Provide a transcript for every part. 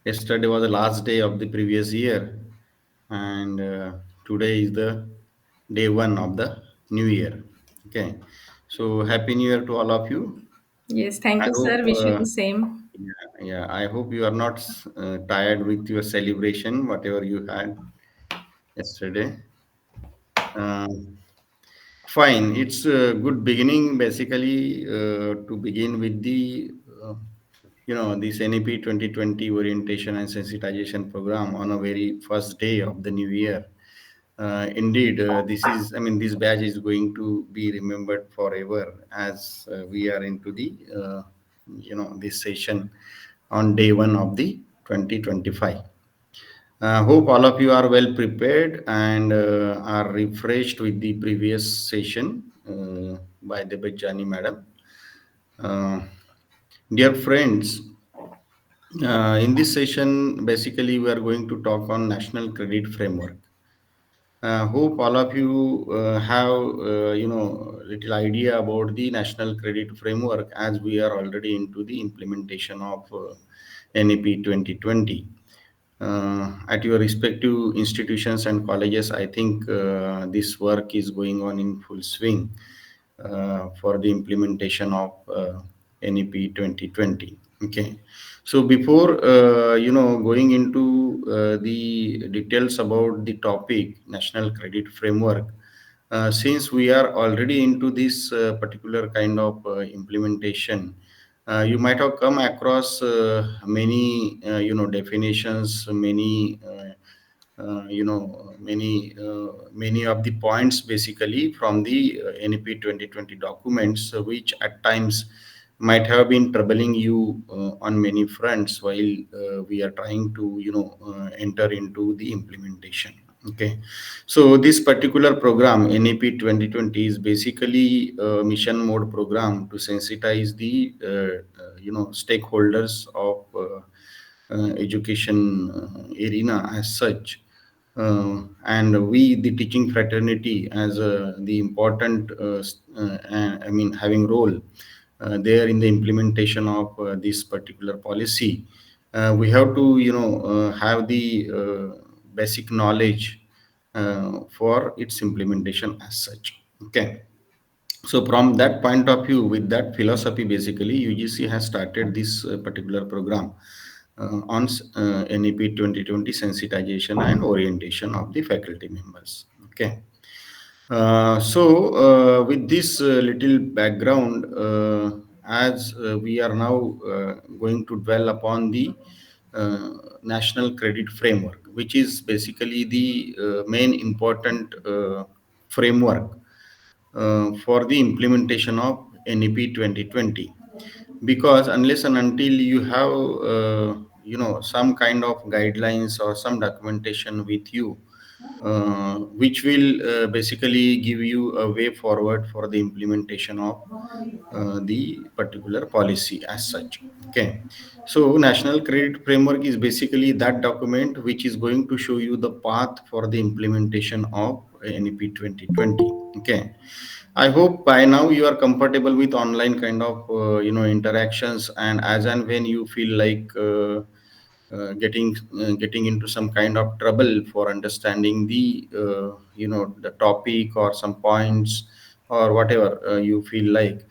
Yesterday was the last day of the previous year, and today is the day one of the new year. Okay, so happy new year to all of you. Yes, thank I you, hope, sir. Wish you the same. yeah, I hope you are not tired with your celebration, whatever you had yesterday. Uh, Fine, it's a good beginning basically to begin with uh, this NEP 2020 orientation and sensitization program on a very first day of the new year. Indeed, this badge is going to be remembered forever as we are into this session on day one of the 2025. Hope all of you are well prepared and are refreshed with the previous session by the Bajani madam. Uh, Dear friends, in this session, basically, we are going to talk on National Credit Framework. Hope all of you have, little idea about the National Credit Framework as we are already into the implementation of NEP 2020. At your respective institutions and colleges, I think this work is going on in full swing for the implementation of NEP 2020. Okay, so before going into the details about the topic National Credit Framework, since we are already into this particular kind of implementation, you might have come across many definitions, many of the points basically from the NEP 2020 documents, which at times might have been troubling you on many fronts while we are trying to enter into the implementation. Okay, so this particular program NEP 2020 is basically a mission mode program to sensitize the stakeholders of education arena as such, and we the teaching fraternity as the important having role there in the implementation of this particular policy. We have to have the basic knowledge for its implementation as such. Okay, so from that point of view, with that philosophy, basically UGC has started this particular program on NEP 2020 sensitization and orientation of the faculty members. Okay. With this little background, as we are now going to dwell upon the uh, National Credit Framework, which is basically the main important framework for the implementation of NEP 2020. Because unless and until you have some kind of guidelines or some documentation with you, which will basically give you a way forward for the implementation of the particular policy as such. Okay, so National Credit Framework is basically that document which is going to show you the path for the implementation of NEP 2020. Okay, I hope by now you are comfortable with online kind of interactions, and as and when you feel like getting into some kind of trouble for understanding the topic or some points or whatever you feel like,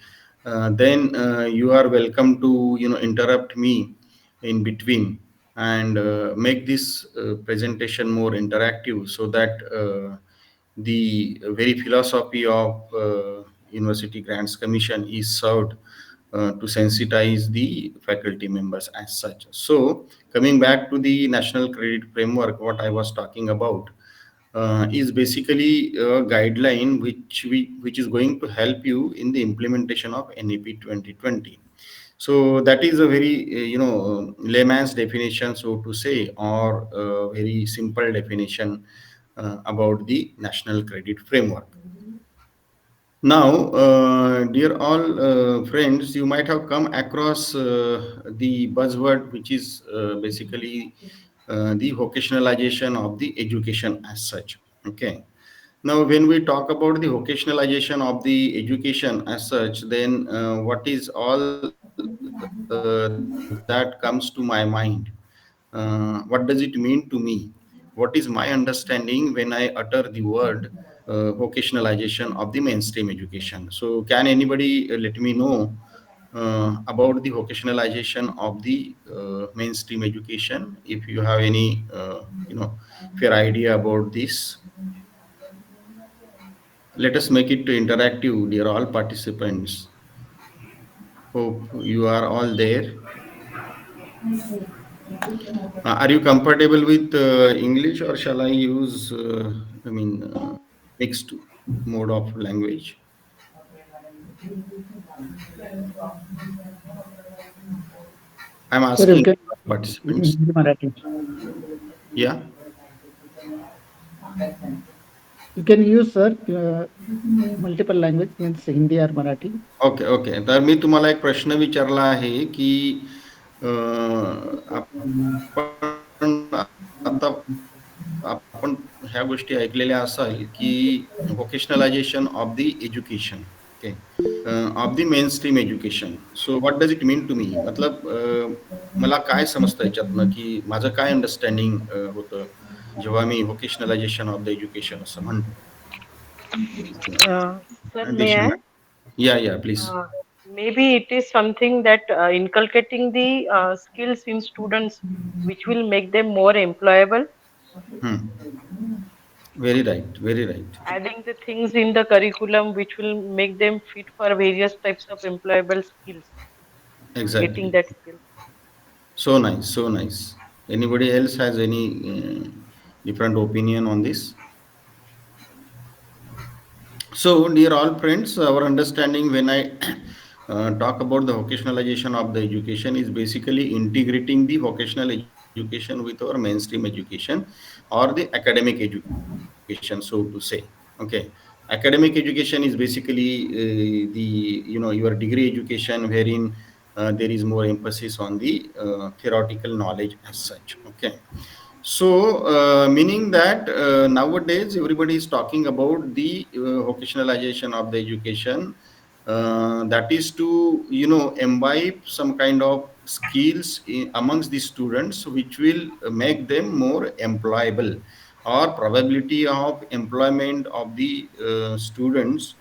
then you are welcome to interrupt me in between and make this presentation more interactive so that the very philosophy of University Grants Commission is served to sensitize the faculty members as such. So, coming back to the National Credit Framework, what I was talking about is basically a guideline which is going to help you in the implementation of NEP 2020. So that is a very layman's definition, so to say, or a very simple definition about the National Credit Framework. Now, dear all friends, you might have come across the buzzword, which is basically the vocationalization of the education as such. Okay. Now, when we talk about the vocationalization of the education as such, then what is all that comes to my mind? what does it mean to me? What is my understanding when I utter the word vocationalization of the mainstream education? So, can anybody let me know about the vocationalization of the mainstream education? If you have any, fair idea about this, let us make it interactive, dear all participants. Hope you are all there. Are you comfortable with English, or shall I use, mixed mode of language? I'm Sir, you asking can participants. Hindi, Marathi. Yeah. You can use, sir, multiple language means Hindi or Marathi. Okay okay. तर मी तुम्हाला एक प्रश्न विचारला आहे की आपण आता आपण ह्या गोष्टी ऐकलेल्या असाल की vocationalisation of the education, okay, of the main stream education. So what does it mean to me? मतलब मला काय समजतं याच्यातनं, की माझं काय अंडरस्टँडिंग होतं जेव्हा मी व्होकेशनलायझेशन ऑफ द एज्युकेशन असं म्हणतो. Uh, Sir, may Disha I? Madam, या please. Uh, Maybe it is something that inculcating the skills in students which will make them more employable, very right, very right. adding the things in the curriculum which will make them fit for various types of employable skills, getting Exactly. that skill. So nice, so nice. Anybody else has any different opinion on this? So, dear all friends, our understanding when I talk about the vocationalization of the education is basically integrating the vocational education with our mainstream education or the academic education, so to say. Okay, academic education is basically your degree education, wherein there is more emphasis on the theoretical knowledge as such. Okay. So, meaning that nowadays everybody is talking about the vocationalization of the education. That is to, imbibe some kind of skills amongst the students, which will make them more employable, or probability of employment of the students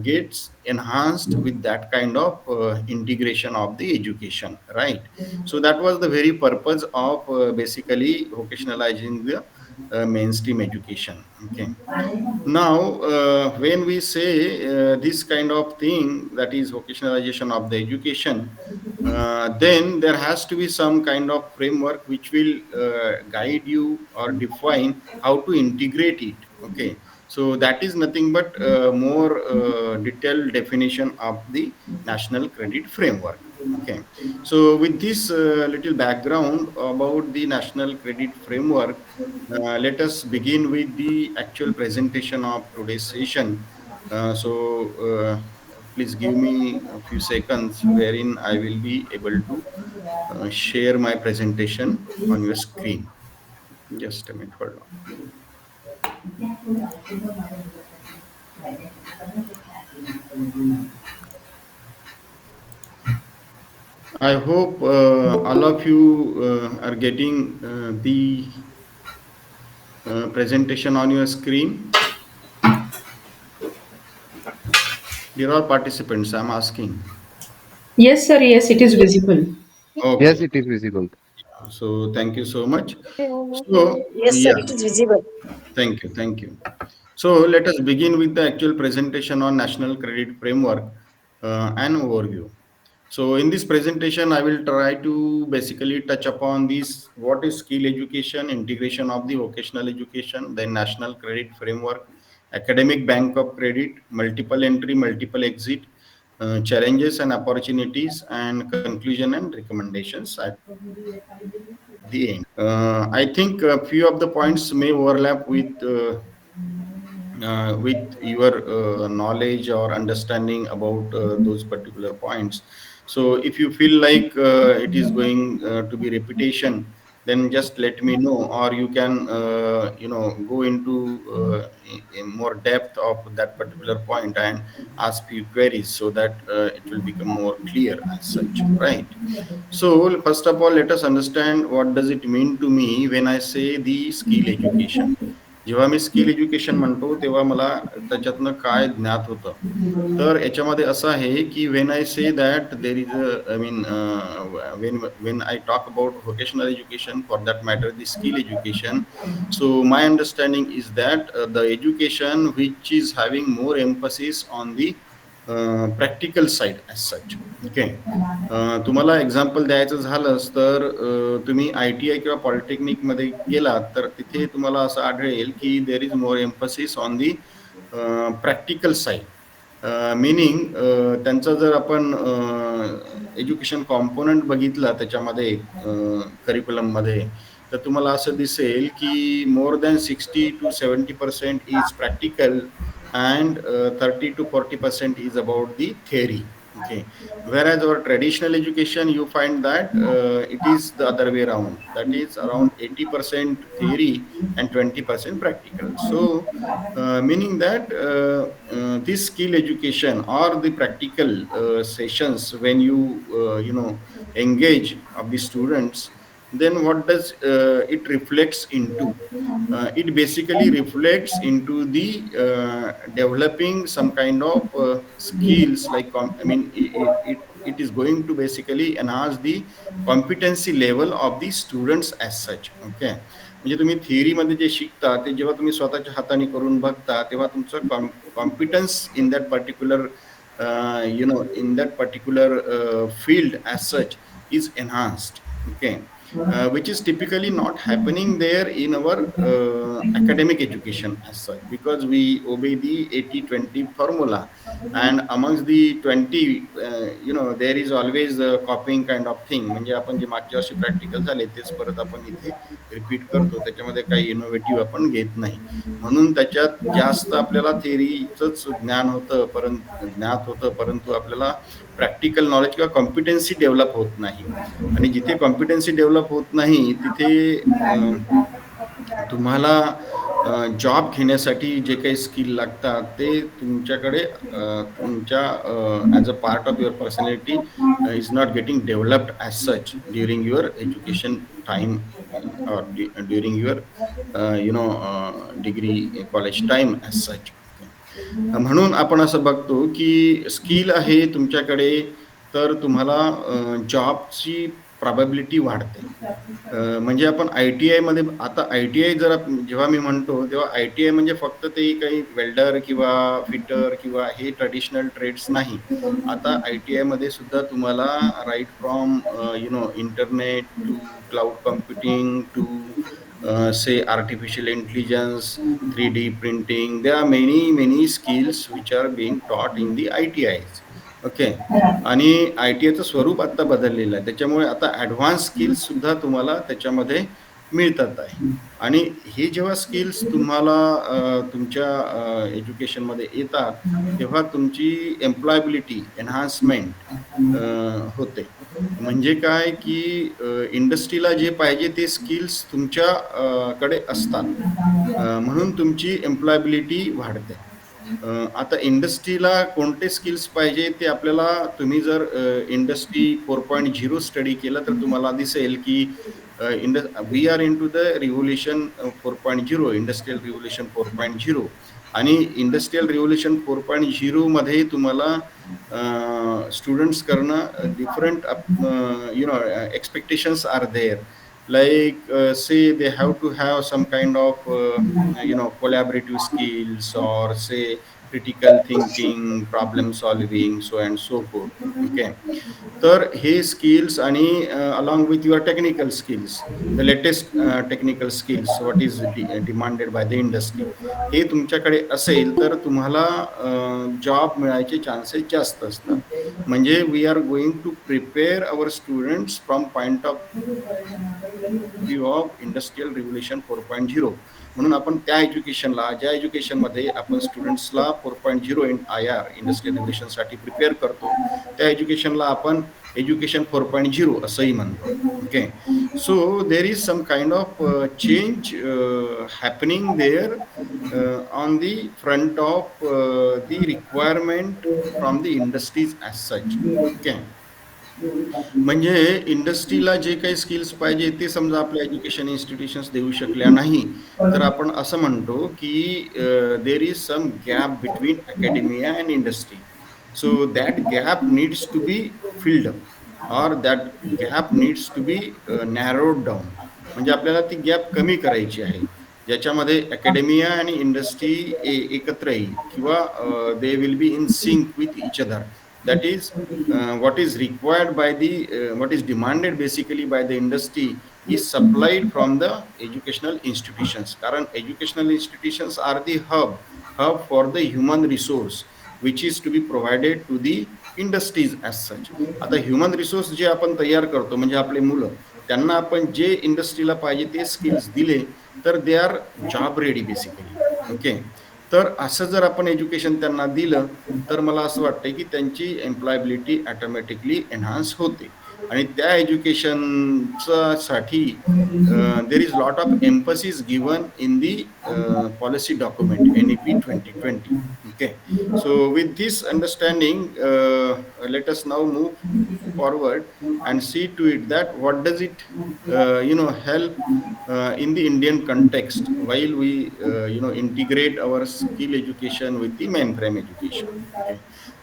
gets enhanced with that kind of integration of the education, right? So that was the very purpose of basically vocationalizing the mainstream education. Okay. Now, when we say this kind of thing, that is vocationalization of the education, then there has to be some kind of framework which will guide you or define how to integrate it. Okay. So that is nothing but more detailed definition of the national credit framework. Okay. So with this little background about the national credit framework, let us begin with the actual presentation of today's session. Please give me a few seconds wherein I will be able to share my presentation on your screen. Just a minute, hold on. I hope all of you are getting the presentation on your screen. Dear all participants, I'm asking. Yes, sir. Yes, it is visible. Yes, Okay. it is visible. So thank you so much. So Yes, sir, yeah, it is visible. thank you, thank you. So let us begin with the actual presentation on National Credit Framework and overview. So in this presentation, I will try to basically touch upon this: what is skill education, integration of the vocational education, then National Credit Framework, academic bank of credit, multiple entry, multiple exit, challenges and opportunities, and conclusion and recommendations at the end. I think a few of the points may overlap with your knowledge or understanding about those particular points. So if you feel like it is going to be repetition, then just let me know, or you can go into in more depth of that particular point and ask few queries, so that it will become more clear as such, right? So first of all, let us understand what does it mean to me when I say the skill education. जेव्हा मी skill education म्हणतो तेव्हा मला त्याच्यातनं काय ज्ञात होतं. तर याच्यामध्ये असं आहे की वेन आय से that there is I mean when I talk about vocational education, for that matter the skill education, so my understanding is that the education which is having more emphasis on the practical side as such. Okay, तुम्हाला example द्यायचं झालंच तर तुम्ही ITI किंवा पॉलिटेक्निकमध्ये गेलात तर तिथे तुम्हाला असं आढळेल की there is more emphasis on the practical side. Meaning त्यांचं जर आपण एज्युकेशन कॉम्पोनंट बघितला त्याच्यामध्ये करिक्युलममध्ये, तर तुम्हाला असं दिसेल की more than 60 to 70% is practical and 30 to 40% is about the theory. Okay, whereas our traditional education, you find that it is the other way around, that is around 80% theory and 20% practical. So meaning that this skill education or the practical sessions, when you engage of the students, then what does it reflects into? It basically reflects into the developing some kind of skills, like it is going to basically enhance the competency level of the students as such. Okay, म्हणजे तुम्ही थिअरीमध्ये जे शिकता ते जेव्हा तुम्ही स्वतःच्या हाताने करून बघता तेव्हा तुमचं competence in that particular in that particular field as such is enhanced. Okay, which is typically not happening there in our academic education as such, because we obey the 80-20 formula, and amongst the 20 there is always a copying kind of thing. म्हणजे आपण जे मागच्या वर्षी practical झाले तेच परत आपण इथे repeat करतो, त्याच्यामध्ये काही इनोव्हेटिव्ह आपण घेत नाही. म्हणून त्याच्यात जास्त आपल्याला थिअरीचंच ज्ञात होतं, परंतु आपल्याला प्रॅक्टिकल नॉलेज किंवा कॉम्पिटन्सी डेव्हलप होत नाही. आणि जिथे कॉम्पिटन्सी डेव्हलप होत नाही तिथे तुम्हाला जॉब घेण्यासाठी जे काही स्किल लागतात ते तुमच्याकडे तुमच्या as a part of your personality is not getting developed as such during your education time or during your degree college time as सच. म्हणून आपण असं बघतो की स्किल आहे तुमच्याकडे तर तुम्हाला जॉबची प्रॉबॅबिलिटी वाढते. म्हणजे आपण ITI मध्ये आता ITI जेव्हा मी म्हणतो तेव्हा ITI म्हणजे फक्त ते काही वेल्डर किंवा फिटर किंवा हे ट्रेडिशनल ट्रेड्स नाही. आता ITI मध्ये सुद्धा तुम्हाला right from internet to cloud computing to say artificial intelligence, 3D printing, there are many skills which are being taught in the ITIs. Okay, आणि ITIचं स्वरूप आता बदललेलं आहे, त्याच्यामुळे आता ॲडव्हान्स स्किल्स सुद्धा तुम्हाला त्याच्यामध्ये मिळतात आहे. आणि हे जेव्हा स्किल्स तुम्हाला तुमच्या एज्युकेशनमध्ये येतात तेव्हा तुमची एम्प्लॉयबिलिटी एन्हान्समेंट होते. म्हणजे काय की इंडस्ट्रीला जे पाहिजे ते स्किल्स तुमच्या कडे असतात, म्हणून तुमची एम्प्लॉयबिलिटी वाढते. आता इंडस्ट्रीला कोणते स्किल्स पाहिजे ते आपल्याला, तुम्ही जर इंडस्ट्री 4.0 स्टडी केलं तर तुम्हाला दिसेल की we are into the revolution 4.0, industrial revolution 4.0. आणि इंडस्ट्रियल रिव्होल्युशन 4.0 मध्ये तुम्हाला स्टुडंट्स करणं different expectations are there, like say they have to have some kind of collaborative skills, or say critical thinking, problem solving, so and so forth. Okay, तर हे skills आणि along with your technical skills, the latest technical skills what is demanded by the industry, हे तुमच्याकडे असेल तर तुम्हाला job मिळायचे chances जास्त असतात. म्हणजे we are going to prepare our students from point of view of industrial revolution 4.0. म्हणून आपण त्या ज्या एज्युकेशनमध्ये आपण स्टुडंट्सला 4.0 IR इंडस्ट्रियल रिव्होल्युशनसाठी प्रिपेअर करतो, त्या एज्युकेशनला आपण एज्युकेशन 4.0 असंही म्हणतो. Okay, so there is some kind of change happening there on the front of the requirement from the industries as such. Okay, म्हणजे इंडस्ट्रीला जे काही स्किल्स पाहिजे ते समजा आपल्या एज्युकेशन इन्स्टिट्यूशन्स देऊ शकल्या नाही, तर आपण असं म्हणतो की there is some gap between academia and industry. So that gap needs to be filled up or that gap needs to be narrowed down. म्हणजे आपल्याला ती गॅप कमी करायची आहे, ज्याच्यामध्ये अकॅडमिया आणि इंडस्ट्री एकत्र येईल किंवा they will be in sync with each other. That is what is required by the what is demanded basically by the industry is supplied from the educational institutions. कारण educational institutions are the hub for the human resource which is to be provided to the industries as such. आता human resource जे आपण तयार करतो म्हणजे आपले मुलं, त्यांना आपण जे इंडस्ट्रीला पाहिजे ते स्किल्स दिले तर they are job ready basically. Okay, तर असं जर आपण एज्युकेशन त्यांना दिलं तर मला असं वाटतंय की त्यांची एम्प्लॉयबिलिटी ऑटोमॅटिकली एन्हान्स होते. आणि त्या एज्युकेशनचा साठी देर is lot of emphasis given in the policy document NEP 2020. Okay, so with this understanding, let us now move forward and see to it that what does it help in the Indian context while we integrate our skill education with the mainframe education. Okay,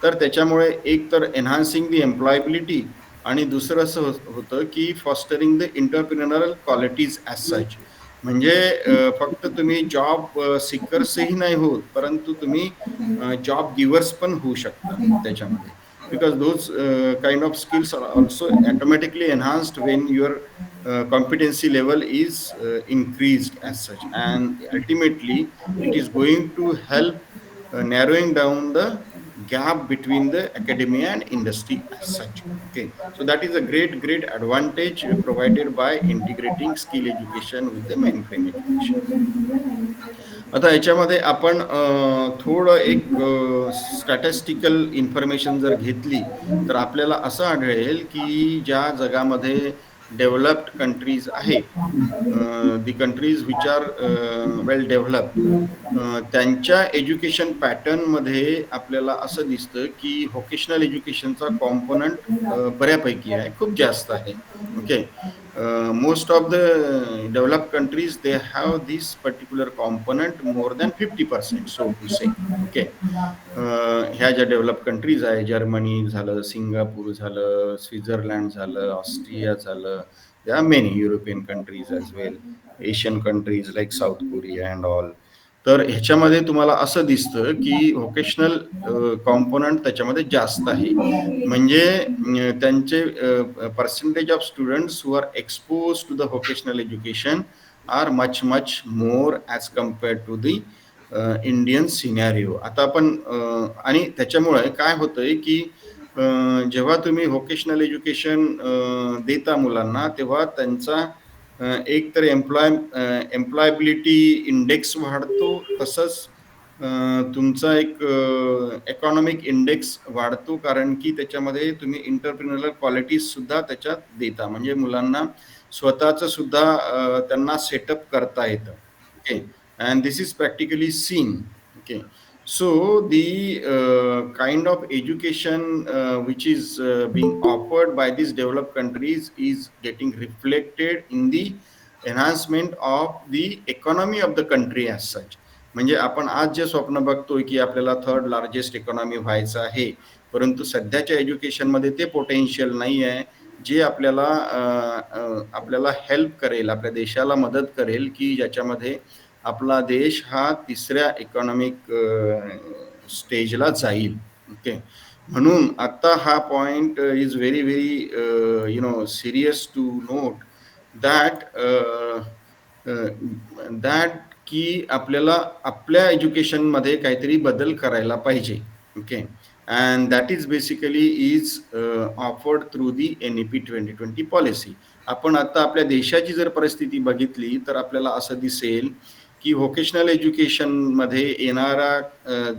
तर त्याच्यामुळे एक तर एन्हान्सिंग दी employability आणि दुसरं असं होतं की fostering the entrepreneurial qualities as such. म्हणजे फक्त तुम्ही जॉब सिकर्सही नाही होत, परंतु तुम्ही जॉब गिवर्स पण होऊ शकता त्याच्यामध्ये, because those kind of skills are also automatically enhanced when your competency level is increased as such, and ultimately it is going to help narrowing down the gap between the academia and industry as such. Okay, so that is a great advantage provided by integrating skill education with the mainframe education. आता याच्यामध्ये आपण थोडं एक statistical information जर घेतली तर आपल्याला असं आढळेल की ज्या जगामध्ये डेव्हलप्ड कंट्रीज आहेत, the countries which are well developed, त्यांच्या एज्युकेशन पॅटर्नमध्ये आपल्याला असं दिसतं की व्होकेशनल एज्युकेशनचा कॉम्पोनंट बऱ्यापैकी आहे, खूप जास्त आहे. Okay, most of the developed countries they have this particular component more than 50%, so to say. Okay, ह्या ज्या डेव्हलप कंट्रीज आहे, जर्मनी झालं, सिंगापूर झालं, स्वित्झर्लंड झालं, ऑस्ट्रिया झालं, there are many European countries as well, Asian countries like South Korea and all. तर ह्याच्यामध्ये तुम्हाला असं दिसतं की व्होकेशनल कॉम्पोनंट त्याच्यामध्ये जास्त आहे. म्हणजे त्यांचे percentage of students who are expose to the vocational education are much more as compared to the Indian scenario. आता आपण आणि त्याच्यामुळे काय होतंय की जेव्हा तुम्ही व्होकेशनल एज्युकेशन देता मुलांना, तेव्हा त्यांचा एक तर एम्प्लॉयबिलिटी इंडेक्स वाढतो, तसंच तुमचा एक इकॉनॉमिक इंडेक्स वाढतो, कारण की त्याच्यामध्ये तुम्ही इंटरप्रिनरल क्वालिटीज सुद्धा त्याच्यात देता. म्हणजे मुलांना स्वतःचं सुद्धा त्यांना सेटअप करता येतं. Okay, and this is practically seen. Okay, so the kind of education which is being offered by these developed countries is getting reflected in the enhancement of the economy of the country as such. म्हणजे आपण आज जे स्वप्न बघतोय की आपल्याला third largest economy व्हायचं आहे, परंतु सध्याच्या एज्युकेशनमध्ये ते पोटेन्शियल नाही आहे जे आपल्याला हेल्प करेल, आपल्या देशाला मदत करेल की ज्याच्यामध्ये आपला देश हा तिसऱ्या इकॉनॉमिक स्टेजला जाईल. ओके, म्हणून आता हा point is very serious to note that की आपल्याला आपल्या एज्युकेशनमध्ये काहीतरी बदल करायला पाहिजे. Okay, and that is basically is offered through the NEP 2020 policy. आपण आता आपल्या देशाची जर परिस्थिती बघितली तर आपल्याला असं दिसेल की व्होकेशनल एज्युकेशन मध्ये येणारा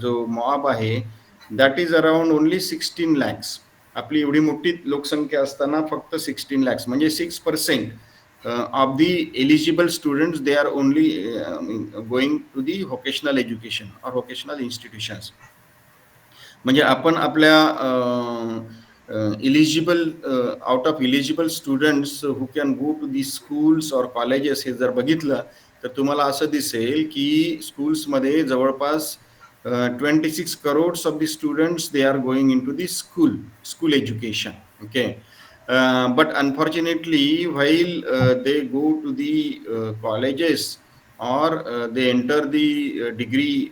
जो मॉब आहे that is around only 16 lakhs. आपली एवढी मोठी लोकसंख्या असताना फक्त 16 lakhs म्हणजे 6% of the eligible students they are only going to the vocational education or vocational institutions. म्हणजे आपण आपल्या eligible out of eligible students who can go to the schools और कॉलेजेस हे जर बघितलं तर तुम्हाला असं दिसेल की स्कूल्समध्ये जवळपास 26 crores of the students they are going into the school education. Okay. But unfortunately while they go to the colleges or they enter the degree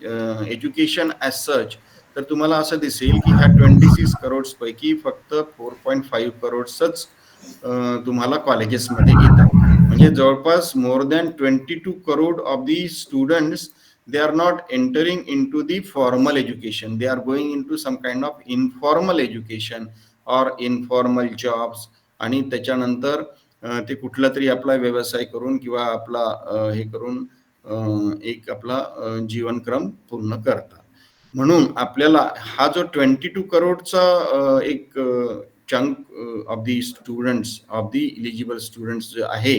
education as such, तर तुम्हाला असं दिसेल की ह्या 26 crores पैकी फक्त 4.5 crores तुम्हाला कॉलेजेसमध्ये येतात. म्हणजे जवळपास more than 22 crore of the students they are not entering into the formal education, they are going into some kind of informal education or informal jobs, आणि त्याच्यानंतर ते कुठला तरी आपला व्यवसाय करून किंवा आपला हे करून एक आपला जीवनक्रम पूर्ण करतात. म्हणून आपल्याला हा जो 22 करोडचा एक chunk of the students of the eligible students जे आहे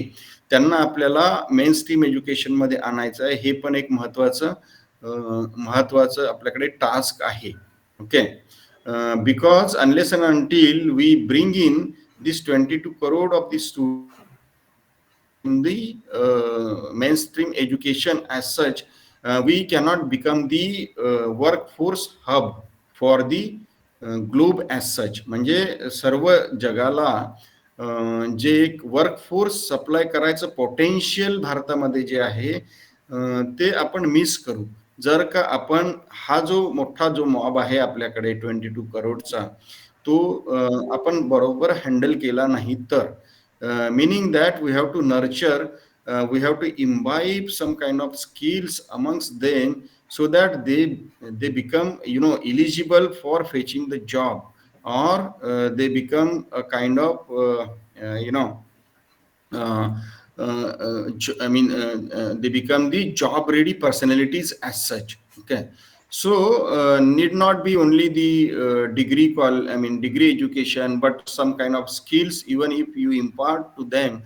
त्यांना आपल्याला मेन स्ट्रीम एज्युकेशन मध्ये आणायचं आहे. हे पण एक महत्वाचं आपल्याकडे टास्क आहे. Okay. Because unless and until we bring in this 22 crore of the students in the mainstream education as such, we cannot become the workforce hub for the globe as such. म्हणजे सर्व जगाला जे एक workforce supply करायचं potential भारतामध्ये जे आहे ते आपण miss करू जर का आपण हा जो मोठा जो मॉब आहे आपल्याकडे 22 करोडचा तो आपण बरोबर हँडल केला नाही तर, meaning that we have to nurture, we have to imbibe some kind of skills amongst them so that they become eligible for fetching the job, or they become a kind of they become the job ready personalities as such. Okay. So need not be only the degree education, but some kind of skills, even if you impart to them,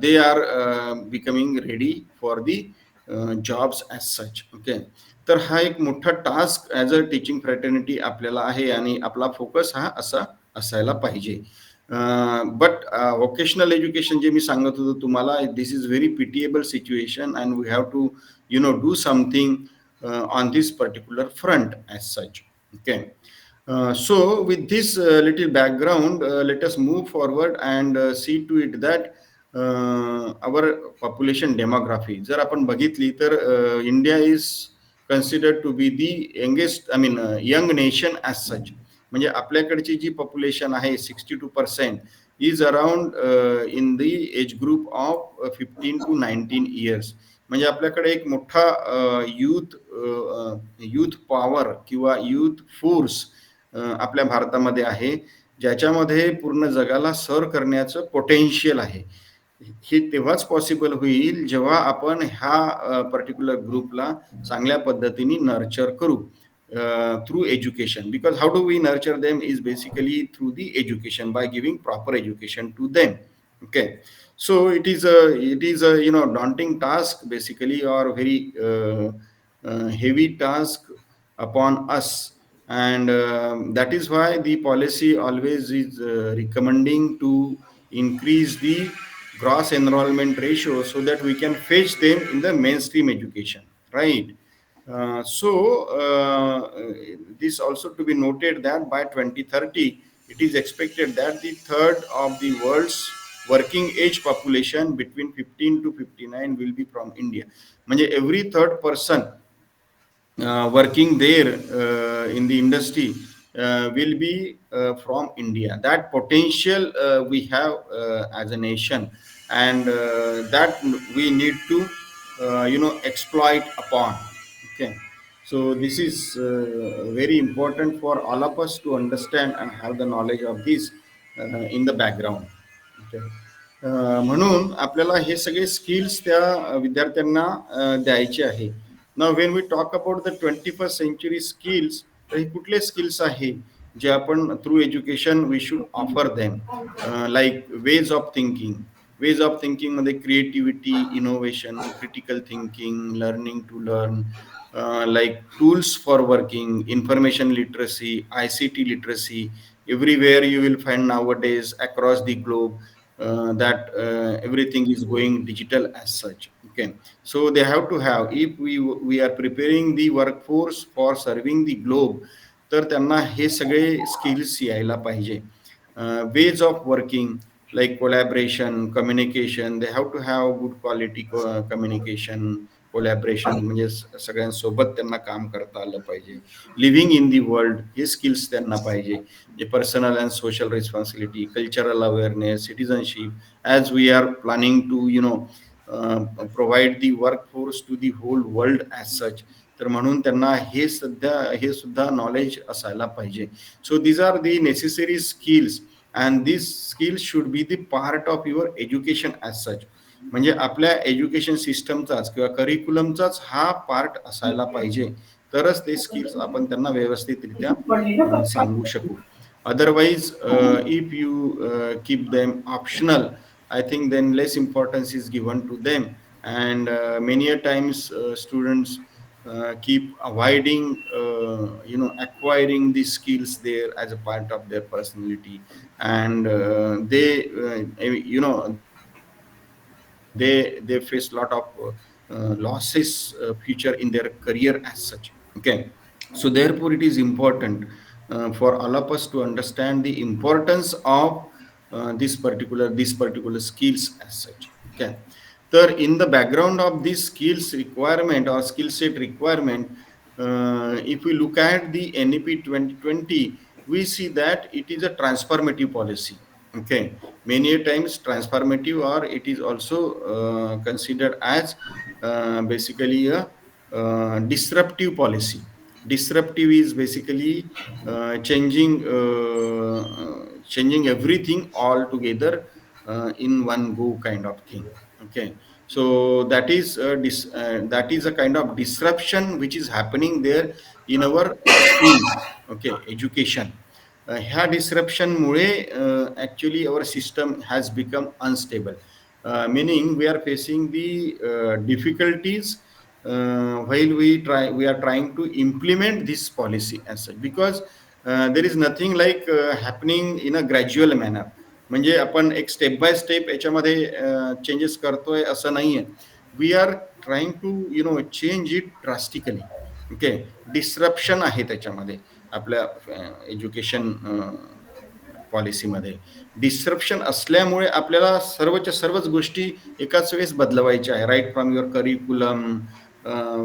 they are becoming ready for the jobs as such. Okay. तर हा एक मोठा task as a teaching fraternity आपल्याला आहे आणि आपला focus हा असा असायला पाहिजे. बट व्होकेशनल एज्युकेशन जे मी सांगत होतो तुम्हाला, this is very pitiable situation and we have to do something on this particular front as such. Okay. So with this little background, let us move forward and see to it that our population demography जर आपण बघितली तर India is considered to be the youngest, young nation as such. म्हणजे आपल्याकडची जी population आहे 62% is around in the age group of 15 to 19 years. म्हणजे आपल्याकडे एक मोठा यूथ पॉवर किंवा यूथ फोर्स आपल्या भारतामध्ये आहे, ज्याच्यामध्ये पूर्ण जगाला सर्व करण्याचं पोटेन्शियल आहे. हे तेव्हाच पॉसिबल होईल जेव्हा आपण ह्या पर्टिक्युलर ग्रुपला चांगल्या पद्धतीने नर्चर करू through education. Because how do we nurture them is basically through the education, by giving proper education to them. Okay. So it is a daunting task basically, or very heavy task upon us, and that is why the policy always is recommending to increase the gross enrollment ratio so that we can fetch them in the mainstream education, right? This also to be noted that by 2030 it is expected that the third of the world's working age population between 15 to 59 will be from India. म्हणजे every third person working there in the industry will be from India. That potential we have as a nation, and that we need to exploit upon. Okay. So this is very important for all of us to understand and have the knowledge of this in the background. Okay. म्हणून आपल्याला हे सगळे skills त्या विद्यार्थ्यांना द्यायचे आहे. Now when we talk about the 21st century skills, तर हे कुठले skills आहे? जे आपण through education we should offer them, like ways of thinking मध्ये creativity, innovation, critical thinking, learning to learn, like tools for working, information literacy, ICT literacy. Everywhere you will find nowadays across the globe that everything is going digital as such. Okay, so they have to have, if we are preparing the workforce for serving the globe, तर त्यांना हे सगळे skills यायला पाहिजे. Ways of working, like collaboration, communication, they have to have good quality communication, collaboration, म्हणजे सगळ्यांसोबत त्यांना काम करता आलं पाहिजे. लिव्हिंग इन दी वर्ल्ड, हे स्किल्स त्यांना पाहिजे. जे personal and social responsibility, cultural awareness, citizenship, as we are planning to provide the workforce to the whole world as such. तर म्हणून त्यांना हे सुद्धा नॉलेज असायला पाहिजे. So these are the necessary skills and this skills should be the part of your education as such. म्हणजे आपल्या education सिस्टमचाच किंवा करिक्युलमचाच हा पार्ट असायला पाहिजे, तरच ते स्किल्स आपण त्यांना व्यवस्थितरित्या सांगू शकू. Otherwise if you keep them optional, I think then less importance is given to them, and many a times students keep avoiding acquiring these skills there as a part of their personality, and they face lot of losses future in their career as such. Okay, so therefore it is important for all of us to understand the importance of this particular skills as such. Okay, so in the background of this skills requirement or skill set requirement, if we look at the NEP 2020, we see that it is a transformative policy. Okay, many times transformative, or it is also considered as basically a disruptive policy. Disruptive is basically changing everything altogether in one go kind of thing. Okay, so that is a kind of disruption which is happening there in our schools. Okay, education. ह्या डिसरप्शनमुळे actually our system has become unstable, meaning we are facing the difficulties while we are trying to implement this policy as such, because there is nothing like happening in a gradual manner. म्हणजे आपण एक step by step याच्यामध्ये changes करतोय असं नाहीये. We are trying to change it drastically. Okay, disruption आहे त्याच्यामध्ये आपल्या एज्युकेशन पॉलिसीमध्ये. डिस्रप्शन असल्यामुळे आपल्याला सर्वच गोष्टी एकाच वेळेस बदलवायच्या आहे, right from your curriculum,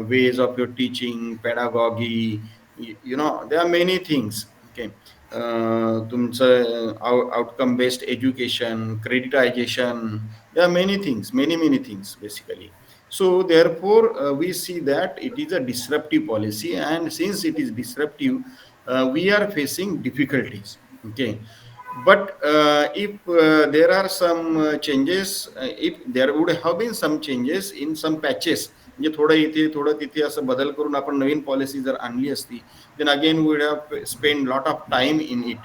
ways of your teaching, pedagogy, they are many things. Okay, तुमचं outcome based education, creditisation, they are many things basically. So therefore we see that it is a disruptive policy, and since it is disruptive, we are facing difficulties. Okay, but if there are some changes, if there would have been some changes in some patches, म्हणजे थोडं इथे थोडं तिथे असं बदल करून आपण नवीन policy जर आणली असती, then again we would have spent lot of time in it,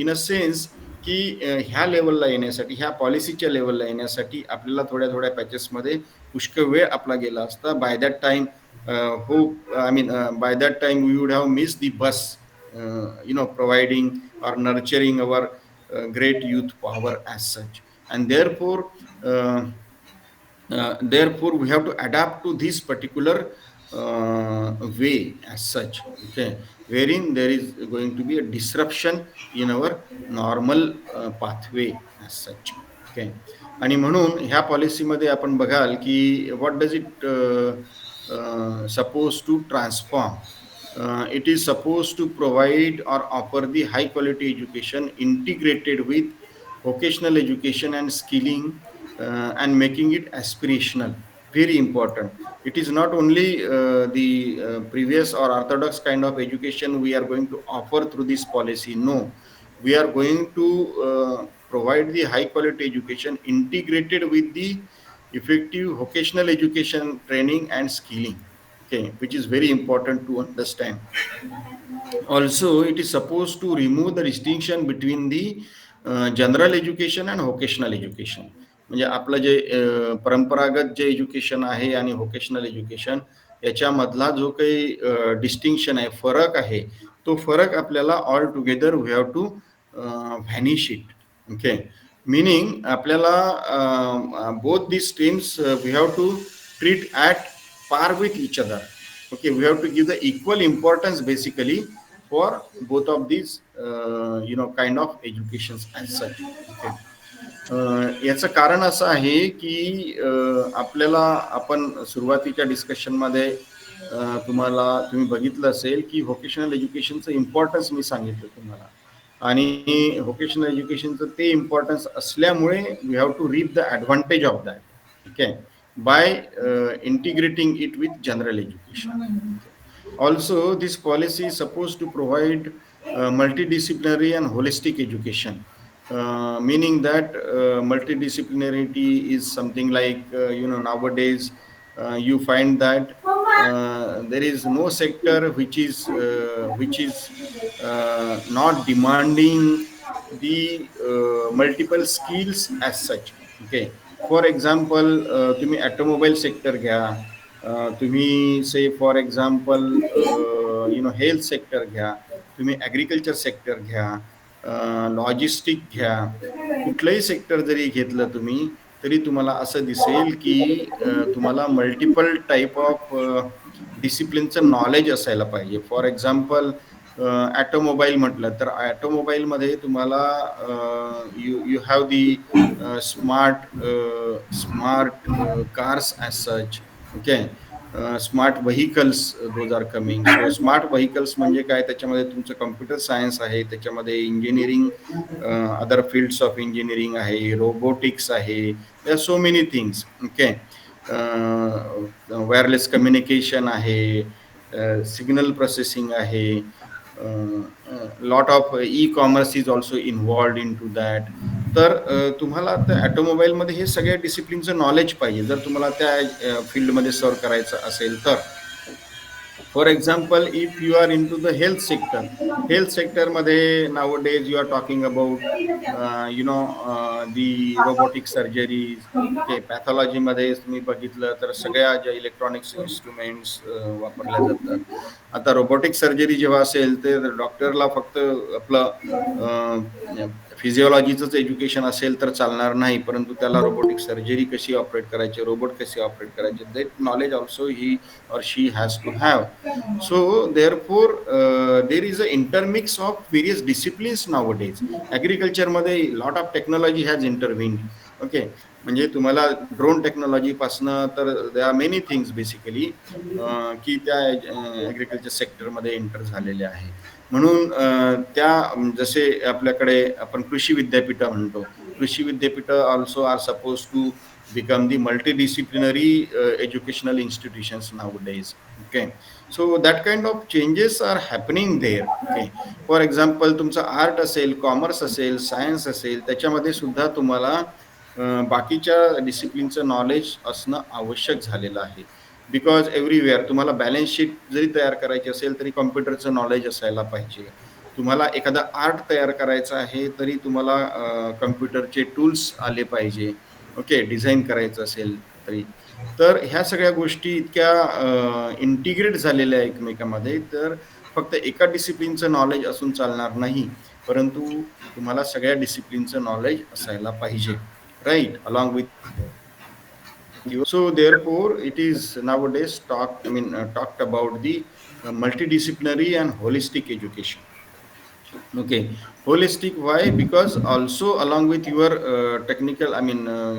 in a sense की ह्या लेवलला येण्यासाठी, ह्या पॉलिसीच्या लेवलला येण्यासाठी आपल्याला थोड्या पॅचेसमध्ये पुष्कळ वेळ आपला गेला असता. By that time by that time we would have miss the bus, providing or nurturing our great youth power as such. And therefore we have to adapt to this particular way as such. Okay, wherein there is going to be a disruption in our normal pathway as such. Okay, आणि म्हणून ह्या पॉलिसीमध्ये आपण बघाल की what does it suppose to transform. It is supposed to provide or offer the high quality education integrated with vocational education and skilling, and making it aspirational. Very important. It is not only the previous or orthodox kind of education we are going to offer through this policy. No, we are going to provide the high quality education integrated with the effective vocational education training and skilling. okay, which is very important to understand. Also, it is supposed to remove the distinction between the general education and vocational education. म्हणजे आपलं जे परंपरागत जे education आहे आणि vocational education याच्यामधला जो काही distinction आहे, फरक आहे, तो फरक आपल्याला all together we have to vanish it. Okay, meaning आपल्याला both these streams we have to treat at par with each other. Okay, we have to give the equal importance basically for both of these kind of educations as such. Okay. याचं कारण असं आहे की आपल्याला आपण सुरुवातीच्या डिस्कशनमध्ये तुम्ही बघितलं असेल की व्होकेशनल एज्युकेशनचं इम्पॉर्टन्स मी सांगितलं तुम्हाला, आणि व्होकेशनल एज्युकेशनचं ते इम्पॉर्टन्स असल्यामुळे we have to reap the advantage of that. Okay, by integrating it with general education. Also, this policy is supposed to provide multidisciplinary and holistic education, meaning that multidisciplinarity is something like nowadays you find that there is no sector which is not demanding the multiple skills as such. Okay, for example, तुम्ही automobile sector घ्या, तुम्ही से for example health sector घ्या, तुम्ही agriculture sector घ्या, logistic घ्या, कुठलंही sector जरी घेतलं तुम्ही तरी तुम्हाला असं दिसेल की तुम्हाला मल्टिपल टाईप ऑफ डिसिप्लिनचं नॉलेज असायला पाहिजे. फॉर एक्झाम्पल ॲटोमोबाईल म्हटलं तर ॲटोमोबाईलमध्ये तुम्हाला you have the smart cars as such. Okay, smart vehicles those are coming. So smart vehicles म्हणजे काय, त्याच्यामध्ये तुमचं कम्प्युटर सायन्स आहे, त्याच्यामध्ये engineering, other fields of engineering आहे, रोबोटिक्स आहे, there are so many things. Okay, wireless communication आहे, signal processing आहे, lot of e commerce is also involved in to that. तर तुम्हाला आता ऑटोमोबाईलमध्ये हे सगळ्या डिसिप्लिनचं नॉलेज पाहिजे जर तुम्हाला त्या फील्डमध्ये सर्व करायचं असेल तर. For example, if you are into the health सेक्टरमध्ये nowadays you are talking about the robotic surgeries. Okay, पॅथॉलॉजीमध्ये तुम्ही बघितलं तर सगळ्या ज्या इलेक्ट्रॉनिक्स इन्स्ट्रुमेंट्स वापरल्या जातात. आता रोबोटिक सर्जरी जेव्हा असेल तर डॉक्टरला फक्त आपलं फिजिओलॉजीचंच एज्युकेशन असेल तर चालणार नाही, परंतु त्याला रोबोटिक सर्जरी कशी ऑपरेट करायची, रोबोट कसे ऑपरेट करायचे, that knowledge also he or she has to have. So therefore there is a intermix of various disciplines nowadays. ॲग्रिकल्चरमध्ये lot of technology has intervened. Okay, म्हणजे तुम्हाला ड्रोन टेक्नॉलॉजीपासनं तर they are many things basically की त्या agriculture सेक्टरमध्ये enter झालेल्या आहे. म्हणून त्या जसे आपल्याकडे आपण कृषी विद्यापीठं म्हणतो, कृषी विद्यापीठं also are suppose to become the multidisciplinary educational institutions nowadays. Okay, so that kind of changes are happening there. Okay, for example तुमचं आर्ट असेल, कॉमर्स असेल, सायन्स असेल, त्याच्यामध्ये सुद्धा तुम्हाला बाकीच्या डिसिप्लिनचं नॉलेज असणं आवश्यक झालेलं आहे. बिकॉज एव्हरीवेअर तुम्हाला बॅलन्स शीट जरी तयार करायची असेल तरी कॉम्प्युटरचं नॉलेज असायला पाहिजे. तुम्हाला एखादा आर्ट तयार करायचं आहे तरी तुम्हाला कम्प्युटरचे टूल्स आले पाहिजे. ओके, डिझाईन करायचं असेल तरी. तर ह्या सगळ्या गोष्टी इतक्या इंटिग्रेट झालेल्या आहे एकमेकांमध्ये, तर फक्त एका डिसिप्लिनचं नॉलेज असून चालणार नाही, परंतु तुम्हाला सगळ्या डिसिप्लिनचं नॉलेज असायला पाहिजे, right, along with. So therefore it is nowadays talked about the multidisciplinary and holistic education. Okay, holistic, why? Because also along with your technical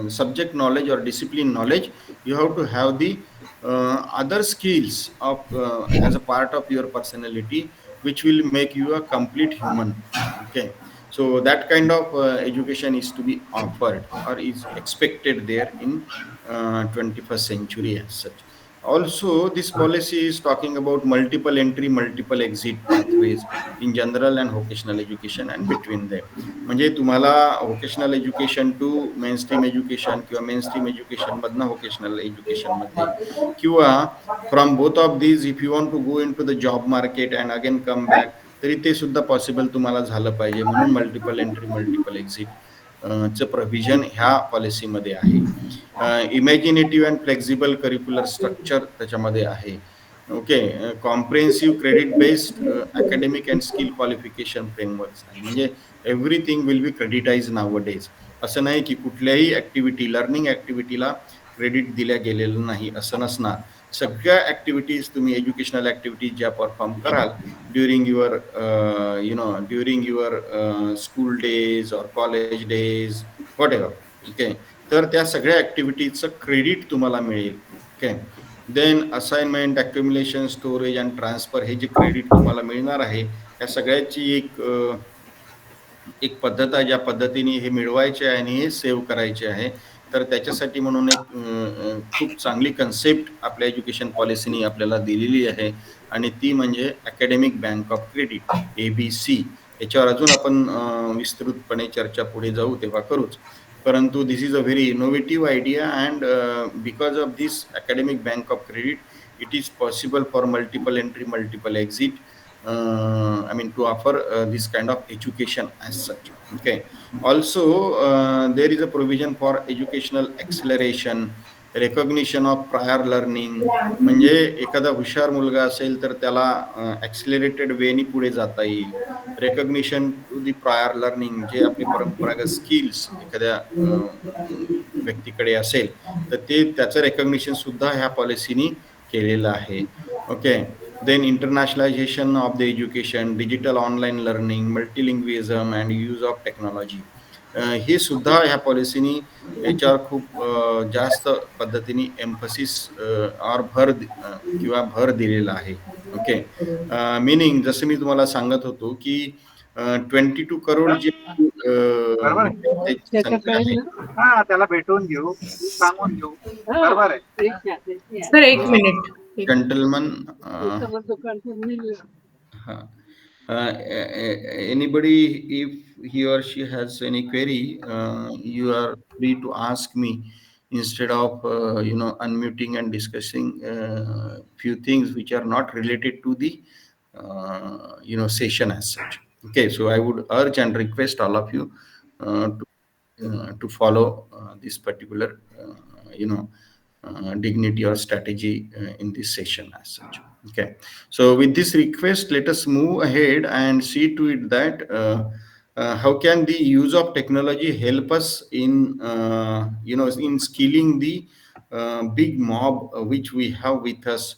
subject knowledge or discipline knowledge, you have to have the other skills of as a part of your personality which will make you a complete human. Okay, so that kind of education is to be offered or is expected there in 21st century as such. Also, this policy is talking about multiple entry, multiple exit pathways in general and vocational education and between them. म्हणजे तुम्हाला vocational education to main stream education किंवा main stream education मधनं vocational education मध्ये किंवा from both of these if you want to go into the job market and again come back, तरी ते सुद्धा possible तुम्हाला झालं पाहिजे. म्हणून मल्टिपल एंट्री मल्टिपल एक्झिट चं प्रोव्हिजन ह्या पॉलिसीमध्ये आहे. Imaginative and flexible curricular structure त्याच्यामध्ये आहे. Okay, comprehensive credit based academic and skill qualification frameworks आहे. म्हणजे everything will be creditise nowadays. असं नाही की कुठल्याही ऍक्टिव्हिटी, लर्निंग ऍक्टिव्हिटीला क्रेडिट दिल्या गेलेलं नाही असं नसणार. सगळ्या ऍक्टिव्हिटीज तुम्ही एज्युकेशनल ऍक्टिव्हिटीज ज्या परफॉर्म कराल during your school days or college days whatever, okay, तर त्या सगळ्या ऍक्टिव्हिटीजचं क्रेडिट तुम्हाला मिळेल. Okay, then assignment, accumulation, storage and transfer हे जे क्रेडिट तुम्हाला मिळणार आहे या सगळ्याची एक पद्धत आहे ज्या पद्धतीने हे मिळवायचे आहे आणि हे सेव्ह करायचे आहे. तर त्याच्यासाठी म्हणून एक खूप चांगली कन्सेप्ट आपल्या एज्युकेशन पॉलिसीनी आपल्याला दिलेली आहे आणि ती म्हणजे academic bank of credit, ABC. याच्यावर अजून आपण विस्तृतपणे चर्चा पुढे जाऊ तेव्हा करूच. परंतु this is a very innovative idea and because of this academic bank of credit it is possible for multiple entry, multiple exit, I mean to offer this kind of education as such. Okay, also there is a provision for educational acceleration, recognition of prior learning. म्हणजे एखादा हुशार मुलगा असेल तर त्याला ऍक्सिलरेटेड वेनी पुढे जाता येईल. Recognition to the prior learning, जे आपली परंपरागत स्किल्स एखाद्या व्यक्तीकडे असेल तर ते त्याचं रेकग्निशन सुद्धा ह्या पॉलिसीनी केलेलं आहे. Okay, then internationalisation of the education, digital online learning, multilingualism and use of technology, हे सुद्धा ह्या पॉलिसीनी याच्यावर खूप जास्त पद्धतीने एम्फसिस और भर दिलेला आहे. ओके, मिनिंग जसं मी तुम्हाला सांगत होतो की 22 करोड जे संख्या आहे, त्याला भेटून घेऊ, सांगून घेऊ. बरोबर आहे सर, एक minute. gentlemen, anybody, if he or she has any query, you are free to ask me instead of unmuting and discussing few things which are not related to the session as such. Okay, so I would urge and request all of you to follow this particular dignity or strategy in this session as such. Okay, so with this request, let us move ahead and see to it that how can the use of technology help us in in skilling the big mob which we have with us,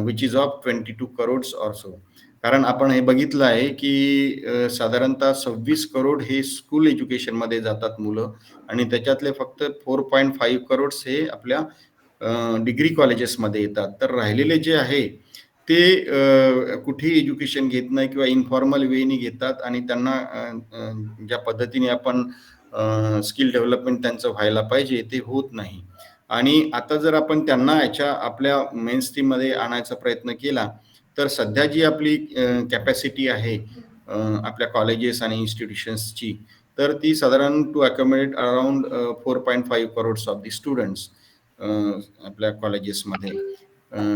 which is of 22 crores or so. कारण आपण हे बघितलं आहे की साधारणतः 26 करोड हे school education मध्ये जातात मुलं आणि त्याच्यातले फक्त 4.5 करोड्स हे आपल्या डिग्री कॉलेजेसमध्ये येतात. तर राहिलेले जे आहे ते कुठेही एज्युकेशन घेत नाही किंवा इन्फॉर्मल वेनी घेतात आणि त्यांना ज्या पद्धतीने आपण स्किल डेव्हलपमेंट त्यांचं व्हायला पाहिजे ते होत नाही. आणि आता जर आपण त्यांना याच्या आपल्या मेन स्ट्रीम मध्ये आणायचा प्रयत्न केला तर सध्या जी आपली कॅपॅसिटी आहे आपल्या कॉलेजेस आणि इन्स्टिट्यूशन्सची, तर ती साधारण to accommodate around 4.5 crores of the students आपल्या कॉलेजेसमध्ये,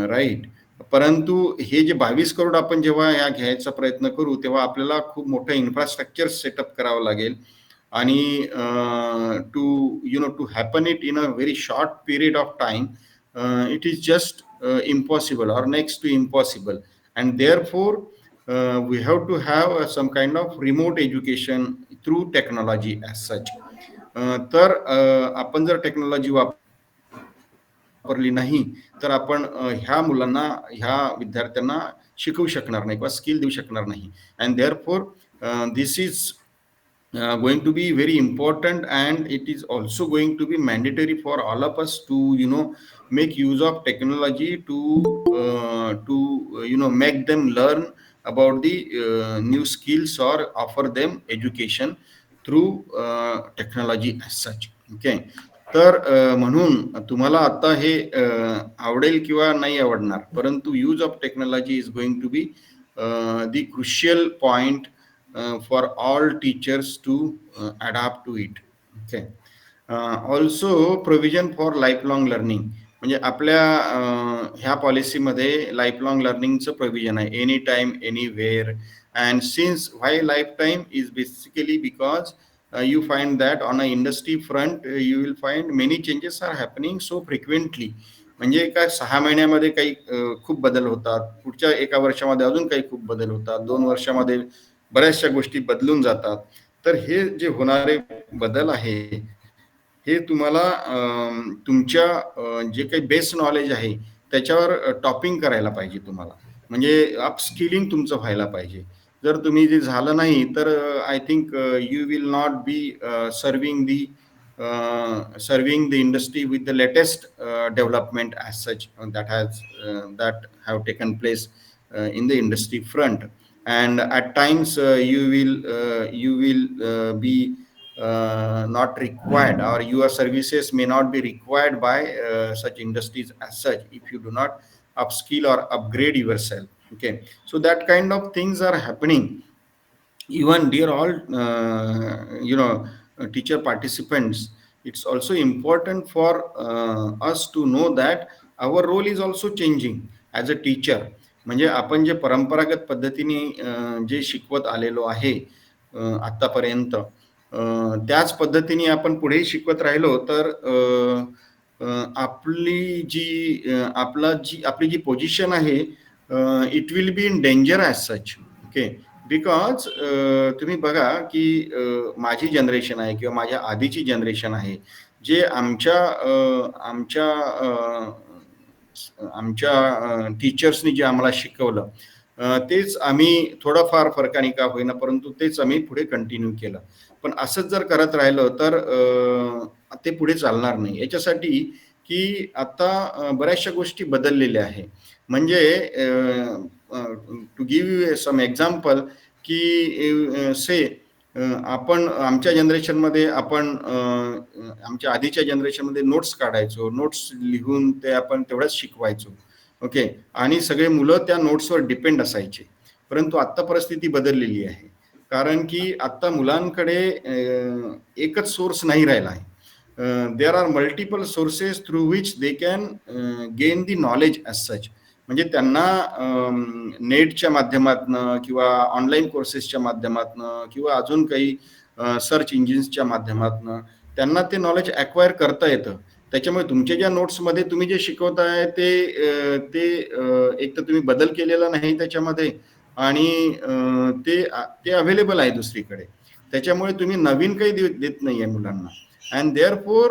राईट. परंतु हे जे 22 करोड आपण जेव्हा या घ्यायचा प्रयत्न करू तेव्हा आपल्याला खूप मोठं इन्फ्रास्ट्रक्चर सेटअप करावं लागेल आणि to happen it in a very short period of time it is just impossible or next to impossible, and therefore we have to have some kind of remote education through technology as such. तर आपण जर technology वापरली नाही तर आपण ह्या मुलांना, ह्या विद्यार्थ्यांना शिकवू शकणार नाही किंवा स्किल देऊ शकणार नाही. and therefore this is going to be very important, and it is also going to be mandatory for all of us to make use of technology to make them learn about the new skills or offer them education through technology as such. Okay, तर म्हणून तुम्हाला आता हे आवडेल किंवा नाही आवडणार, परंतु use of technology is going to be the crucial point for all teachers to adapt to it. Okay. Also provision for life long learning, म्हणजे आपल्या ह्या पॉलिसीमध्ये लाईफ लॉंग लर्निंगचं प्रोव्हिजन आहे, any time anywhere. And since why life time is basically because you find that on a industry front you will find many changes are happening so frequently. म्हणजे काय 6 महिन्यामध्ये काही खूप बदल होतात, पुढच्या 1 वर्षामध्ये अजून काही खूप बदल होतात, 2 वर्षामध्ये बऱ्याचशा गोष्टी बदलून जातात. तर हे जे होणारे बदल आहे हे तुम्हाला तुमच्या जे काही बेस नॉलेज आहे त्याच्यावर टॉपिंग करायला पाहिजे तुम्हाला, म्हणजे अपस्किलिंग तुमचं व्हायला पाहिजे. जर तुम्ही जे झालं नाही तर I think you will not be serving the industry with the latest development as such that have taken place in the industry front. And at times you will be not required, or your services may not be required by such industries as such if you do not upskill or upgrade yourself. Okay, so that kind of things are happening. Even dear all teacher participants, it's also important for us to know that our role is also changing as a teacher. म्हणजे आपण जे परंपरागत पद्धतीने जे शिकवत आलेलो आहे आतापर्यंत, त्याच पद्धतीने आपण पुढे शिकवत राहिलो तर आपली जी पोझिशन आहे it will be in danger as such. Okay, because तुम्ही बघा की माझी जनरेशन आहे किंवा माझ्या आधीची जनरेशन आहे, जे आमच्या टीचर्सनी जे आम्हाला शिकवलं तेच आम्ही थोडंफार फरकाने का होईना परंतु तेच आम्ही पुढे कंटिन्यू केलं. पण असंच जर करत राहिलं तर ते पुढे चालणार नाही. याच्यासाठी की आता बऱ्याचशा गोष्टी बदललेल्या आहे. म्हणजे to give you some example की से आपण आमच्या जनरेशनमध्ये आमच्या आधीच्या जनरेशनमध्ये नोट्स काढायचो, नोट्स लिहून ते आपण तेवढंच शिकवायचो. ओके, आणि सगळे मुलं त्या नोट्सवर डिपेंड असायचे. परंतु आत्ता परिस्थिती बदललेली आहे, कारण की आत्ता मुलांकडे एकच सोर्स नाही राहिला आहे. There are multiple sources through which they can gain the knowledge as such. म्हणजे त्यांना नेटच्या माध्यमातनं किंवा ऑनलाईन कोर्सेसच्या माध्यमातनं किंवा अजून काही सर्च इंजिन्सच्या माध्यमातनं त्यांना ते नॉलेज ॲक्वायर करता येतं. त्याच्यामुळे तुमच्या ज्या नोट्समध्ये तुम्ही जे शिकवताय ते एक तर तुम्ही बदल केलेला नाही त्याच्यामध्ये, आणि ते अवेलेबल आहे दुसरीकडे. त्याच्यामुळे तुम्ही नवीन काही देत नाही आहे मुलांना. And therefore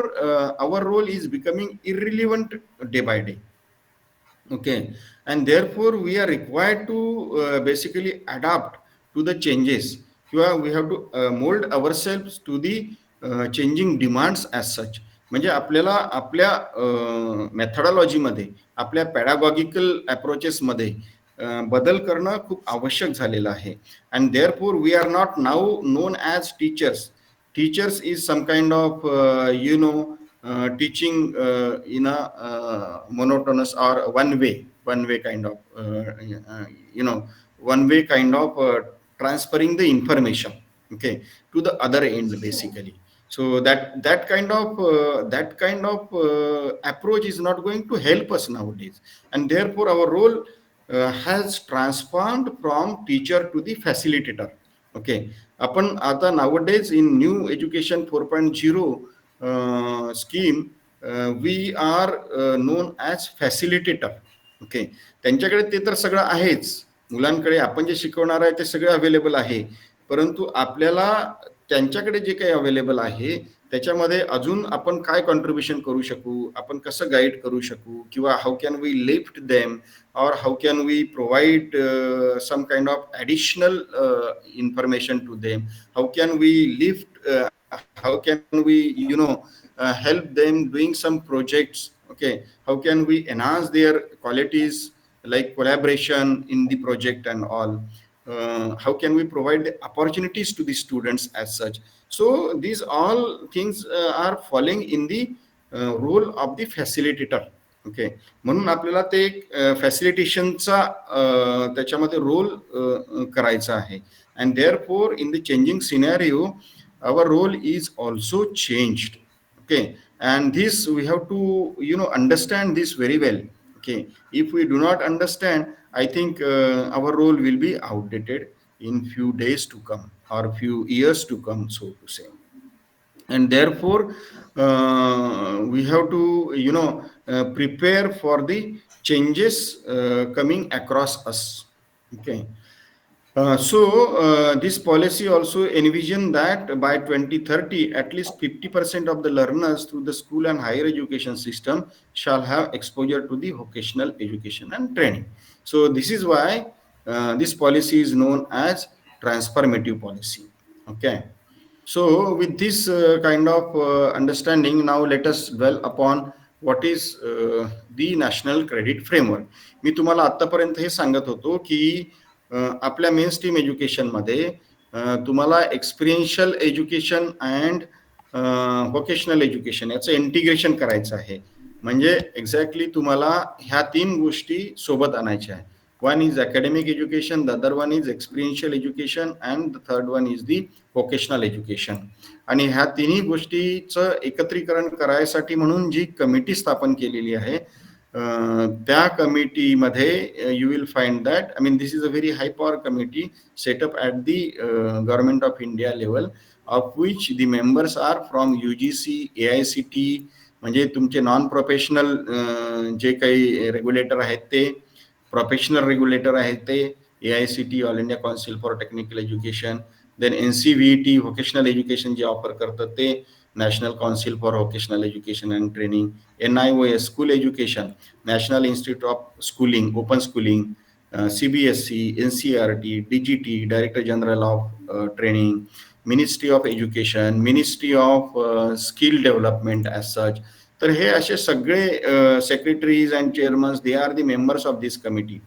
our role is becoming irrelevant day by day. Okay, and therefore we are required to basically adapt to the changes. We have to mold ourselves to the changing demands as such. म्हणजे आपल्याला आपल्या मेथडॉलॉजीमध्ये, आपल्या पॅडागॉगिकल अप्रोचेसमध्ये बदल करणं खूप आवश्यक झालेलं आहे. And therefore we are not now known as teachers. Teachers is some kind of teaching in a monotonous or one way kind of one way kind of transferring the information, okay, to the other end basically. So that kind of approach is not going to help us nowadays, and therefore our role has transformed from teacher to the facilitator. Okay, आपण आता nowadays in new education 4.0 scheme we are known as facilitator. Okay, त्यांच्याकडे ते तर सगळं आहेच, मुलांकडे आपण जे शिकवणार आहे ते सगळं अवेलेबल आहे, परंतु आपल्याला त्यांच्याकडे जे काही अवेलेबल आहे त्याच्यामध्ये अजून आपण काय कॉन्ट्रीब्युशन करू शकू, आपण कसं गाईड करू शकू, किंवा how can we lift them, or how can we provide some kind of additional information to them, how can we how can we help them doing some projects. Okay, how can we enhance their qualities like collaboration in the project and all. How can we provide the opportunities to the students as such. So these all things are falling in the role of the facilitator. Okay, म्हणून आपल्याला ते फॅसिलिटेशनचा त्याच्यामध्ये role करायचा आहे. And therefore in the changing scenario our role is also changed. Okay, and this we have to understand this very well. Okay, if we do not understand, I think our role will be outdated in few days to come or few years to come, so to say. And therefore we have to prepare for the changes coming across us. Okay, this policy also envision that by 2030, at least 50% of the learners through the school and higher education system shall have exposure to the vocational education and training. So this is why this policy is known as transformative policy. Okay. So with this kind of understanding, now let us dwell upon what is the national credit framework. मी तुम्हाला आतापर्यंत हे सांगत होतो की आपल्या main stream एज्युकेशनमध्ये तुम्हाला experiential education and vocational education याचं integration करायचं आहे. म्हणजे एक्झॅक्टली तुम्हाला ह्या 3 गोष्टी सोबत आणायच्या आहे. One is academic education, the other one is experiential education, and the third one is the vocational education. आणि ह्या तिन्ही गोष्टीचं एकत्रीकरण करायसाठी म्हणून जी कमिटी स्थापन केलेली आहे, त्या कमिटीमध्ये you will find that, I mean this is a very high power committee set up at the government of India level, of which the members are from UGC, AICT, म्हणजे तुमचे नॉन प्रोफेशनल जे काही regulator आहेत ते, professional regulator आहेत ते AICT, All India Council for Technical Education, then NCVT vocational education जे offer करतात ते, National Council for Vocational Education and Training, NIOS school education, National Institute of Schooling, open schooling, CBSE, NCERT, DGT, Director General of Training, Ministry of Education, Ministry of Skill Development as such. तर हे असे सगळे secretaries and chairmans, they are the members of this committee.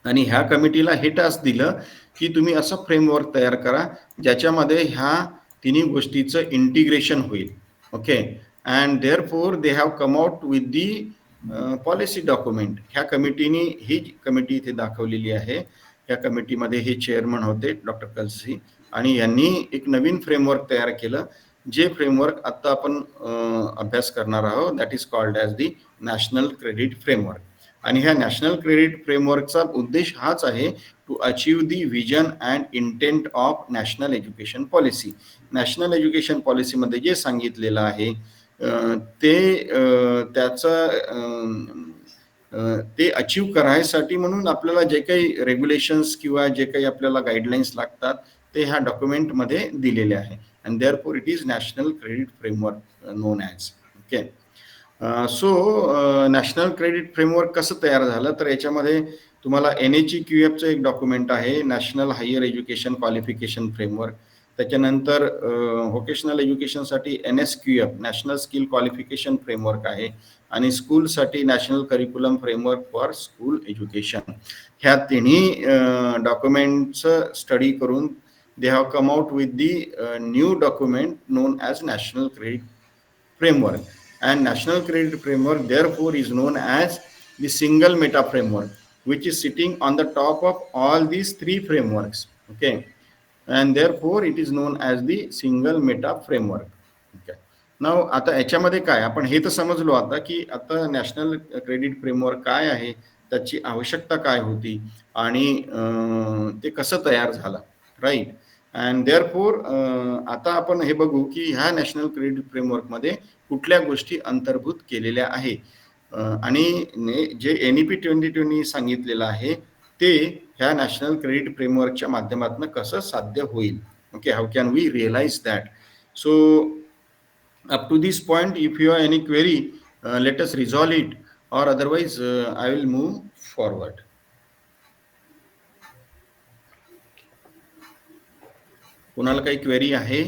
आणि ह्या कमिटीला हे task दिलं की तुम्ही असं फ्रेमवर्क तयार करा ज्याच्यामध्ये ह्या तिन्ही गोष्टीचं इंटिग्रेशन होईल. Okay, and therefore they have come out with the policy document. ह्या कमिटीने ही कमिटी इथे दाखवलेली आहे. या कमिटीमध्ये हे चेअरमन होते डॉक्टर कलसी, आणि यांनी एक नवीन फ्रेमवर्क तयार केलं, जे फ्रेमवर्क आता आपण अभ्यास करणार आहोत. That is called as the national credit framework. आणि ह्या नॅशनल क्रेडिट फ्रेमवर्कचा उद्देश हाच आहे, to achieve the vision and intent of national education policy. National education पॉलिसीमध्ये जे सांगितलेलं आहे ते अचीव करायसाठी म्हणून आपल्याला जे काही रेग्युलेशन्स किंवा जे काही आपल्याला गाईडलाईन्स लागतात ते ह्या डॉक्युमेंटमध्ये दिलेले आहे. And therefore it is national credit framework known as. Okay, so national credit framework कसं तयार झालं, तर याच्यामध्ये तुम्हाला NHEQFचं एक डॉक्युमेंट आहे, National Higher Education Qualification Framework. त्याच्यानंतर व्होकेशनल एज्युकेशनसाठी NSQF, National Skill Qualification Framework आहे, आणि स्कूलसाठी National Curriculum Framework for School Education. ह्या तिन्ही डॉक्युमेंटचं स्टडी करून they have come out with the new document known as National Credit Framework. And National Credit Framework therefore is known as the single meta framework, which is sitting on the top of all these 3 frameworks. Okay, and therefore it is known as the single meta framework. Okay, now आता याच्यामध्ये काय, आपण हे तर समजलो आता की आता national credit framework काय आहे, त्याची आवश्यकता काय होती, आणि ते कसं तयार झालं, राईट. अँड देअरफोर आता आपण हे बघू की ह्या नॅशनल क्रेडिट फ्रेमवर्कमध्ये कुठल्या गोष्टी अंतर्भूत केलेल्या आहे, आणि जे NEP 2020 सांगितलेलं आहे ते ह्या नॅशनल क्रेडिट फ्रेमवर्कच्या माध्यमातून कसं साध्य होईल. Okay, how can we realise that. So up to this point if you have any query let us resolve it, or otherwise I will move forward. कोणाला काही क्वेरी आहे?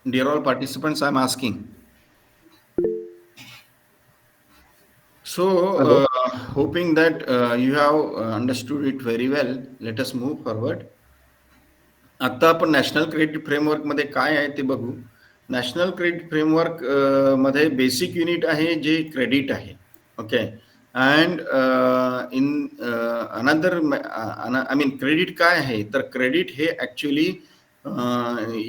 Dear all participants, I am asking. So, hoping that you have understood it very well, let us move forward. आता आपण national credit Framework मध्ये काय आहे ते बघू. नॅशनल क्रेडिट फ्रेमवर्क मध्ये बेसिक युनिट आहे जे क्रेडिट आहे. Okay. And in another I mean credit काय आहे तर क्रेडिट हे actually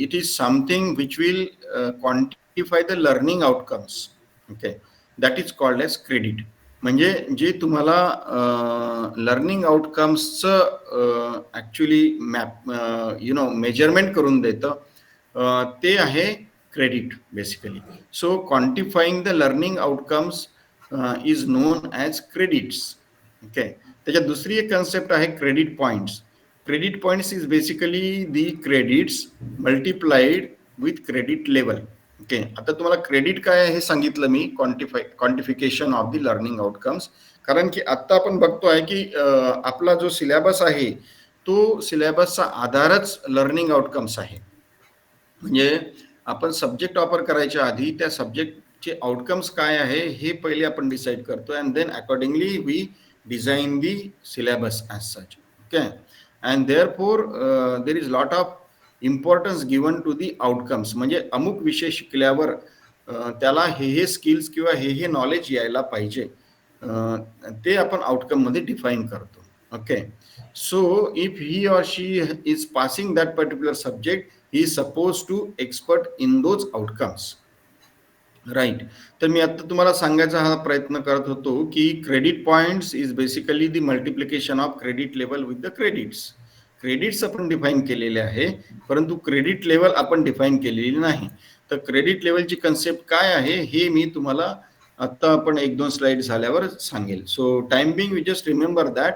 it is something which will quantify the learning outcomes. Okay. That is called as credit. म्हणजे जे तुम्हाला लर्निंग आउटकम्सचं ॲक्च्युली मॅप मेजरमेंट करून देतं ते आहे credit basically. So quantifying the learning outcomes is known as credits. Okay. त्याच्यात दुसरी एक कन्सेप्ट आहे credit points. Credit points is basically the credits multiplied with credit level. Okay. आता तुम्हाला क्रेडिट काय आहे हे सांगितलं मी, quantification of the learning outcomes. कारण की आत्ता आपण बघतोय की आपला जो सिलेबस आहे तो सिलेबसचा आधारच लर्निंग आउटकम्स आहे. म्हणजे आपण सब्जेक्ट ऑफर करायच्या आधी त्या सब्जेक्टचे आउटकम्स काय आहे हे पहिले आपण डिसाईड करतो and then accordingly we design the syllabus as such. Okay. And therefore there is lot of importance given to the outcomes. म्हणजे अमुक विषय शिकल्यावर त्याला हे स्किल्स किंवा हे नॉलेज यायला पाहिजे ते आपण आउटकममध्ये डिफाईन करतो. Okay. So if he or she is passing that particular subject he is supposed to expert in those outcomes. Right. तर मी आता तुम्हाला सांगायचा हा प्रयत्न करत होतो की credit points is basically the multiplication of credit level with the credits. Credits आपण डिफाईन केलेले आहे परंतु क्रेडिट लेवल आपण डिफाईन केलेली नाही. तर क्रेडिट लेवलची कन्सेप्ट काय आहे हे मी तुम्हाला आता आपण 1-2 स्लाइड झाल्यावर सांगेल. So time being we just remember that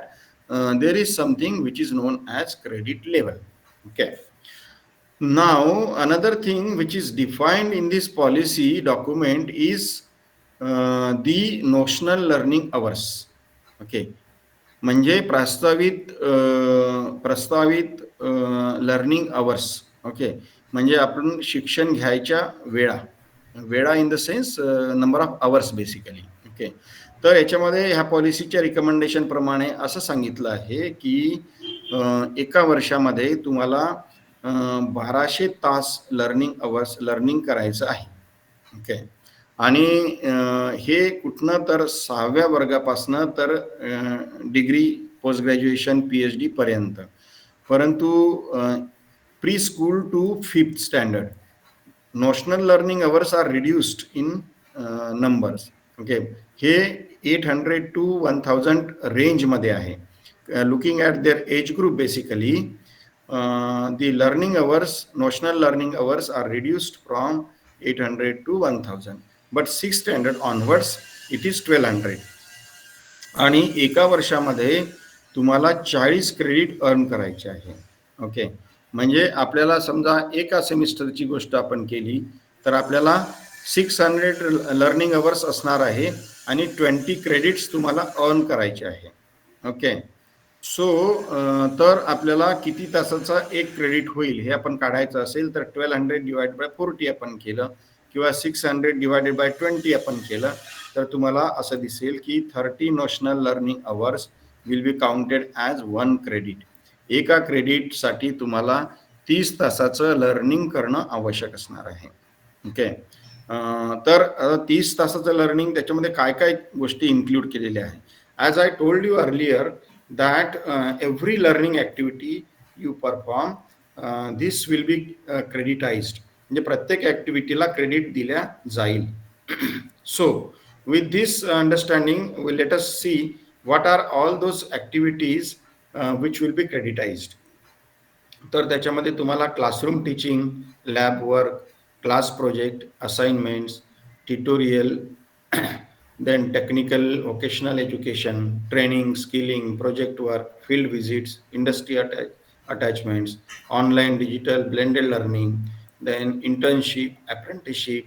there is something which is known as credit level. Okay. Now, another thing which is defined in this policy document is the notional learning hours. Okay. म्हणजे प्रस्तावित learning hours. Okay. म्हणजे आपण शिक्षण घ्यायच्या वेळा in the sense number of hours basically. Okay. तर याच्यामध्ये ह्या पॉलिसीच्या रिकमेंडेशन प्रमाणे असं सांगितलं आहे की एका वर्षामध्ये तुम्हाला 1200 तास लर्निंग अवर्स लर्निंग करायचं आहे. ओके. आणि हे कुठनं तर 6व्या वर्गापासनं तर डिग्री पोस्ट ग्रॅज्युएशन PhD पर्यंत. परंतु pre school to 5th standard notional learning hours are reduced in numbers. Okay. हे 800 to 1000 रेंजमध्ये आहे. Looking at their age group basically the learning hours, notional learning hours are reduced from 800 to 1000. But 6th standard onwards, it is 1200. आणि एका वर्षामध्ये तुम्हाला 40 credit earn करायचे आहे. Okay. म्हणजे आपल्याला समजा एका सेमिस्टरची गोष्ट आपण केली तर आपल्याला 600 लर्निंग अवर्स असणार आहे आणि 20 क्रेडिट्स तुम्हाला अर्न करायचे आहे. ओके. सो तर आपल्याला किती तासाचा एक क्रेडिट होईल हे आपण काढायचं असेल तर 1200 डिवाइड बाय 40 आपण केलं किंवा 600 डिवाइडेड बाय 20 आपण केलं तर तुम्हाला असं दिसेल की 30 notional learning hours will be counted as 1 credit. एका क्रेडिटसाठी तुम्हाला 30 तासाचं लर्निंग करणं आवश्यक असणार आहे. ओके. तर 30 तासाचं लर्निंग त्याच्यामध्ये काय काय गोष्टी इन्क्लूड केलेल्या आहे. As I told you earlier that every learning activity you perform this will be creditized. म्हणजे प्रत्येक ॲक्टिव्हिटीला क्रेडिट दिल्या जाईल. So with this understanding let us see what are all those activities which will be creditised. तर त्याच्यामध्ये तुम्हाला classroom teaching, lab work, class project, assignments, tutorial, then technical vocational education, training, skilling, project work, field visits, industry attachments, online digital blended learning, then internship, apprenticeship,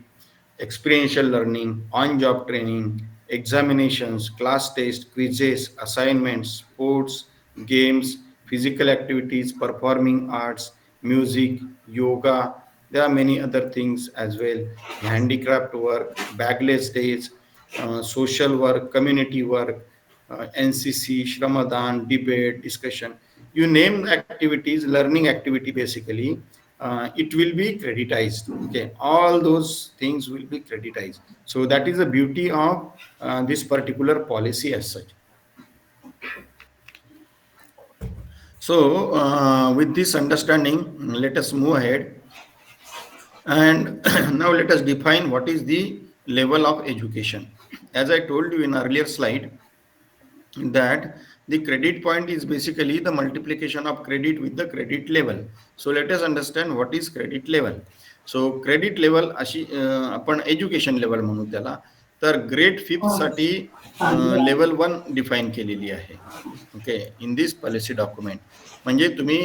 experiential learning, on job training, examinations, class tests, quizzes, assignments, sports, games, physical activities, performing arts, music, yoga. There are many other things as well. Handicraft work, bagless days, social work, community work, NCC, Shramadhan, debate, discussion. You name activities, learning activity basically. it will be creditized. Okay, all those things will be creditized. So that is the beauty of this particular policy as such. So with this understanding, let us move ahead, and now let us define what is the level of education. As I told you in earlier slide, that the credit point is basically the multiplication of credit with the credit level. So let us understand what is credit level. So credit level अशी आपण education level म्हणू त्याला. तर grade 5th साठी level 1 define केलेली आहे. Okay, in this policy document. म्हणजे तुम्ही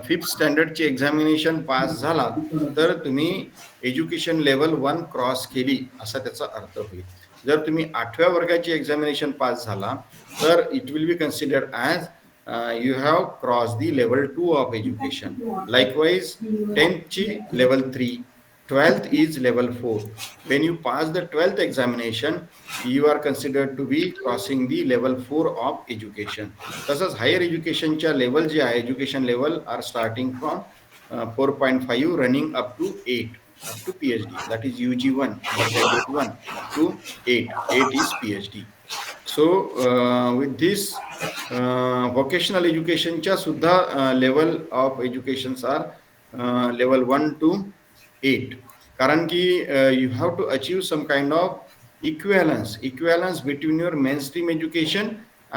5th स्टँडर्डची एक्झामिनेशन पास झाला तर तुम्ही एज्युकेशन लेवल 1 क्रॉस केली असा त्याचा अर्थ होईल. जर तुम्ही 8व्या वर्गाची एक्झामिनेशन पास झाला तर it will be considered as you have crossed the level 2 of education. Likewise, 10th ची level 3, 12th is level 4. When you pass the 12th examination, you are considered to be crossing the level 4 of education. तसंच higher एज्युकेशनच्या level जे आहे, education level are starting from 4.5 running up to 8, up to PhD. That is UG1, undergraduate 1 to 8. 8 is PhD. So with this vocational education च्या सुद्धा level of educations are level 1 to 8. कारण की you have to achieve some kind of equivalence between your mainstream education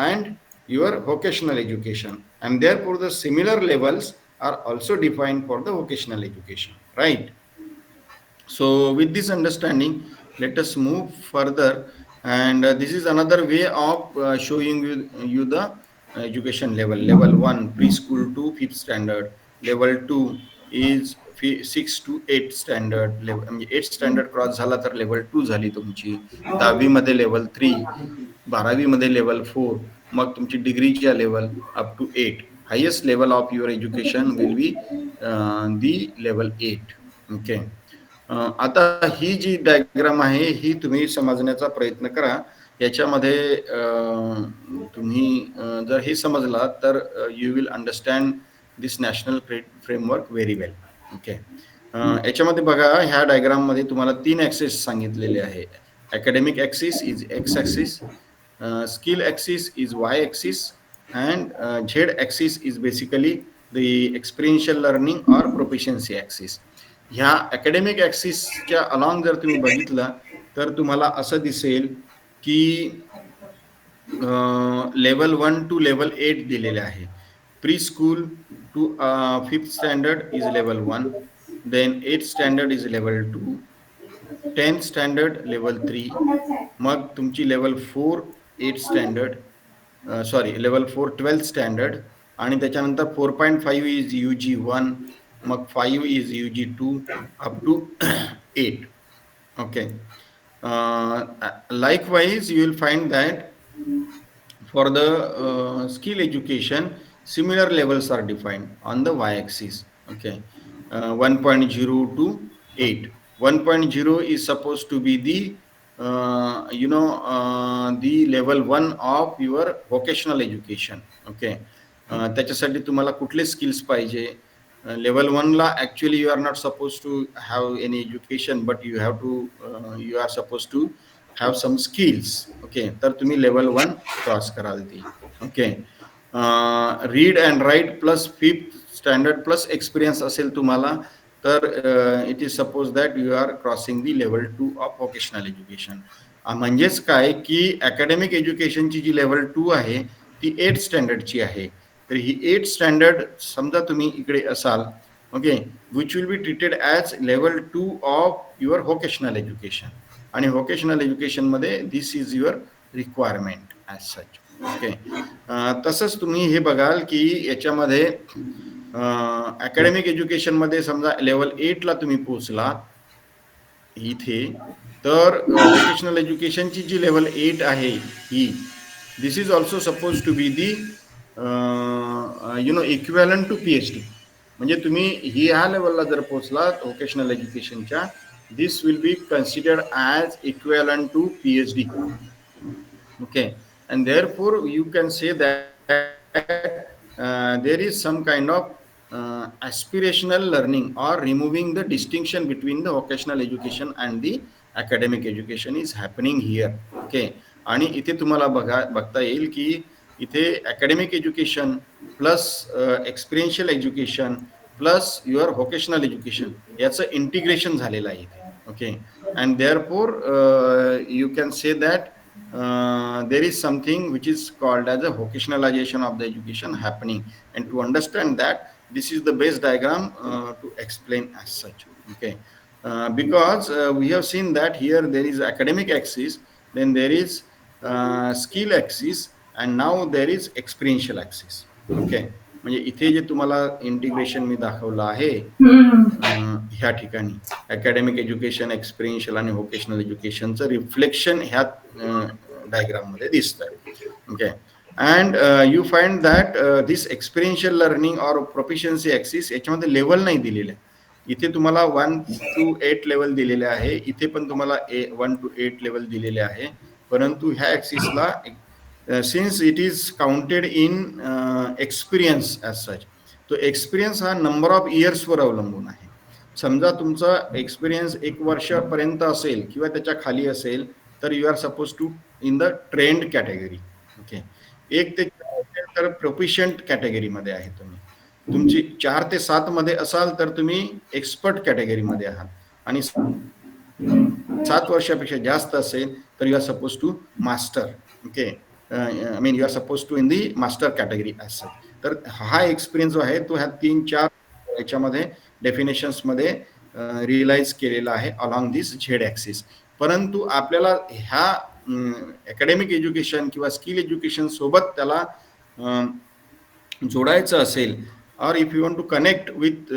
and your vocational education, and therefore the similar levels are also defined for the vocational education, right? So with this understanding, let us move further, and this is another way of showing you the education level. Level 1 preschool to 5th standard, level 2 is 6 to 8 standard level. म्हणजे 8th standard cross झाला तर level 2 झाली तुमची. 10वी मध्ये level 3, 12वी मध्ये level 4, मग तुमची डिग्रीच्या level up to 8. Highest level of your education will be the level 8. Okay. आता ही जी डायग्राम आहे ही तुम्ही समजण्याचा प्रयत्न करा. याच्यामध्ये तुम्ही जर हे समजला तर you will understand this national credit framework very well. Okay, याच्यामध्ये बघा, ह्या डायग्राम मध्ये तुम्हाला 3 ऍक्सिस सांगितलेले आहे. Academic axis is x axis, skill axis is why axis, and Z axis is basically the experiential learning or proficiency axis. ह्या academic ऍक्सिसच्या along जर तुम्ही बघितलं तर तुम्हाला असं दिसेल की लेवल 1 टू लेवल 8 दिलेले आहे. Pre school to 5th standard is level 1, then 8th standard is level 2, 10th standard level 3, मग तुमची level 4 8th standard, level 4 12th standard, आणि त्याच्यानंतर 4.5 is UG1, mug 5 is UG2 up to 8. Okay. Likewise, you will find that for the skill education, similar levels are defined on the y-axis. Okay, 1.0 to 8. 1.0 is supposed to be the the level 1 of your vocational education. Okay, त्याच्यासाठी तुम्हाला कुठले skills पाहिजे. Level 1 La actually you are not supposed to have any education, but you are supposed to have some skills. Okay, तर तुम्ही level 1 cross कराल ती. Okay, read and write plus 5th standard plus experience असेल तुम्हाला तर it is supposed that you are crossing the level 2 of vocational education. म्हणजेच काय की academic education ची जी level 2 आहे ती 8th standard ची आहे. तर ही 8th स्टँडर्ड समजा तुम्ही इकडे असाल, okay, which will be treated as level 2 of your vocational education. आणि व्होकेशनल एज्युकेशनमध्ये this is your requirement as such. Okay, तसंच तुम्ही हे बघाल की याच्यामध्ये अकॅडमिक एज्युकेशनमध्ये समजा लेवल 8ला तुम्ही पोचला इथे, तर व्होकेशनल एज्युकेशनची जी लेवल 8 आहे ही, this is also suppose to be the equivalent to PhD. म्हणजे तुम्ही ह्या लेवलला जर पोहोचलात व्होकेशनल एज्युकेशनच्या, this will be considered as equivalent to PhD. Okay, and therefore you can say that there is some kind of aspirational learning or removing the distinction between the vocational education and the academic education is happening here. Okay, आणि इथे तुम्हाला बघता येईल की इथे academic education plus experiential education plus your vocational education याचं integration झालेलं आहे इथे. Okay, and therefore you can say that there is something which is called as a vocationalization of the education happening, and to understand that, this is the base diagram to explain as such. Okay, because we have seen that here there is academic axis, then there is skill axis, and now there is experiential axis. Okay, म्हणजे इथे जे तुम्हाला integration मी दाखवलं आहे ह्या ठिकाणी academic education, experiential आणि vocational एज्युकेशनचं reflection ह्या diagram मध्ये दिसतंय. Okay, and you find that this experiential learning or proficiency axis याच्यामध्ये लेवल नाही दिलेले. इथे तुम्हाला 1 to 8 लेवल दिलेले आहे, इथे पण तुम्हाला 1 to 8 लेवल दिलेले आहे, परंतु ह्या ऍक्सिसला since it is counted in experience as such, तो एक्सपिरियन्स हा नंबर ऑफ इयर्स वर अवलंबून आहे. समजा तुमचा एक्सपिरियन्स 1 वर्षापर्यंत असेल किंवा त्याच्या खाली असेल तर you are suppose to in the trained category. Okay, 1 ते 4 तर प्रोफिशियंट कॅटेगरीमध्ये आहे तुम्ही. तुमची 4 ते 7 मध्ये असाल तर तुम्ही एक्सपर्ट कॅटेगरीमध्ये आहात, आणि 7 वर्षापेक्षा जास्त असेल तर you are suppose to master. Okay, I mean you are supposed to in the master category as such. तर हा एक्सपिरियन्स जो आहे तो ह्या 3-4 याच्यामध्ये डेफिनेशन्स मध्ये रिअलाइज केलेला आहे अलॉंग दिस झेड ऍक्सिस. परंतु आपल्याला ह्या अकॅडमिक एज्युकेशन किंवा स्किल एज्युकेशन सोबत त्याला जोडायचं असेल, or if you want to connect with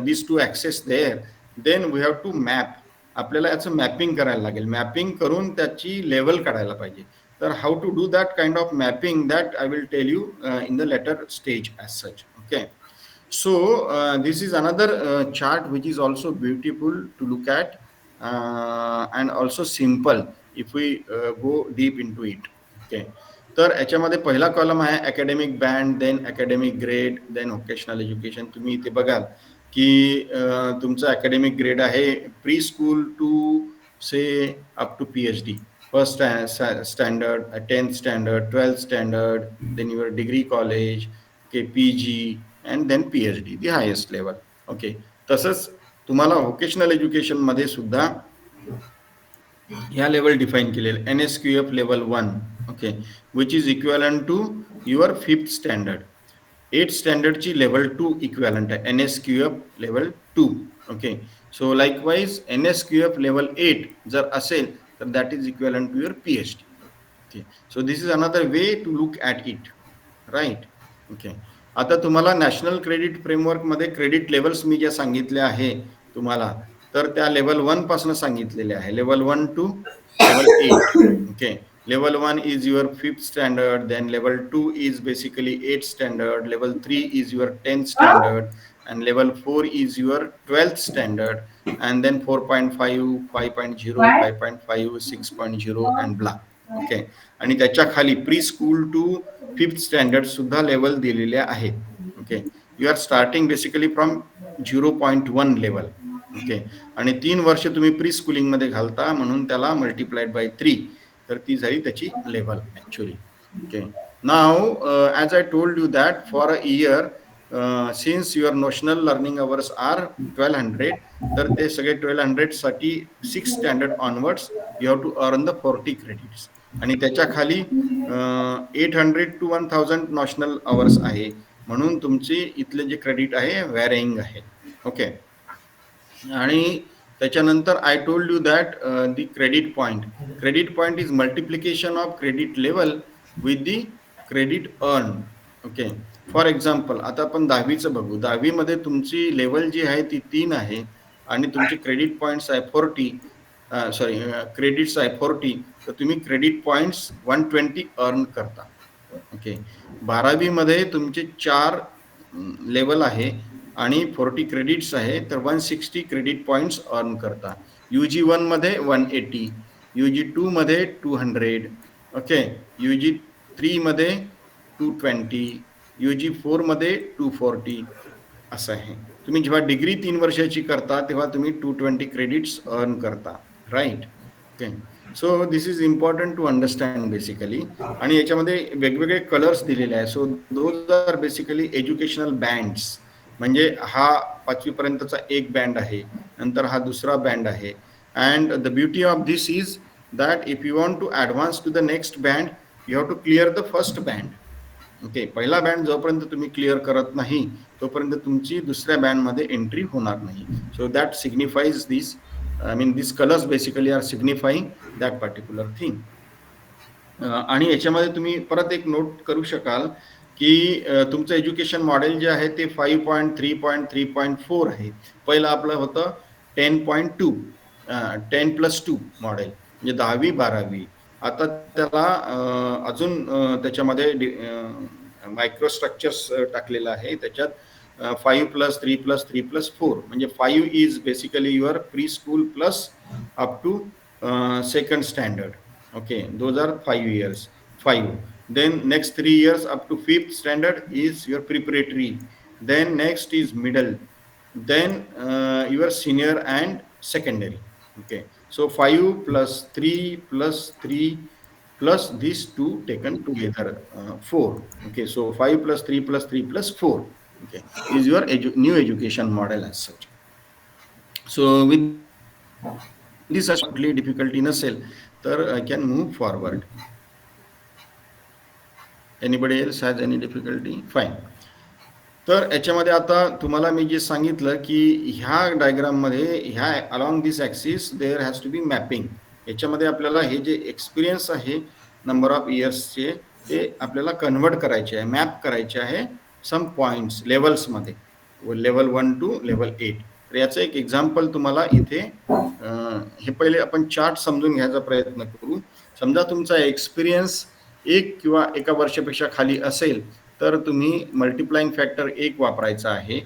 these two axes there, then we have to map. आपल्याला याचं मॅपिंग करायला लागेल, मॅपिंग करून त्याची लेवल काढायला पाहिजे. तर how to do that kind of mapping, that I will tell you in the later stage as such. Okay, so this is another chart which is also beautiful to look at and also simple if we go deep into it. Okay, तर याच्यामध्ये पहिला column आहे academic band, then academic grade, then vocational education. तुम्ही इथे बघाल की तुमचं academic grade आहे प्री स्कूल टू से up to PhD, first standard, 10th standard, 12th standard, then your degree college, के PG, and then PhD, the highest level. Okay, तसंच तुम्हाला व्होकेशनल एज्युकेशन मध्ये सुद्धा ह्या लेवल डिफाईन केलेले NSQF level 1. Okay, which is equivalent to your 5th standard. 8th स्टँडर्डची level 2 equivalent आहे NSQF level 2. Okay, so likewise NSQF level 8 जर असेल तर that is equivalent to your PhD. Okay, so this is another way to look at it, right. Okay, आता तुम्हाला national credit फ्रेमवर्कमध्ये credit levels मी ज्या सांगितल्या आहे तुम्हाला, तर त्या लेवल 1 पासून सांगितलेले आहे, level 1 to level 8. Okay, level 1 is your 5th standard, then level 2 is basically 8th standard, level 3 is your 10th standard, and level 4 is your 12th standard, and then 4.5, 5.0, 5.5, 6.0 and blah. Okay, आणि त्याच्या खाली pre school to 5th standard सुद्धा level दिलेले आहेत. Okay, you are starting basically from 0.1 level. Okay, आणि 3 वर्ष तुम्ही pre schooling मध्ये घालता म्हणून त्याला मल्टिप्लाइड बाय 3, तर ती झाली त्याची level actually. Okay, now as I told you that for a year, since your notional learning hours are 1200, तर ते सगळे 1200 साठी 6th standard onwards you have to earn the 40 credits, आणि त्याच्या खाली 800 to 1000 नॉशनल अवर्स आहे, म्हणून तुमची इथले जे क्रेडिट आहे व्हॅरिंग आहे. ओके, आणि त्याच्यानंतर आय told you that the credit point is multiplication of credit level with the credit earn. Okay, for example आता आपण 10वीचं बघू. 10वीमध्ये तुमची लेवल जी आहे ती 3 आहे आणि तुमचे क्रेडिट पॉईंट्स आहे 40, क्रेडिट्स आहे 40, तर तुम्ही क्रेडिट पॉईंट्स 120 अर्न करता. ओके, 12वीमध्ये तुमचे 4 लेवल आहे आणि 40 क्रेडिट्स आहे, तर 160 क्रेडिट पॉईंट्स अर्न करता. UG 1 मध्ये 180, UG 2 मध्ये 200, ओके, UG 3 मध्ये 220, UG4 मध्ये 240 असं आहे. तुम्ही जेव्हा डिग्री 3 वर्षाची करता तेव्हा तुम्ही 220 क्रेडिट्स अर्न करता, right? Okay. So this is important to understand basically. आणि याच्यामध्ये वेगवेगळे कलर्स दिलेले आहे. So those are basically educational bands. म्हणजे हा 5वी पर्यंतचा एक बँड आहे, नंतर हा दुसरा बँड आहे. And the beauty of this is that if you want to advance to the next band you have to clear the first band. Okay. पहिला band जोपर्यंत तुम्ही क्लिअर करत नाही तोपर्यंत तुमची दुसऱ्या बँडमध्ये एंट्री होणार नाही. So that signifies this, I mean these colors basically are signifying that particular thing. आणि याच्यामध्ये तुम्ही परत एक नोट करू शकाल की तुमचं एज्युकेशन मॉडेल जे आहे ते 5.3.3.4 आहे. पहिलं आपलं होतं 10.2 10+2 मॉडेल, म्हणजे 10वी 12वी. आता त्याला अजून त्याच्यामध्ये मायक्रोस्ट्रक्चर्स टाकलेलं आहे. त्याच्यात 5+3+3+4, म्हणजे 5 is basically your pre school plus up to second standard. Okay, those are 5 years. 5. Then next 3 years up to 5th standard is your preparatory. Then next is middle. Then your senior and secondary. Okay, so 5 plus 3 plus 3 plus these two taken together, 4. Okay, so 5 plus 3 plus 3 plus 4. Okay, is your new education model as such. So with this absolutely difficulty नसेल तर I can move forward. Anybody else has any difficulty? Fine. तर याच्यामध्ये आता तुम्हाला मी जे सांगितलं की ह्या डायग्राममध्ये ह्या along this axis there has to be mapping. याच्यामध्ये आपल्याला हे जे एक्सपिरियन्स आहे नंबर ऑफ इयर्सचे ते आपल्याला कन्वर्ट करायचे आहे, मॅप करायचे आहे सम पॉईंट्स लेवल्समध्ये, लेवल 1 टू लेवल 8. तर याचं एक एक्झाम्पल तुम्हाला इथे हे पहिले आपण चार्ट समजून घ्यायचा प्रयत्न करू. समजा तुमचा एक्सपिरियन्स 1 किंवा एका वर्षापेक्षा खाली असेल तर तुम्ही मल्टिप्लाइंग फॅक्टर 1 वापरायचा आहे.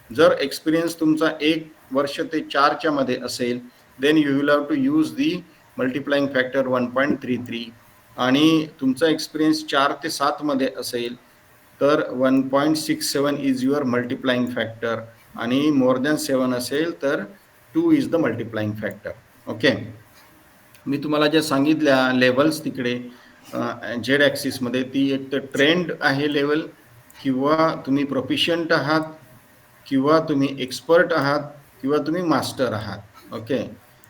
जर एक्सपिरियन्स तुमचा 1 वर्ष ते 4च्या मध्ये असेल then you will have to use the multiplying factor 1.33. आणि तुमचा एक्सपिरियन्स 4 ते 7 मध्ये असेल तर 1.67 इज युअर मल्टिप्लाइंग फॅक्टर, आणि मोर दॅन 7 असेल तर 2 is the multiplying factor. Okay, मी तुम्हाला जे सांगितल्या लेवल्स तिकडे झेड ॲक्सिसमध्ये, ती एक तर ट्रेंड आहे लेवल, किंवा तुम्ही प्रोफिशियंट आहात, किंवा तुम्ही एक्सपर्ट आहात, किंवा तुम्ही मास्टर आहात. Okay,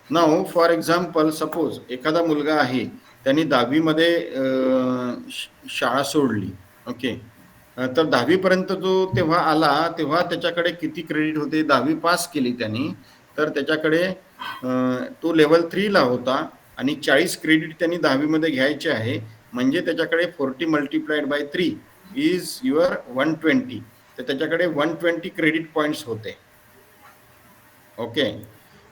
now for example suppose एखादा मुलगा आहे त्यांनी 10वीमध्ये शाळा सोडली. ओके, तर 10वीपर्यंत जो तेव्हा आला तेव्हा त्याच्याकडे किती क्रेडिट होते, 10वी पास केली त्यांनी, तर त्याच्याकडे तो लेवल 3ला होता आणि 40 क्रेडिट त्यांनी 10वीमध्ये घ्यायचे आहे, म्हणजे त्याच्याकडे 40 मल्टिप्लाइड बाय 3 इज युअर 120. तर त्याच्याकडे 120 क्रेडिट पॉईंट्स होते. Okay,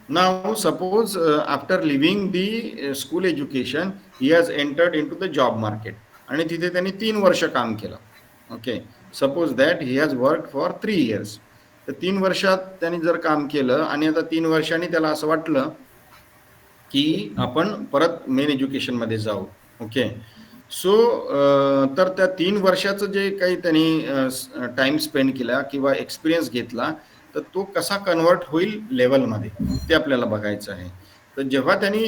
now suppose after leaving the school education he has entered into the job market, आणि तिथे त्यांनी 3 वर्ष काम केलं. Okay, suppose that he has work for 3 years. तर 3 वर्षात त्यांनी जर काम केलं आणि आता 3 वर्षांनी त्याला असं वाटलं की आपण परत मेन एज्युकेशनमध्ये जाऊ. ओके, सो तर त्या 3 वर्षाचं जे काही त्यांनी टाइम स्पेंड केला किंवा एक्सपिरियन्स घेतला तर तो कसा कन्वर्ट होईल लेवलमध्ये ते आपल्याला बघायचं आहे. तर जेव्हा त्यांनी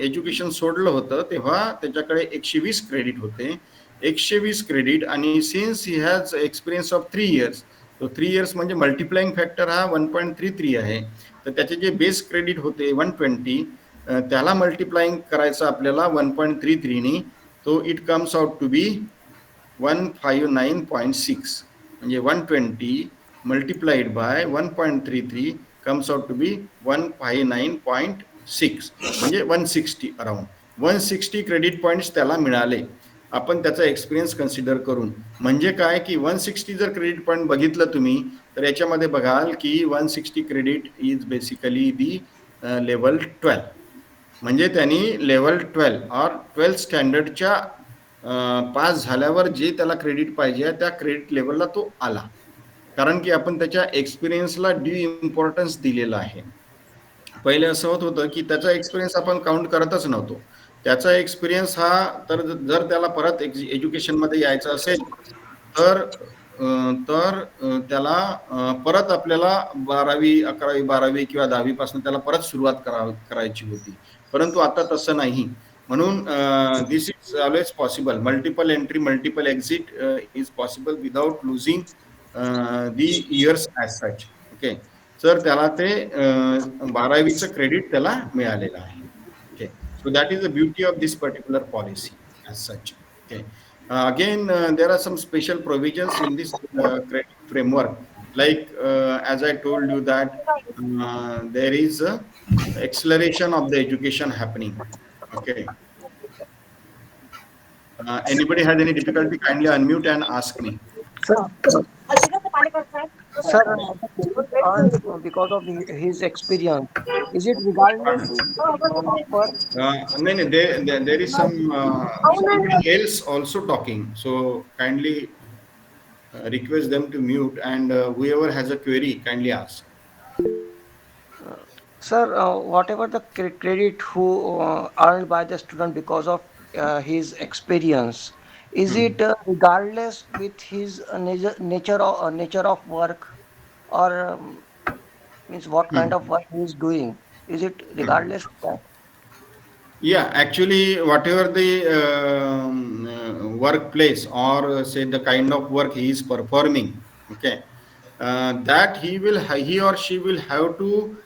एज्युकेशन सोडलं होतं तेव्हा त्याच्याकडे 120 क्रेडिट होते, 120 क्रेडिट, आणि since he has experience of 3 years, तो 3 years म्हणजे मल्टिप्लाइंग फॅक्टर हा 1.33 आहे. तर त्याचे जे बेस क्रेडिट होते 120, त्याला मल्टिप्लाइंग करायचं आपल्याला 1.33नी, तो it comes out to be 159.6, म्हणजे 120 multiplied by 1.33 comes out to be 159.6, म्हणजे 160 अराउंड 160 क्रेडिट पॉईंट्स त्याला मिळाले. आपण त्याचा एक्सपिरियन्स कन्सिडर करून, म्हणजे काय की 160 जर क्रेडिट पॉईंट बघितलं तुम्ही तर याच्यामध्ये बघाल की 160 credit is basically the level 12, म्हणजे त्यांनी लेवल 12 ऑर 12th स्टँडर्डच्या पास झाल्यावर जे त्याला क्रेडिट पाहिजे त्या क्रेडिट लेवलला तो आला, कारण की आपण त्याच्या एक्सपिरियन्सला ड्यू इम्पॉर्टन्स दिलेला आहे. पहिले असं होत होतं की त्याचा एक्सपिरियन्स आपण काउंट करतच नव्हतो. त्याचा एक्सपिरियन्स हा, तर जर त्याला परत एज्युकेशनमध्ये यायचं असेल तर तर त्याला परत आपल्याला 12वी 11वी 12वी किंवा 10वी पासून त्याला परत सुरुवात करायची होती. परंतु आता तसं नाही. म्हणून this is always possible. Multiple entry multiple exit is possible without losing the years as such. Okay. तर त्याला ते 12वीचं क्रेडिट त्याला मिळालेलं आहे. Okay. So that is the beauty of this particular policy as such. Okay. Again, there are some special provisions in this credit framework. Like as I told you that there is a acceleration of the education happening. Okay. Anybody has any difficulty? Kindly unmute and ask me. Sir, sir, because of his experience, is it regardless of work? No, there is somebody else also talking. So kindly request them to mute, and whoever has a query, kindly ask. Sir, whatever the credit who earned by the student because of his experience, is it regardless with his nature of work, or means what kind of work he is doing? Is it regardless of that? Yeah, actually, whatever the workplace or say the kind of work he is performing, okay, that he or she will have to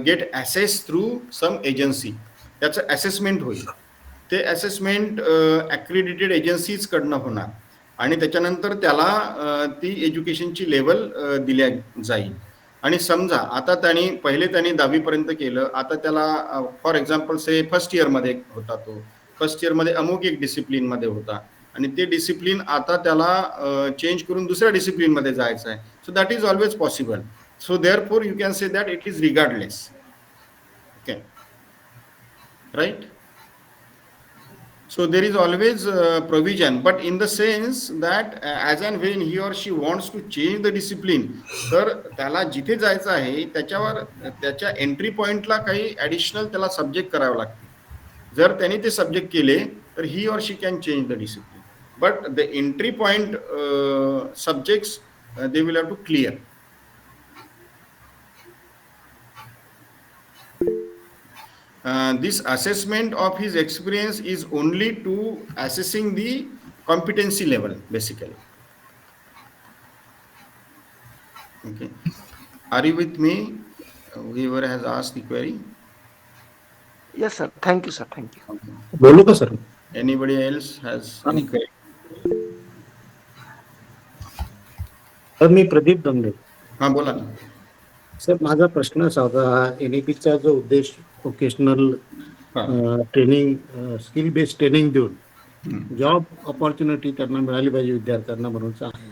get assessed through some agency. त्याचं assessment होईल. ते assessment accredited agencies कडनं होणार आणि त्याच्यानंतर त्याला ती एज्युकेशनची level दिल्या जाईल. आणि समजा आता त्यांनी 10वी पर्यंत केलं, आता त्याला फॉर एक्झाम्पल से फर्स्ट इयरमध्ये होता, तो फर्स्ट इयरमध्ये अमुक एक डिसिप्लिनमध्ये होता आणि ते डिसिप्लिन आता त्याला चेंज करून दुसऱ्या डिसिप्लिनमध्ये जायचं आहे. So that is always possible. So therefore you can say that it is regardless. Okay, right. So there is always provision, but in the sense that as and when he or she wants to change the discipline, तर त्याला जिथे जायचं आहे त्याच्यावर त्याच्या entry पॉइंटला काही additional त्याला सब्जेक्ट करावे लागतील. जर त्यांनी ते सब्जेक्ट केले तर he or she can change the discipline, but the entry point subjects they will have to clear. This assessment of his experience is only to assessing the competency level, basically. Okay, are you with me? Whoever has asked the query. Yes, sir. Thank you, sir. Thank you. बोलू का sir? Anybody else has any query? Sir, मी प्रदीप दमले. हाँ, बोला ना. Sir, माझा प्रश्न असा होता, NEP-चा जो उद्देश vocational training, skill based training देऊन जॉब ऑपॉर्च्युनिटी त्यांना मिळाली पाहिजे विद्यार्थ्यांना म्हणूनचा आहे.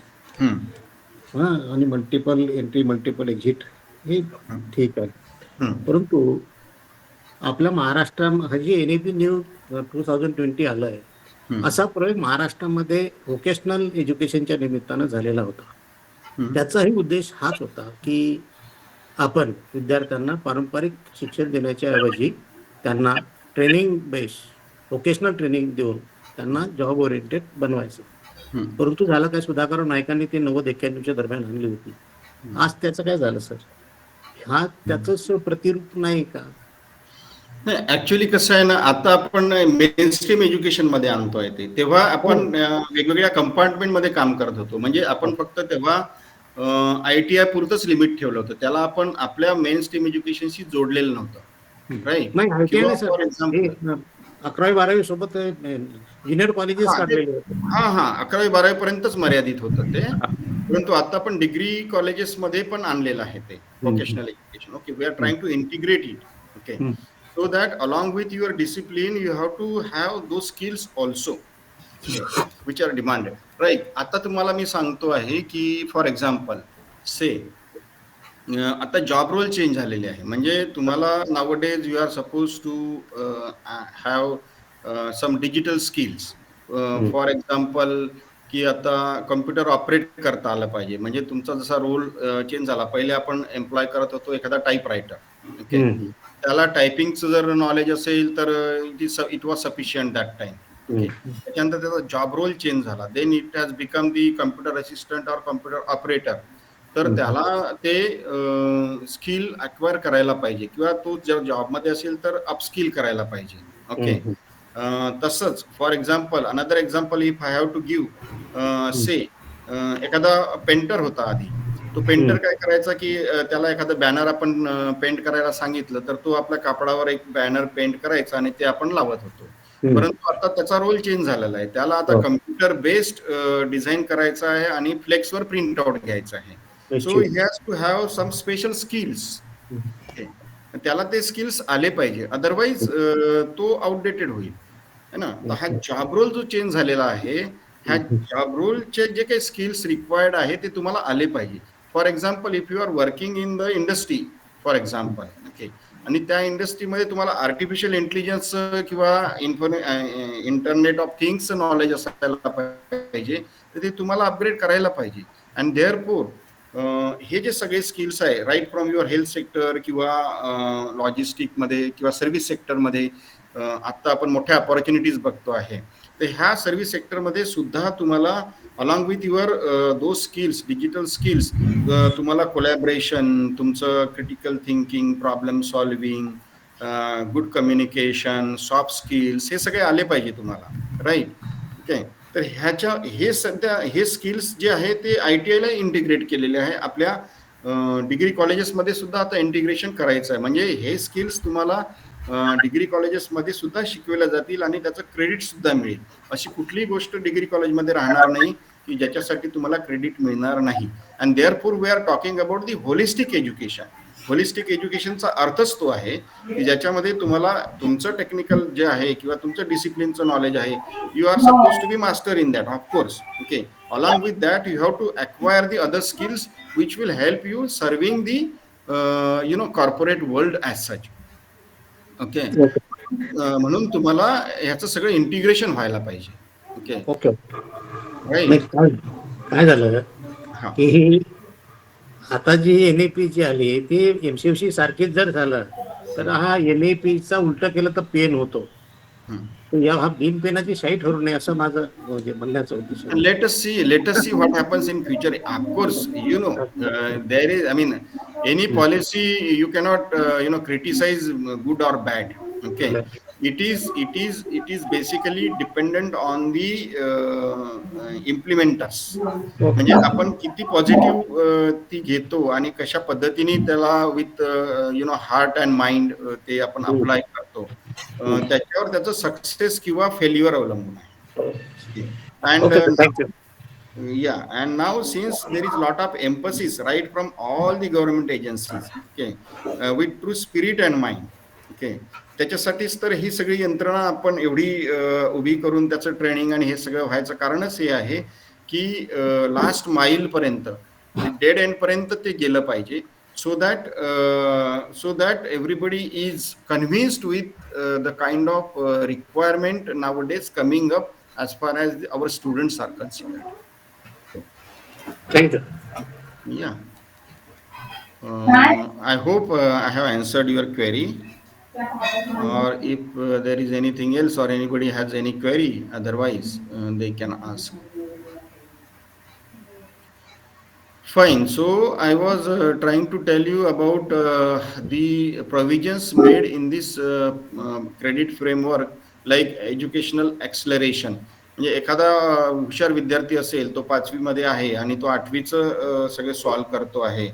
आणि मल्टिपल एंट्री मल्टिपल एक्झिट हे ठीक आहे, परंतु आपल्या महाराष्ट्रात जे NEP न्यू 2020 आलं आहे, असा प्रयोग महाराष्ट्रामध्ये व्होकेशनल एज्युकेशनच्या निमित्तानं झालेला होता. त्याचाही उद्देश हाच होता की आपण विद्यार्थ्यांना पारंपरिक शिक्षण देण्याच्या ऐवजी त्यांना ट्रेनिंग बेस व्होकेशनल ट्रेनिंग देऊन त्यांना जॉब ओरिएंटेड बनवायचं. परंतु झालं काय, सुधाकर नायकांनी ते 90-91च्या दरम्यान आणली होती. आज त्याचं काय झालं सर? हा त्याचंच प्रतिरूप नाही का? नाही, ऍक्च्युली कसं आहे ना, आता आपण मेन स्ट्रीम एज्युकेशन मध्ये आणतोय ते, तेव्हा आपण वेगवेगळ्या कंपार्टमेंटमध्ये काम करत होतो. म्हणजे आपण फक्त तेव्हा ITI पुरतच लिमिट ठेवलं होतं, त्याला आपण आपल्या मेन स्ट्रीम एज्युकेशनशी जोडलेलं नव्हतं. राईट. नाही, फॉर एक्झाम्पल 11वी-12वी सोबत ज्युनियर कॉलेजेस काढलेले होते. हा 11वी-12वी पर्यंतच मर्यादित होतं ते, परंतु आता आपण डिग्री कॉलेजेसमध्ये पण आणलेलं आहे ते vocational education. Okay, we are trying to integrate it. Okay, so that along with your discipline you have to have those skills also which are demanded, right? आता तुम्हाला मी सांगतो आहे की फॉर एक्झाम्पल से आता जॉब रोल चेंज झालेले आहे. म्हणजे तुम्हाला nowadays you are suppose to have some digital skills. For example की आता कम्प्युटर ऑपरेट करता आलं पाहिजे. म्हणजे तुमचा जसा रोल चेंज झाला, पहिले आपण एम्प्लॉय करत होतो एखादा टाईप रायटर. ओके, त्याला टायपिंगचं जर नॉलेज असेल तर it was sufficient that time. Okay. त्याच्यानंतर त्याचा जॉब रोल चेंज झाला, then it has become the computer assistant or computer operator. तर त्याला ते स्किल अक्वायर करायला पाहिजे, किंवा तो जर जॉबमध्ये असेल तर अपस्किल करायला पाहिजे. ओके. तसंच for example, another example if I have to give say, एखादा पेंटर होता आधी. तो पेंटर काय करायचा की त्याला एखादं बॅनर आपण पेंट करायला सांगितलं तर तो आपल्या कापडावर एक बॅनर पेंट करायचा आणि ते आपण लावत होतो. परंतु आता त्याचा रोल चेंज झालेला आहे, त्याला आता कम्प्युटर बेस्ड डिझाईन करायचा आहे आणि फ्लेक्सवर प्रिंट आउट घ्यायचं आहे. So he has to have some special skills. त्याला ते स्किल्स आले पाहिजे, अदरवाईज तो आउटडेटेड होईल, है ना. तर हा जॉब रोल जो चेंज झालेला आहे, ह्या जॉब रोलचे जे काही स्किल्स रिक्वायर्ड आहे ते तुम्हाला आले पाहिजे. For example, if you are working in the industry for example, okay, आणि त्या इंडस्ट्रीमध्ये तुम्हाला आर्टिफिशियल इंटेलिजन्स किंवा इंटरनेट ऑफ थिंग्स नॉलेज असायला पाहिजे, तर ते तुम्हाला अपग्रेड करायला पाहिजे. अँड देअरफोर हे जे सगळे स्किल्स आहे, right from your health sector किंवा लॉजिस्टिकमध्ये किंवा सर्व्हिस सेक्टरमध्ये आता आपण मोठ्या ऑपॉर्च्युनिटीज बघतो आहे. तर ह्या सर्व्हिस सेक्टरमध्ये सुद्धा तुम्हाला along with your those skills, digital skills, तुम्हाला कोलॅबरेशन, तुमचं critical thinking, problem solving, good communication, soft skills, हे सगळे आले पाहिजे तुम्हाला, राईट. ओके. तर हे सध्या हे स्किल्स जे आहे ते ITI ला इंटिग्रेट केलेले आहे. आपल्या डिग्री कॉलेजेसमध्ये सुद्धा आता इंटिग्रेशन करायचं आहे, म्हणजे हे स्किल्स तुम्हाला डिग्री कॉलेजेसमध्ये सुद्धा शिकवल्या जातील आणि त्याचं क्रेडिट सुद्धा मिळेल. अशी कुठलीही गोष्ट डिग्री कॉलेजमध्ये राहणार नाही की ज्याच्यासाठी तुम्हाला क्रेडिट मिळणार नाही. And therefore we are talking about the holistic education. Holistic एज्युकेशनचा अर्थच तो आहे की ज्याच्यामध्ये तुम्हाला तुमचं टेक्निकल जे आहे किंवा तुमचं डिसिप्लिनचं नॉलेज आहे, you are suppose to be master in that, of course. Okay. Along with that you have to acquire the other skills which will help you serving the corporate world as such. Okay. म्हणून तुम्हाला ह्याचं सगळं integration व्हायला पाहिजे. Okay. Okay. Right. काय झालं हा. की आता जी NAP जी आली ती MCFC सारखीच जर झालं तर हा NAPचा उलट केलं तर पेन होतो. हा बिन पेनाची शाई ठरू नये असं माझं म्हणजे म्हणण्याचं उद्देश आहे. Let us see what happens in future. Of course, there is, I mean, any policy you cannot criticize good or bad. Okay. It is basically dependent on the implementers. म्हणजे आपण किती पॉझिटिव्ह ती घेतो आणि कशा पद्धतीने त्याला विथ हार्ट अँड माइंड ते आपण अप्लाय करतो, त्याच्यावर त्याचं सक्सेस किंवा फेल्युअर अवलंबून आहे. And now since there is lot of emphasis right from all the government agencies, okay, with true spirit and mind, okay, त्याच्यासाठीच तर ही सगळी यंत्रणा आपण एवढी उभी करून त्याचं ट्रेनिंग आणि हे सगळं व्हायचं कारणच हे आहे की लास्ट माइल पर्यंत, डेड एंड पर्यंत ते गेलं पाहिजे, so that everybody is convinced with the kind of requirement nowadays coming up as far as our students are concerned. Thank you. Yeah. I hope I have answered your query, or if there is anything else or anybody has any query, otherwise they can ask. Fine. So I was trying to tell you about the provisions made in this credit framework, like educational acceleration. म्हणजे एखादा हुशार विद्यार्थी असेल, तो 5वी मध्ये आहे आणि तो 8वीचं सगळे सॉल्व्ह करतो आहे,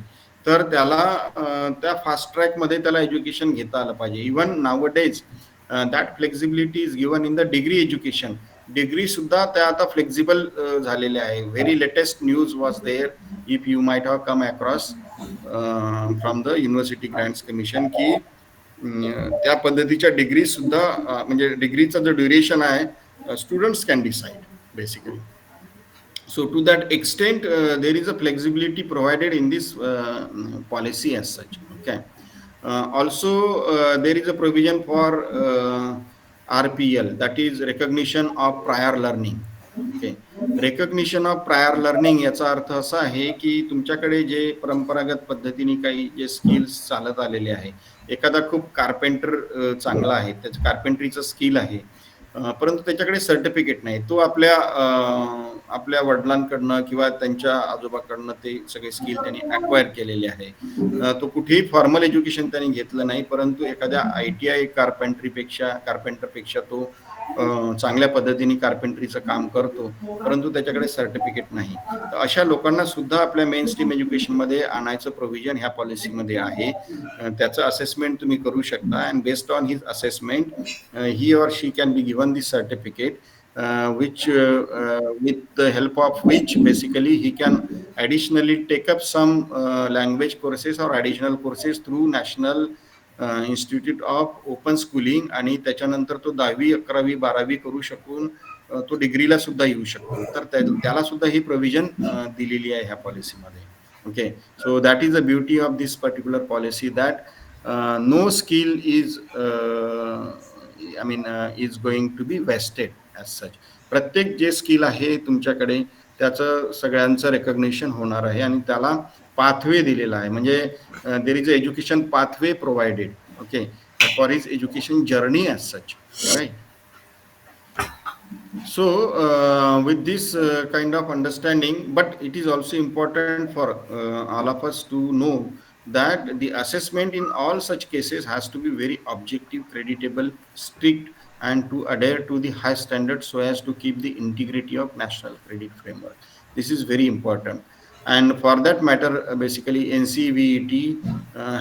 तर त्याला त्या फास्ट ट्रॅक मध्ये त्याला एज्युकेशन घेता आलं पाहिजे. Even nowadays that flexibility is given in the degree education. Degree सुद्धा त्या आता फ्लेक्झिबल झालेल्या आहे. Very latest news was there, if you might have come across from the university grants commission, की त्या पद्धतीच्या डिग्री सुद्धा म्हणजे डिग्रीचं जो ड्युरेशन आहे students can decide basically. So to that extent there is a flexibility provided in this policy as such. Okay. Also there is a provision for RPL, that is recognition of prior learning. Okay. Recognition of prior learning याचा अर्थ असा आहे की तुमच्याकडे जे परंपरागत पद्धतीने काही जे skills चालत आलेले आहे, एखादा खूप कार्पेंटर चांगला आहे, त्याचं कार्पेंट्रीचं स्किल आहे, परंतु त्याच्याकडे सर्टिफिकेट नाही. तो आपल्या वडिलांकडनं किंवा त्यांच्या आजोबाकडनं ते सगळे स्किल त्यांनी अक्वायर केलेले आहे. तो कुठेही फॉर्मल एज्युकेशन त्यांनी घेतलं नाही, परंतु एखाद्या ITI कार्पेंटरपेक्षा तो चांगल्या पद्धतीने कार्पेंट्रीचं काम करतो, परंतु त्याच्याकडे सर्टिफिकेट नाही. तर अशा लोकांना सुद्धा आपल्या मेन स्ट्रीम एज्युकेशनमध्ये आणायचं प्रोव्हिजन ह्या पॉलिसीमध्ये आहे. त्याचं असेसमेंट तुम्ही करू शकता, and based on his assessment he or she can be given the certificate, which with the help of which basically he can additionally take up some language courses or additional courses through National Institute of Open Schooling, आणि त्याच्यानंतर तो 10वी 11वी 12वी करू शकून तो डिग्रीला सुद्धा येऊ शकतो. तर त्याला सुद्धा ही प्रोव्हिजन दिलेली आहे ह्या पॉलिसीमध्ये. Okay, so that is the beauty of this particular policy, that no skill is is going to be wasted as such. प्रत्येक जे स्किल आहे तुमच्याकडे त्याचं सगळ्यांचं रेकग्निशन होणार आहे आणि त्याला पाथवे दिलेला आहे. म्हणजे there is a education pathway provided, okay, for his education journey as such, right. So with this kind of understanding, but it is also important for all of us to know that the assessment in all such cases has to be very objective, creditable, strict, and to adhere to the high standards so as to keep the integrity of national credit framework. This is very important, and for that matter basically NCVET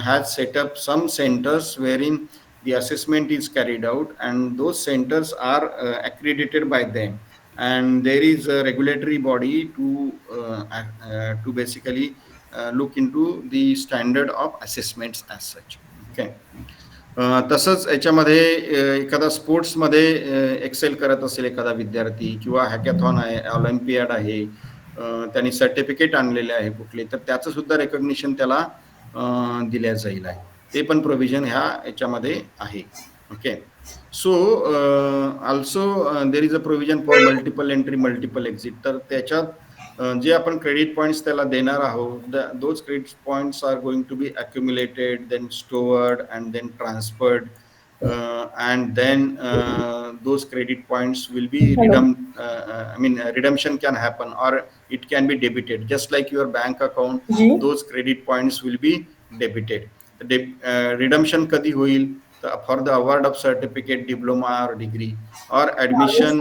has set up some centers wherein the assessment is carried out, and those centers are accredited by them, and there is a regulatory body to basically look into the standard of assessments as such. Okay. तसंच याच्यामध्ये एखादा स्पोर्ट्समध्ये Excel करत असेल एखादा विद्यार्थी, किंवा hackathon आहे, Olympiad आहे, त्यांनी सर्टिफिकेट आणलेले आहे कुठले, तर त्याचं सुद्धा रेकग्निशन त्याला दिल्या जाईल आहे. ते पण प्रोव्हिजन याच्यामध्ये आहे. Okay, so also there is a provision for multiple entry multiple exit. तर त्याच्यात जे आपण क्रेडिट पॉईंट्स त्याला देणार आहोत, those credit points are going to be accumulated, then stored, and then transferred, and then those credit points will be redemption can happen, or it can be debited just like your bank account. Those credit points will be debited. Redemption kadi hoil for the award of certificate, diploma or degree, or admission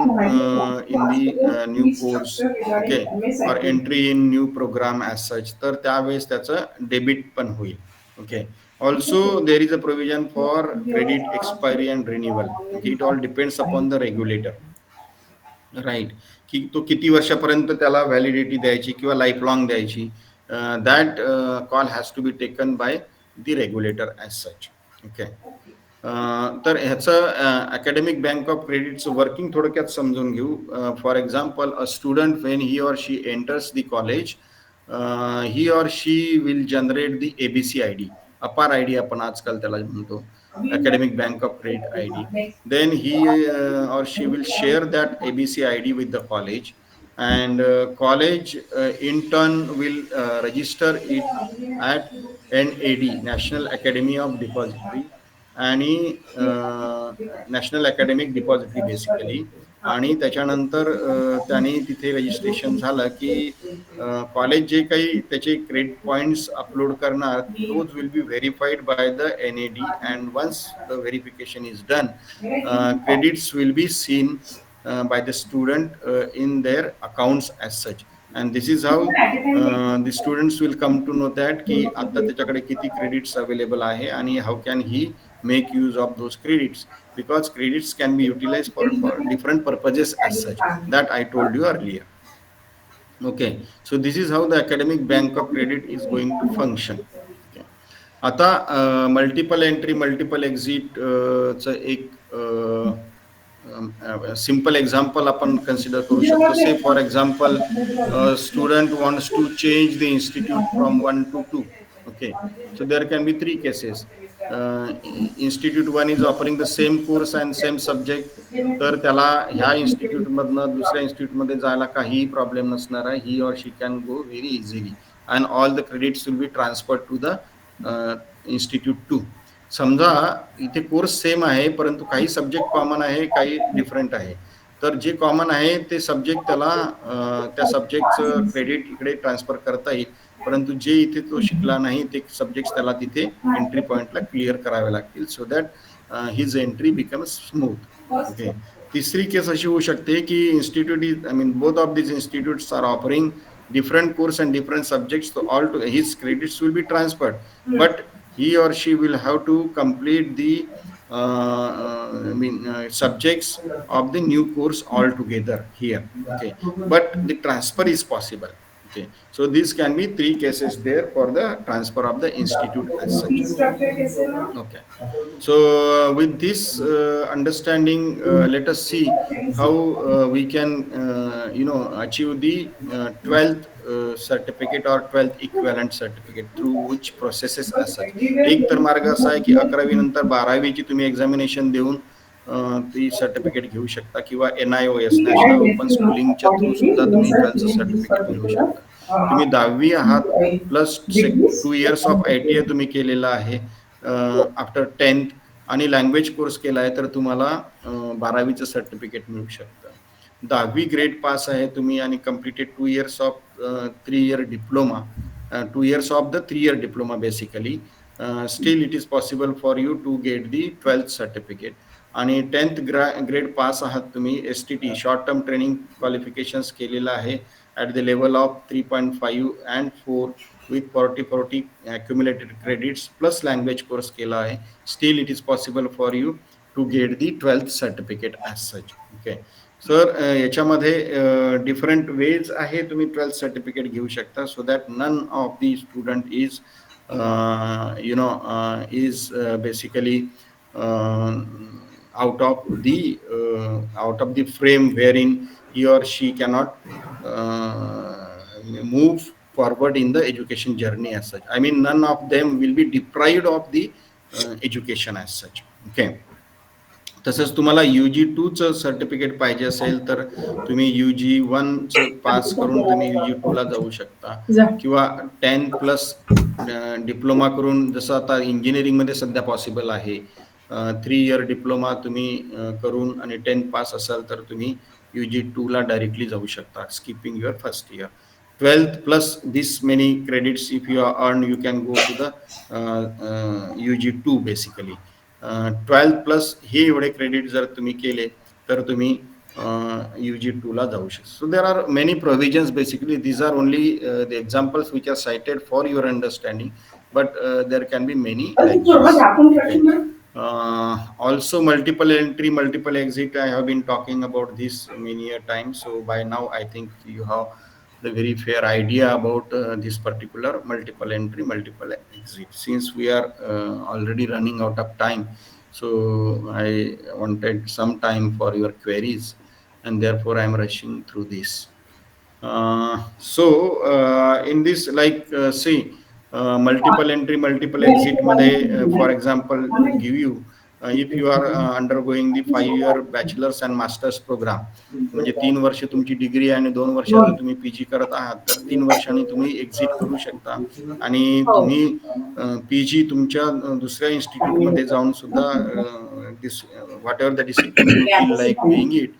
in the new course, okay, or entry in new program as such, तर त्यावेळेस त्याचं debit पण होईल. Okay, also there is a provision for credit expiry and renewal. It all depends upon the regulator, right, की तो किती वर्षापर्यंत त्याला व्हॅलिडिटी द्यायची किंवा लाईफ लॉंग द्यायची, that call has to be taken by the regulator as such. Okay, तर ह्याचं अकॅडमिक बँक ऑफ क्रेडिटचं वर्किंग थोडक्यात समजून घेऊ. For example, a student when he or she enters the college, he or she will generate the ABC ID, अपार ID आपण आजकाल त्याला म्हणतो, academic bank of credit ID. Then he or she will share that ABC ID with the college, and college in turn will register it at NAD, National Academy of Depository, आणि national academic depository basically. आणि त्याच्यानंतर त्याने तिथे registration झालं की college जे काही त्याचे credit points upload करणार, those will be verified by the NAD, and once the verification is done, credits will be seen by the student in their accounts as such, and this is how the students will come to know that की आता त्याच्याकडे किती credits available आहे आणि how can he make use of those credits, because credits can be utilized for different purposes as such, that I told you earlier. Okay, so this is how the academic bank of credit is going to function. Okay. आता multiple entry multiple exit च एक simple example आपण consider करू शकतो. Say for example, student wants to change the institute from 1 to 2. Okay, so there can be 3 cases. Institute 1 is offering the same course and same subject, तर त्याला ह्या institute मधनं दुसऱ्या इन्स्टिट्यूट मध्ये जायला काहीही प्रॉब्लेम नसणार आहे. He or she can go very easily, and all the credits will be transferred to the Institute 2. समजा इथे कोर्स सेम आहे, परंतु काही सब्जेक्ट कॉमन आहे, काही डिफरंट आहे. तर जे कॉमन आहे ते सब्जेक्ट त्याला त्या सब्जेक्टचं क्रेडिट इकडे ट्रान्सफर करता येईल, परंतु जे इथे तो शिकला नाही ते सब्जेक्ट त्याला तिथे एंट्री पॉइंटला क्लिअर करावे लागतील, so that his entry becomes smooth. Okay. तिसरी केस अशी होऊ शकते की institute is, I mean both of these institutes are offering different course and different subjects, so all to his credits will be transferred, but he or she will have to complete the subjects of the new course altogether here. Okay, but the transfer is possible. Okay, so these can be three cases there for the transfer of the institute as such. Okay, so with this understanding, let us see how we can achieve the 12th certificate or 12th equivalent certificate through which processes as such. एक तर मार्ग असा आहे की 11वी नंतर 12वीची तुम्ही examination देऊन ती सर्टिफिकेट घेऊ शकता, किंवा NIOS नॅशनल ओपन स्कूलिंगच्या थ्रू सुद्धा तुम्ही 12th सर्टिफिकेट मिळवू शकता. तुम्ही 10वी आहात प्लस 2 इयर्स ऑफ ITI तुम्ही केलेला आहे आफ्टर 10th आणि लँग्वेज कोर्स केला आहे, तर तुम्हाला 12वीचं सर्टिफिकेट मिळू शकतं. 10वी ग्रेड पास आहे तुम्ही आणि completed 2 years of 3 year diploma, 2 years of the 3 year diploma basically, still it is possible for you to get the 12th certificate. आणि 10th ग्रेड पास आहात तुम्ही, STT short term training qualifications केलेलं आहे at the level of 3.5 and 4 with 40 accumulated credits plus language course केला आहे, still it is possible for you to get the 12th certificate as such. Okay, sir याच्यामध्ये different ways आहे, तुम्ही 12th certificate घेऊ शकता, so that none of the student is is basically out of the frame wherein he or she cannot move forward in the education journey as such. I mean, none of them will be deprived of the education as such. Okay. तसंच तुम्हाला UG2चं certificate पाहिजे असेल तर तुम्ही UG1चं पास करून तुम्ही UG2ला जाऊ शकता, किंवा 10+ डिप्लोमा करून, जसं आता इंजिनिअरिंगमध्ये सध्या पॉसिबल आहे, 3 इयर डिप्लोमा तुम्ही करून आणि 10 पास असाल तर तुम्ही UG2ला डायरेक्टली जाऊ शकता, skipping your first year. 12th plus this many credits if you are earned, you can go to the UG2 basically. 12th plus हे एवढे क्रेडिट जर तुम्ही केले तर तुम्ही UG2ला जाऊ शकता. So there are many provisions basically. These are only the examples which are cited for your understanding, but there can be many like this. Also multiple entry, multiple exit, I have been talking about this many a time, so by now I think you have the very fair idea about this particular multiple entry, multiple exit. Since we are already running out of time, so I wanted some time for your queries, and therefore I am rushing through this. In this, like see, multiple entry, multiple exit मध्ये, for example, give you if you are undergoing the 5-year bachelor's and master's program, म्हणजे 3 वर्ष तुमची degree आणि 2 वर्षाचं तुम्ही PG करत आहात, तर 3 वर्षांनी तुम्ही एक्झिट करू शकता आणि तुम्ही PG तुमच्या दुसऱ्या इन्स्टिट्यूटमध्ये जाऊन सुद्धा what ever the discipline you feel like doing it,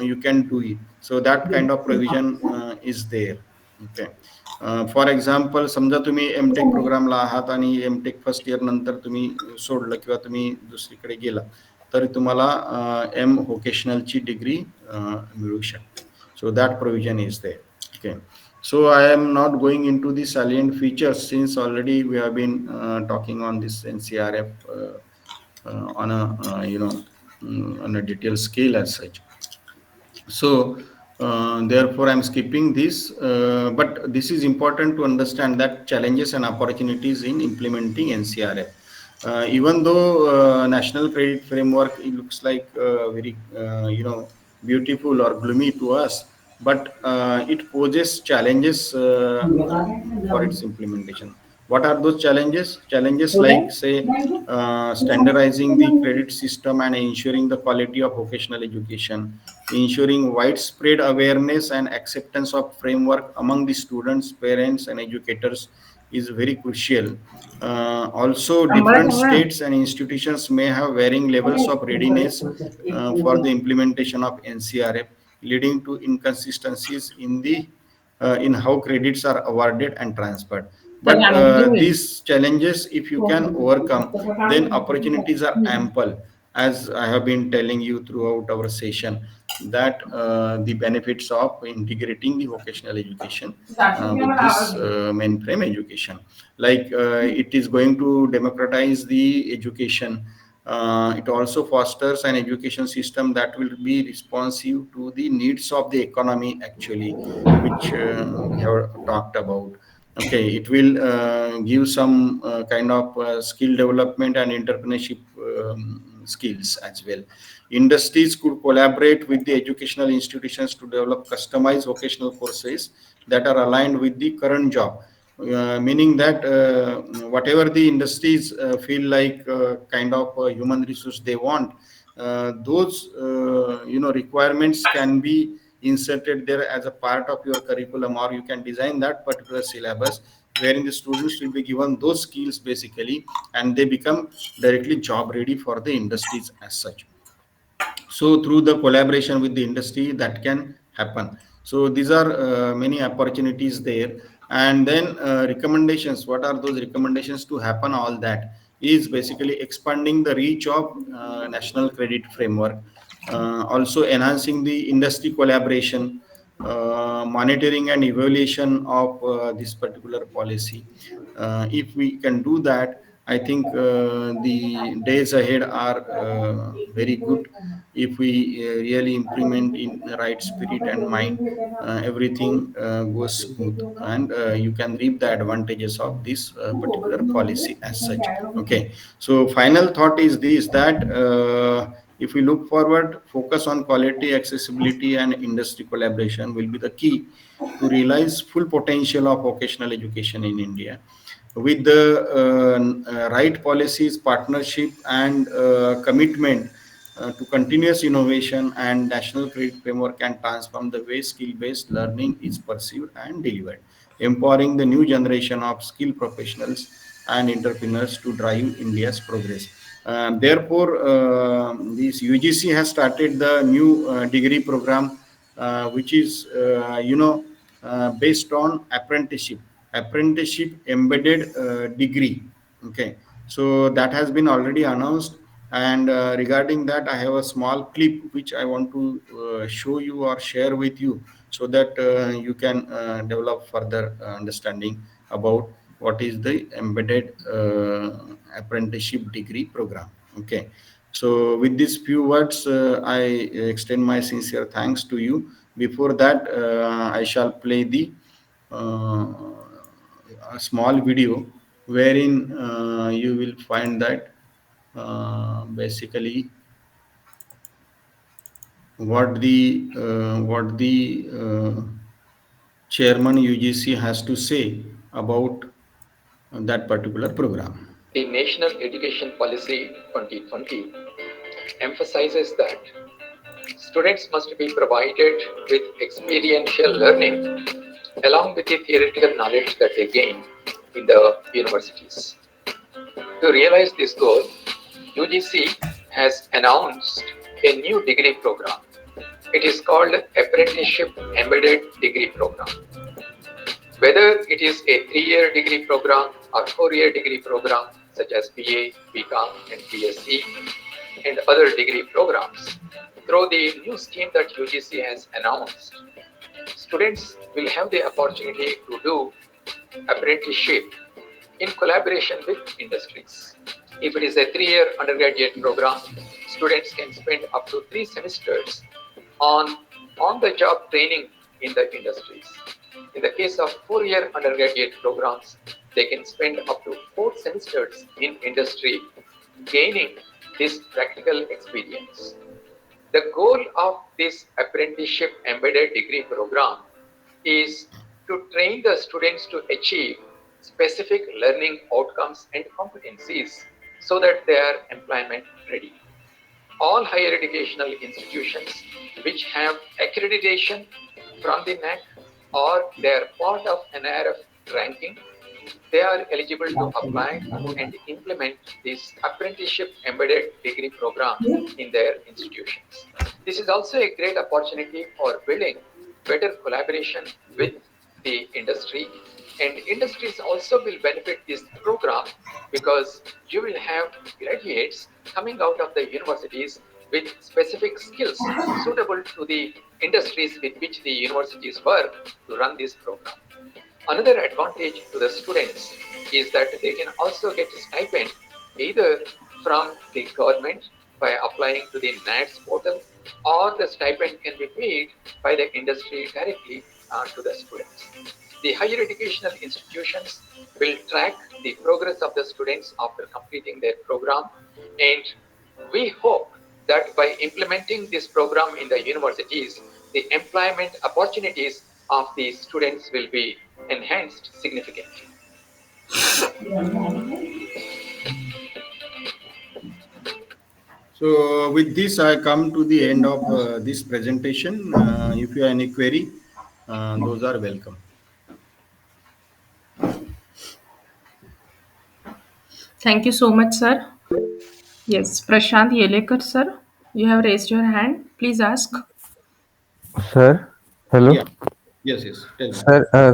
you can do it. So that kind of provision is there. Okay. For example, समजा तुम्ही MTech प्रोग्रामला आहात आणि MTech फर्स्ट इयर नंतर तुम्ही सोडलं किंवा तुम्ही दुसरीकडे गेला, तर तुम्हाला M व्होकेशनलची डिग्री मिळू शकते. So that provision is there. Okay. So I am not going into the salient features since already we have been talking on this NCRF on a on a detailed scale as such. So therefore I am skipping this, but this is important to understand that challenges and opportunities in implementing NCRF. Even though national credit framework, it looks like very beautiful or gloomy to us, but it poses challenges for its implementation. What are those challenges? Challenges like, say, standardizing the credit system and ensuring the quality of vocational education, ensuring widespread awareness and acceptance of framework among the students, parents, and educators, is very crucial. Also, different states and institutions may have varying levels of readiness for the implementation of NCRF, leading to inconsistencies in how credits are awarded and transferred. But these challenges, if you can overcome, then opportunities are ample, as I have been telling you throughout our session, that the benefits of integrating the vocational education with this mainframe education. Like it is going to democratize the education. It also fosters an education system that will be responsive to the needs of the economy, actually, which we have talked about. Okay, it will give some kind of skill development and entrepreneurship skills as well. Industries could collaborate with the educational institutions to develop customized vocational courses that are aligned with the current job. Meaning that whatever the industries feel like kind of human resource they want, those requirements can be inserted there as a part of your curriculum, or you can design that particular syllabus wherein the students will be given those skills basically, and they become directly job ready for the industries as such. So through the collaboration with the industry, that can happen. So these are many opportunities there. And then recommendations, what are those recommendations to happen? All that is basically expanding the reach of national credit framework, also enhancing the industry collaboration, monitoring and evaluation of this particular policy. If we can do that, I think the days ahead are very good. If we really implement in the right spirit and mind, everything goes smooth, and you can reap the advantages of this particular policy as such. Okay, so final thought is this, that if we look forward, focus on quality, accessibility, and industry collaboration will be the key to realize full potential of vocational education in India. With the right policies, partnership, and commitment to continuous innovation, and national credit framework can transform the way skill-based learning is perceived and delivered, empowering the new generation of skilled professionals and entrepreneurs to drive India's progress. Therefore, this UGC has started the new degree program, which is, based on apprenticeship embedded degree. Okay, so that has been already announced, and regarding that, I have a small clip which I want to show you or share with you, so that you can develop further understanding about what is the embedded apprenticeship degree program. Okay, so with these few words, I extend my sincere thanks to you. Before that, I shall play the uh, a small video wherein you will find that basically what the chairman UGC has to say about that particular program. The National Education Policy 2020 emphasizes that students must be provided with experiential learning along with the theoretical knowledge that they gain in the universities. To realize this goal, UGC has announced a new degree program. It is called Apprenticeship Embedded Degree Program. Whether it is a 3-year degree program or 4-year degree program such as BA, BCom, and BSc, and other degree programs, through the new scheme that UGC has announced, students will have the opportunity to do apprenticeship in collaboration with industries. If it is a 3-year undergraduate program, students can spend up to 3 semesters on the-job training in the industries. In the case of 4-year undergraduate programs, they can spend up to 4 semesters in industry, gaining this practical experience. The goal of this apprenticeship embedded degree program is to train the students to achieve specific learning outcomes and competencies so that they are employment ready. All higher educational institutions which have accreditation from the NAC or they are part of NIRF ranking they are eligible to apply and implement this apprenticeship embedded degree program in their institutions. This is also a great opportunity for building better collaboration with the industry, and industries also will benefit this program because you will have graduates coming out of the universities with specific skills suitable to the industries with which the universities work to run this program. Another advantage to the students is that they can also get stipend either from the government by applying to the NATS portal, or the stipend can be paid by the industry directly to the students. The higher educational institutions will track the progress of the students after completing their program, and we hope that by implementing this program in the universities, the employment opportunities of the students will be enhanced significantly. So with this, I come to the end of this presentation. If you have any query, those are welcome. Thank you so much, sir. Yes, Prashant Yelekar, sir. You have raised your hand. Please ask. Sir hello Yeah. Yes. Tell me.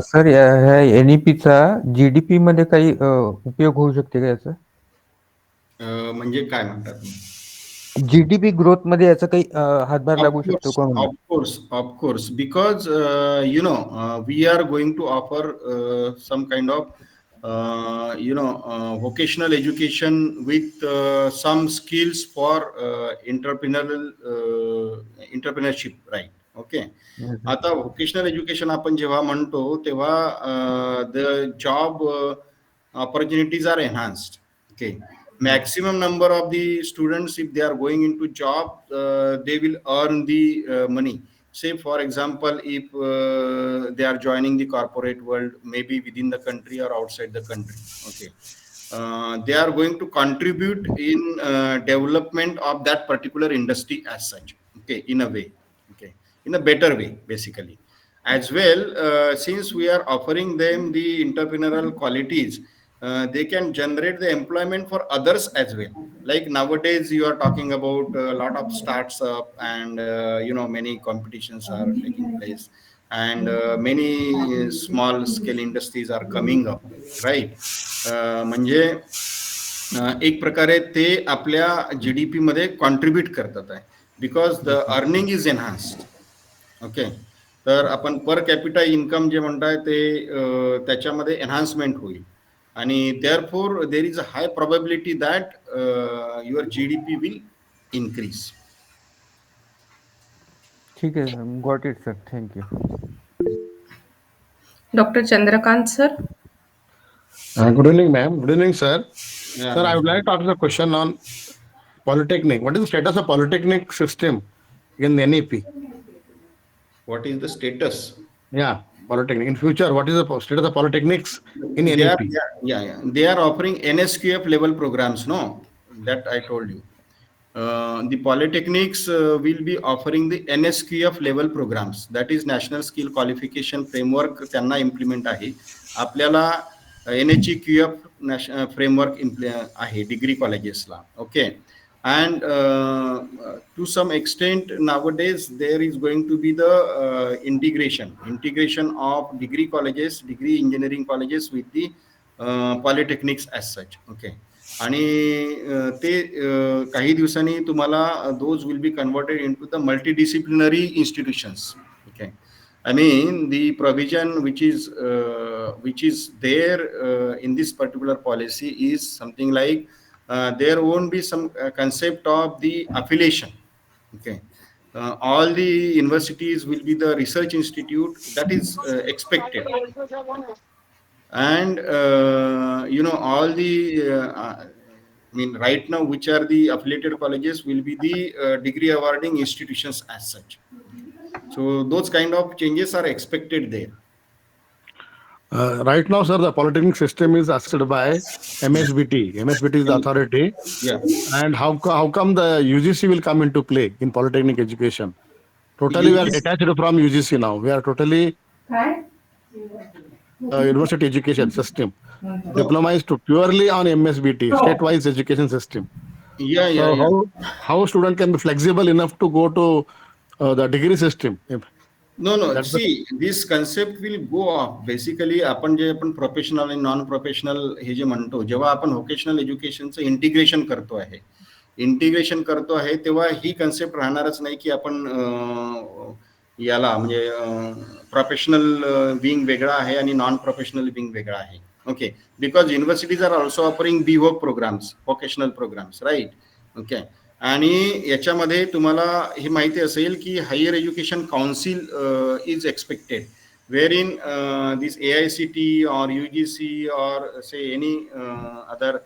Sir ह्या NEP-चा GDP मध्ये काही उपयोग होऊ शकते का याचा म्हणजे काय म्हणतात तुम्ही? GDP ग्रोथ मध्ये याचा काही हातभार लागू शकतो का म्हणून Of course, because we are going to offer some kind of vocational education with some skills for entrepreneurship, right? Okay. आता व्होकेशनल एज्युकेशन आपण जेव्हा म्हणतो तेव्हा the job opportunities are enhanced. Okay. Maximum number of the students, if they are going into job, they will earn the money. Say for example, if they are joining the corporate world, maybe within the country or outside the country, okay, they are going to contribute in development of that particular industry as such, okay, in a way, okay, in a better way basically. As well, since we are offering them the entrepreneurial qualities, they can generate the employment for others as well. Like nowadays you are talking about a lot of startup and many competitions are taking place, and many small scale industries are coming up, right? म्हणजे एक प्रकारे ते आपल्या GDP मध्ये contribute करतात आहे, because the earning is enhanced. Okay, तर आपण पर कॅपिटा इन्कम जे म्हणताय ते त्याच्यामध्ये एनहान्समेंट होईल, आणि therefore there is a high probability that your GDP will increase. ठीक आहे, got it sir, thank you. Dr. Chandrakant, sir. Good evening, ma'am. Good evening, sir. Yeah. Sir, I would like to ask a question on Polytechnic. What is the status of Polytechnic system in the NEP? What is the status? Yeah, Polytechnic. In future, what is the status of Polytechnics in They are, NEP? they are offering NSQF level programs, no? That I told you. The polytechnics will be offering the NSQF level programs, that is National Skill Qualification Framework त्यांना implement आहे. आपल्याला NHEQF framework आहे degree collegesला, okay. And to some extent nowadays there is going to be the integration of degree colleges, degree engineering colleges with the polytechnics as such, okay. आणि ते काही दिवसांनी तुम्हाला those will be converted into the multidisciplinary institutions, okay. I mean the provision which is there in this particular policy is something like there won't be some concept of the affiliation, okay. All the universities will be the research institute, that is expected, and all the I mean right now which are the affiliated colleges will be the degree awarding institutions as such. So those kind of changes are expected there. Right now, sir, the Polytechnic system is assessed by MSBT. MSBT is the authority. Yeah. And how come the UGC will come into play in Polytechnic education? Totally, we are detached from UGC now. We are totally university education system. diploma is to purely on MSBT, state-wise education system. Yeah. So how student can be flexible enough to go to the degree system? No. That's See, this concept will go off. Basically, आपण professional आणि non professional हे जे म्हणतो, जेव्हा आपण vocational एज्युकेशनचं integration करतो आहे तेव्हा ही concept राहणारच नाही की आपण याला म्हणजे प्रोफेशनल विंग वेगळा आहे आणि नॉन प्रोफेशनल विंग वेगळा आहे. Okay, because universities are also offering BVoc programmes, vocational programmes, right. Okay, आणि याच्यामध्ये तुम्हाला हे माहिती असेल की higher education council is expected, where in this AICT or UGC or say any other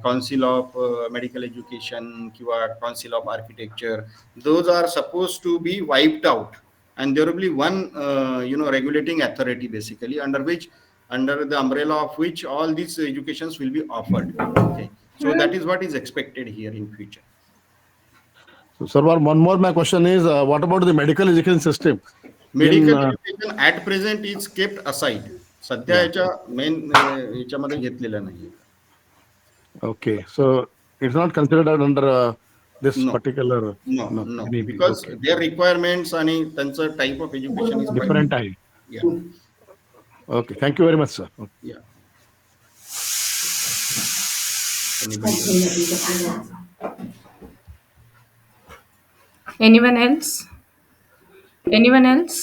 council of medical education kiwa council of architecture, those are supposed to be wiped out, and there will be one regulating authority basically under the umbrella of which all these educations will be offered. Okay, so that is what is expected here in future. So, sir, one more my question is, what about the medical education system? Medical education at present is kept aside. सध्या याच्या main याच्यामध्ये घेतलेलं नाही. Okay, so it's not considered under this particular. No, because their requirements आणि त्यांचं type of education is different आहे. Yeah. Okay, thank you very much, sir. Yeah. Anyone else? Anyone else?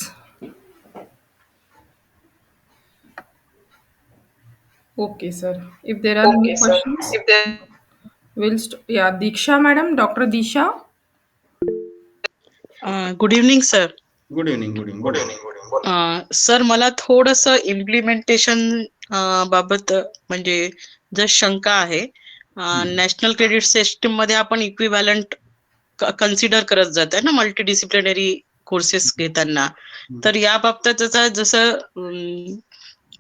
Okay, sir. If there are any questions, we'll Diksha madam, Dr. Disha. Good evening sir. Good evening. Sir, मला थोडंसं implementation बाबत म्हणजे जर शंका आहे. National credit system मध्ये आपण equivalent consider करत जात आहे ना मल्टीडिसिप्लिनरी कोर्सेस घेताना, तर या बाबतीत जसं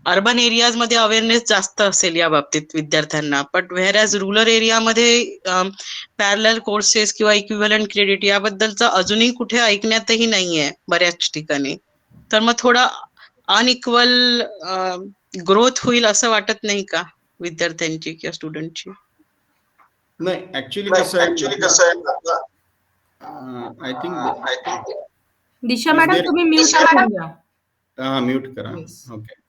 अर्बन एरियाज मध्ये अवेअरनेस जास्त असेल या बाबतीत विद्यार्थ्यांना, बट व्हेअर ॲज रुरल एरियामध्ये पॅरलल कोर्सेस किंवा इक्विव्हॅलंट क्रेडिट याबद्दलचं अजूनही कुठे ऐकण्यातही नाहीये बऱ्याच ठिकाणी, तर मग थोडा अनइक्वल ग्रोथ होईल असं वाटत नाही का विद्यार्थ्यांची किंवा स्टुडंटची? नाही, ऍक्च्युली कसं आहे, आय थिंक दिशा मॅडम तुम्ही म्यूट करून द्या. म्यूट करा. ओके.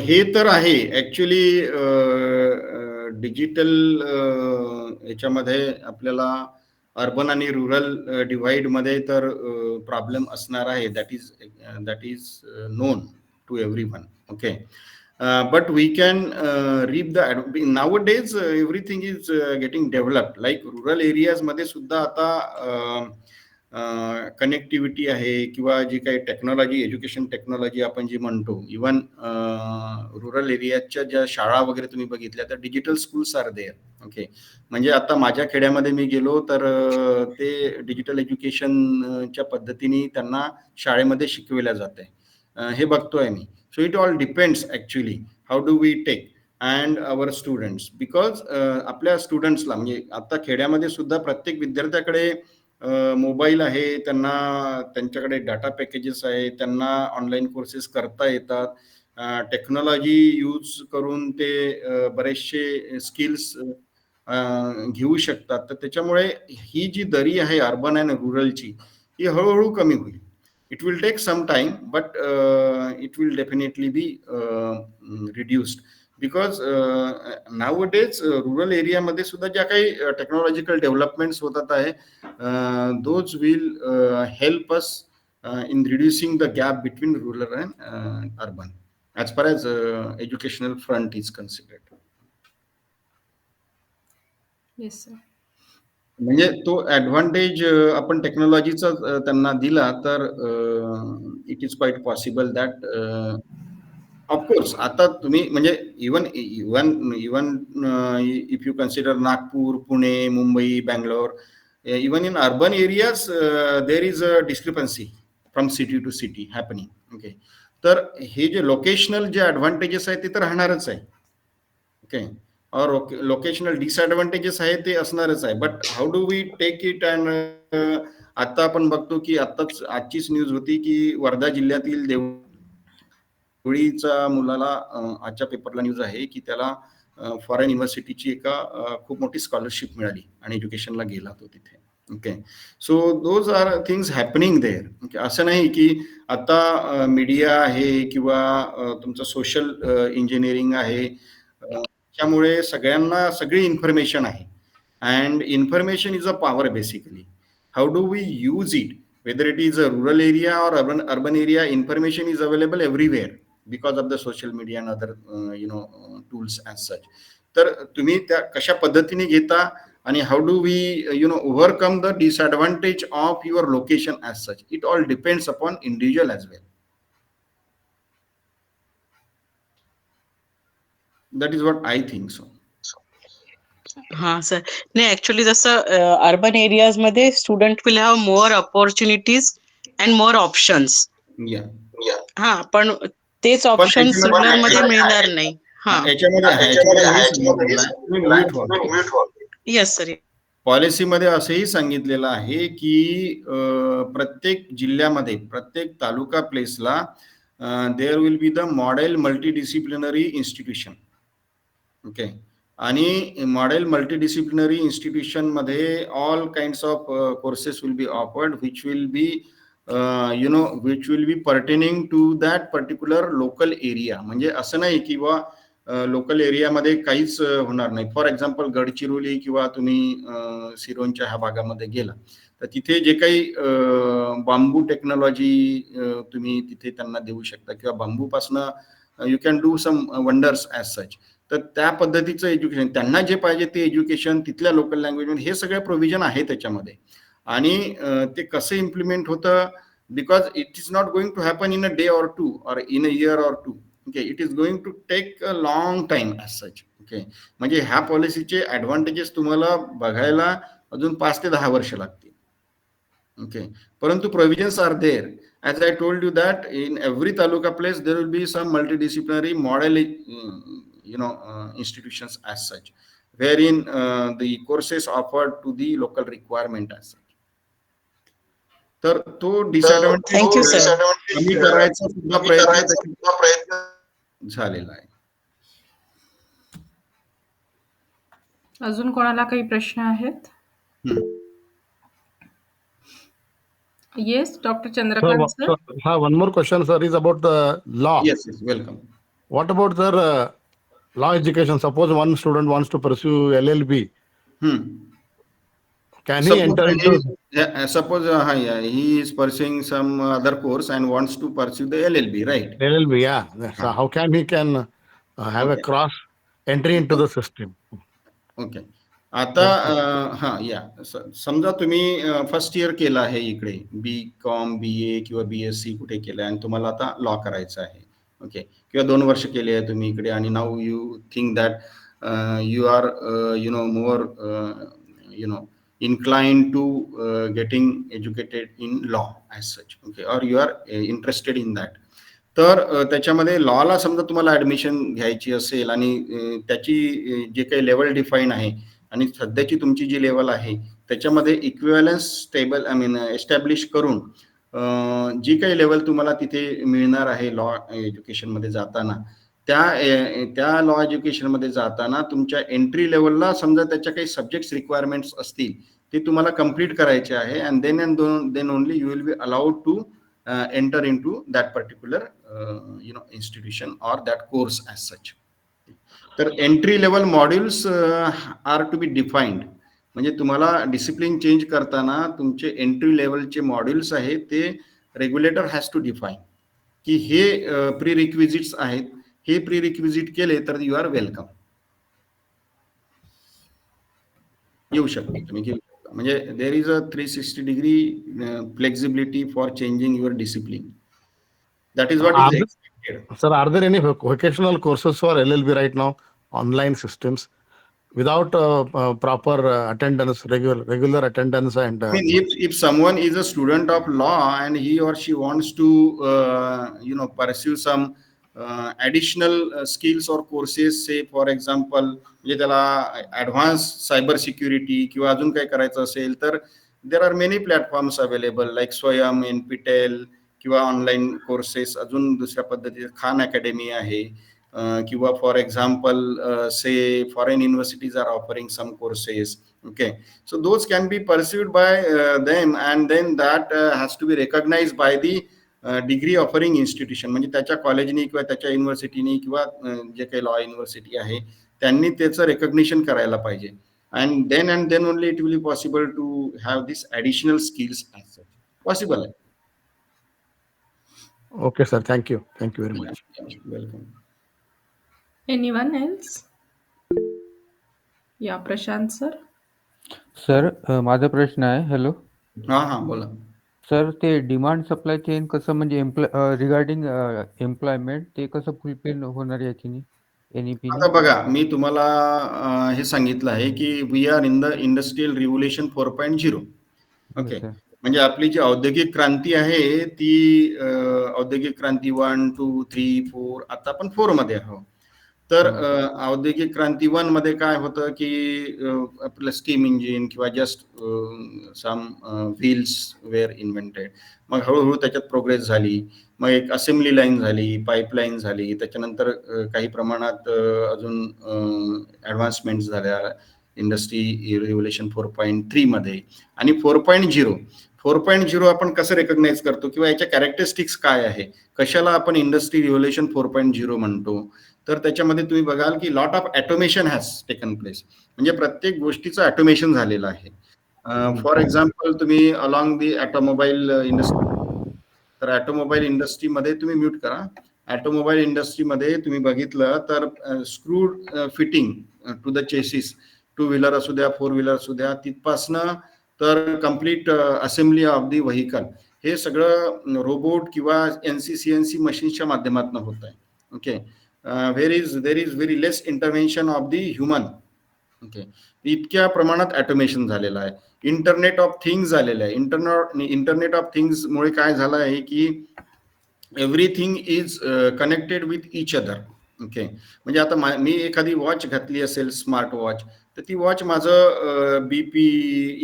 हे तर आहे ऍक्च्युली डिजिटल याच्यामध्ये आपल्याला अर्बन आणि रुरल डिवाइड मध्ये तर प्रॉब्लेम असणार आहे. That is known to everyone. Okay, but we can reap the nowadays everything is getting developed, like rural areas मध्ये सुद्धा आता कनेक्टिव्हिटी आहे किंवा जी काही टेक्नॉलॉजी, एज्युकेशन टेक्नॉलॉजी आपण जी म्हणतो, इवन रुरल एरियाच्या ज्या शाळा वगैरे तुम्ही बघितल्या तर digital schools are there. Okay, म्हणजे आता माझ्या खेड्यामध्ये मी गेलो तर ते डिजिटल एज्युकेशनच्या पद्धतीने त्यांना शाळेमध्ये शिकवल्या जाते, हे बघतोय मी. So it all depends actually how do we take and our students, because आपल्या स्टुडंट्सला म्हणजे आता खेड्यामध्ये सुद्धा प्रत्येक विद्यार्थ्याकडे मोबाईल आहे, त्यांच्याकडे डाटा पॅकेजेस आहे, त्यांना ऑनलाईन कोर्सेस करता येतात, टेक्नॉलॉजी यूज करून ते बरेचसे स्किल्स घेऊ शकतात. तर त्याच्यामुळे ही जी दरी आहे अर्बन अँड रुरलची, ही हळूहळू कमी होईल. It will take some time, but it will definitely be reduced, because nowadays rural area मध्ये सुद्धा ज्या काही टेक्नॉलॉजिकल डेव्हलपमेंट्स होतात आहे, those will help us in reducing the gap between rural and urban as far as educational front is considered. Yes, sir. म्हणजे तो advantage आपण टेक्नॉलॉजीचा त्यांना दिला तर it is quite possible that of course आता तुम्ही म्हणजे even if you consider Nagpur, Pune, Mumbai, Bangalore, even in urban areas there is a discrepancy from city to city happening. Okay, तर हे जे लोकेशनल जे ऍडव्हान्टेजेस आहे ते तर राहणारच आहे. ओके, और लोकेशनल डिसएडव्हान्टेजेस आहे ते असणारच आहे, but how do we take it. And आता आपण बघतो की आजचीच न्यूज होती की वर्धा जिल्ह्यातील देवळीचा मुलाला आजच्या पेपरला न्यूज आहे की त्याला फॉरेन युनिव्हर्सिटीची एका खूप मोठी स्कॉलरशिप मिळाली आणि एज्युकेशनला गेला तो तिथे. Okay, so those are things happening there. Okay, असं नाही की आता मीडिया आहे किंवा तुमचं सोशल इंजिनिअरिंग आहे, त्यामुळे सगळ्यांना सगळी इन्फॉर्मेशन आहे. And information is a power basically. How do we use it? Whether it is a rural area or urban area, information is available everywhere because of the social media and other tools as such. तर तुम्ही त्या कशा पद्धतीने घेता आणि how do we overcome the disadvantage of your location as such, it all depends upon individual as well. That is what I think so. हा sir, नाही actually जसं अर्बन एरियाज मध्ये student will have more opportunities and more options. या हा, पण तेच options rural मध्ये मिळणार नाही. हा, येस सर. पॉलिसीमध्ये असंही सांगितलेलं आहे की प्रत्येक जिल्ह्यामध्ये प्रत्येक तालुका प्लेसला there will be the model multidisciplinary institution. Okay, आणि मॉडेल मल्टीडिसिप्लिनरी इन्स्टिट्यूशन मध्ये all kinds of courses will be offered which will be which will be pertaining to that particular local area. म्हणजे असं नाही की बा लोकल एरियामध्ये काहीच होणार नाही. फॉर एक्झाम्पल गडचिरोली किंवा तुम्ही सिरोंच्या ह्या भागामध्ये गेला तर तिथे जे काही बांबू टेक्नॉलॉजी तुम्ही तिथे त्यांना देऊ शकता किंवा बांबूपासनं you can do some wonders as such. तर त्या पद्धतीचं एज्युकेशन, त्यांना जे पाहिजे ते एज्युकेशन तिथल्या लोकल लँग्वेजमध्ये, हे सगळं प्रोव्हिजन आहे त्याच्यामध्ये. आणि ते कसं इम्प्लिमेंट होतं, because it is not going to happen in a day or two or in a year or two. Okay, it is going to take a long time as such. Okay, म्हणजे ह्या पॉलिसीचे advantages तुम्हाला बघायला अजून 5 ते 10 वर्ष लागतील. Okay, परंतु provisions are there. As I told you that in every taluka place there will be some multidisciplinary model institutions as such, wherein the courses offered to the local requirement as such. तर तो disadvantage कमी करायचा सुद्धा प्रयत्न झालेला आहे. अजून कोणाला काही प्रश्न आहेत? Yes, doctor Chandrakant sir. One more question, sir, is about the law. Yes, welcome. What about, sir, law education? Suppose one student wants to pursue LLB. Can he enter into? Suppose he is pursuing some other course and wants to pursue the LLB, right? LLB, yeah. So how can he have a cross entry into the system? Okay, आता या समजा तुम्ही first year केलं आहे इकडे, BCom BA किंवा BSc कुठे केलं आणि तुम्हाला आता लॉ करायचं आहे. ओके, किंवा 2 वर्ष केले आहे तुम्ही इकडे आणि now you think that you are more inclined to getting educated in law as such. Okay, or you are interested in that. तर त्याच्यामध्ये लॉला समजा तुम्हाला ऍडमिशन घ्यायची असेल आणि त्याची जे काही लेवल डिफाईन आहे आणि सध्याची तुमची जी लेवल आहे त्याच्यामध्ये इक्विव्हॅलन्स एस्टॅब्लिश करून जी काही लेवल तुम्हाला तिथे मिळणार आहे लॉ एज्युकेशनमध्ये जाताना, त्या लॉ एज्युकेशनमध्ये जाताना तुमच्या एंट्री लेवलला समजा त्याच्या काही सब्जेक्ट्स रिक्वायरमेंट्स असतील ते तुम्हाला कम्प्लीट करायचे आहे. And then only you will be allowed to enter into that particular institution or that course as such. तर entry level modules are to be defined. म्हणजे तुम्हाला डिसिप्लिन चेंज करताना तुमचे एंट्री लेवलचे मॉड्यूल्स आहेत ते रेग्युलेटर हॅज टू डिफाईन की हे pre requisites आहेत, हे प्री रिक्विजिट केले तर यू आर वेलकम. येऊ शकता तुम्ही घेऊ. म्हणजे there is a 360 degree flexibility for changing your discipline. That is what is expected. Sir, are there any vocational courses for LLB right now, online systems, without proper attendance, regular attendance? And if someone is a student of law and he or she wants to pursue some additional skills or courses, say for example म्हणजे त्याला advance cyber security किंवा अजून काही करायचं असेल तर there are many platforms available like Swayam, NPTEL किंवा online courses, अजून दुसऱ्या पद्धतीचे खान अकॅडमी आहे, किंवा for example say foreign universities are offering some courses. Okay, so those can be pursued by them, and then that has to be recognized by the degree offering institution, म्हणजे त्याच्या कॉलेजनी किंवा त्याच्या युनिव्हर्सिटीनी किंवा जे काही law university आहे त्यांनी त्याचं recognition करायला पाहिजे. And then only it will be possible to have this additional skills as such. Possible आहे. Okay sir, thank you very much. Welcome. Anyone else? Yeah, Prashant sir. Sir माझा प्रश्न आहे. हॅलो हा बोला. सर, ते डिमांड सप्लाय चेन कसं, म्हणजे regarding employment, ते कसं फुलफिल होणार याची NEP? आता बघा, मी तुम्हाला हे सांगितलं आहे की we are in the industrial revolution 4.0. Okay, म्हणजे आपली जी औद्योगिक क्रांती आहे ती औद्योगिक क्रांती 1, 2, 3, 4, आता आपण 4 मध्ये आहोत. तर औद्योगिक क्रांती 1 मध्ये काय होतं की आपलं स्टीम इंजिन किंवा just some wheels were invented. मग हळूहळू त्याच्यात प्रोग्रेस झाली, मग एक असेंब्ली लाईन झाली, पाईपलाईन झाली, त्याच्यानंतर काही प्रमाणात अजून ॲडव्हान्समेंट्स झाल्या इंडस्ट्री रिव्होल्युशन 4.3 मध्ये. आणि 4.0 आपण कसं रेकग्नाइज करतो किंवा याच्या कॅरेक्टरिस्टिक्स काय आहे, कशाला आपण इंडस्ट्री रिव्होल्युशन 4.0 म्हणतो, तर त्याच्यामध्ये तुम्ही बघाल की lot of automation has taken place, म्हणजे प्रत्येक गोष्टीचं ॲटोमेशन झालेलं आहे. फॉर एक्झाम्पल तुम्ही अलॉंग दी ऑटोमोबाईल इंडस्ट्री, तर ऑटोमोबाईल इंडस्ट्रीमध्ये तुम्ही म्यूट करा. ऑटोमोबाईल इंडस्ट्रीमध्ये तुम्ही बघितलं तर screwed fitting to the chassis, 2 wheeler असू द्या, 4 व्हीलर असू द्या, तिथपासनं तर complete assembly of the vehicle, हे सगळं रोबोट किंवा NC-CNC मशीन्सच्या माध्यमातून होत आहे. Okay, there is very less intervention of the human. Okay, इतक्या प्रमाणात ऑटोमेशन झालेलं आहे. इंटरनेट ऑफ थिंग्स झालेलं आहे. इंटरनेट ऑफ थिंग्स मुळे काय झालं आहे की everything is connected with each other. Okay, म्हणजे आता मी एखादी वॉच घातली असेल, स्मार्ट वॉच, तर ती वॉच माझं BP,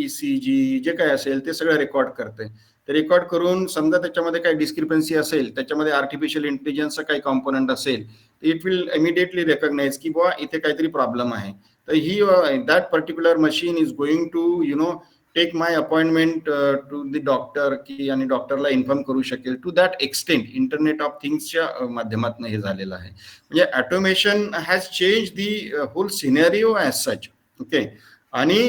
ECG जे काय असेल ते सगळं रेकॉर्ड करते. ते रेकॉर्ड करून समजा त्याच्यामध्ये काही डिस्क्रिपन्सी असेल, त्याच्यामध्ये आर्टिफिशियल इंटेलिजन्सचा काही कॉम्पोनंट असेल, इट विल इमिडिएटली रेकग्नाइज की बुवा इथे काहीतरी प्रॉब्लेम आहे. तर ही that particular machine is going to take my appointment to the doctor, की आणि डॉक्टरला इन्फॉर्म करू शकेल. To that extent internet of थिंग्सच्या माध्यमातून हे झालेलं आहे. म्हणजे automation has change the whole scenario as such. Okay, आणि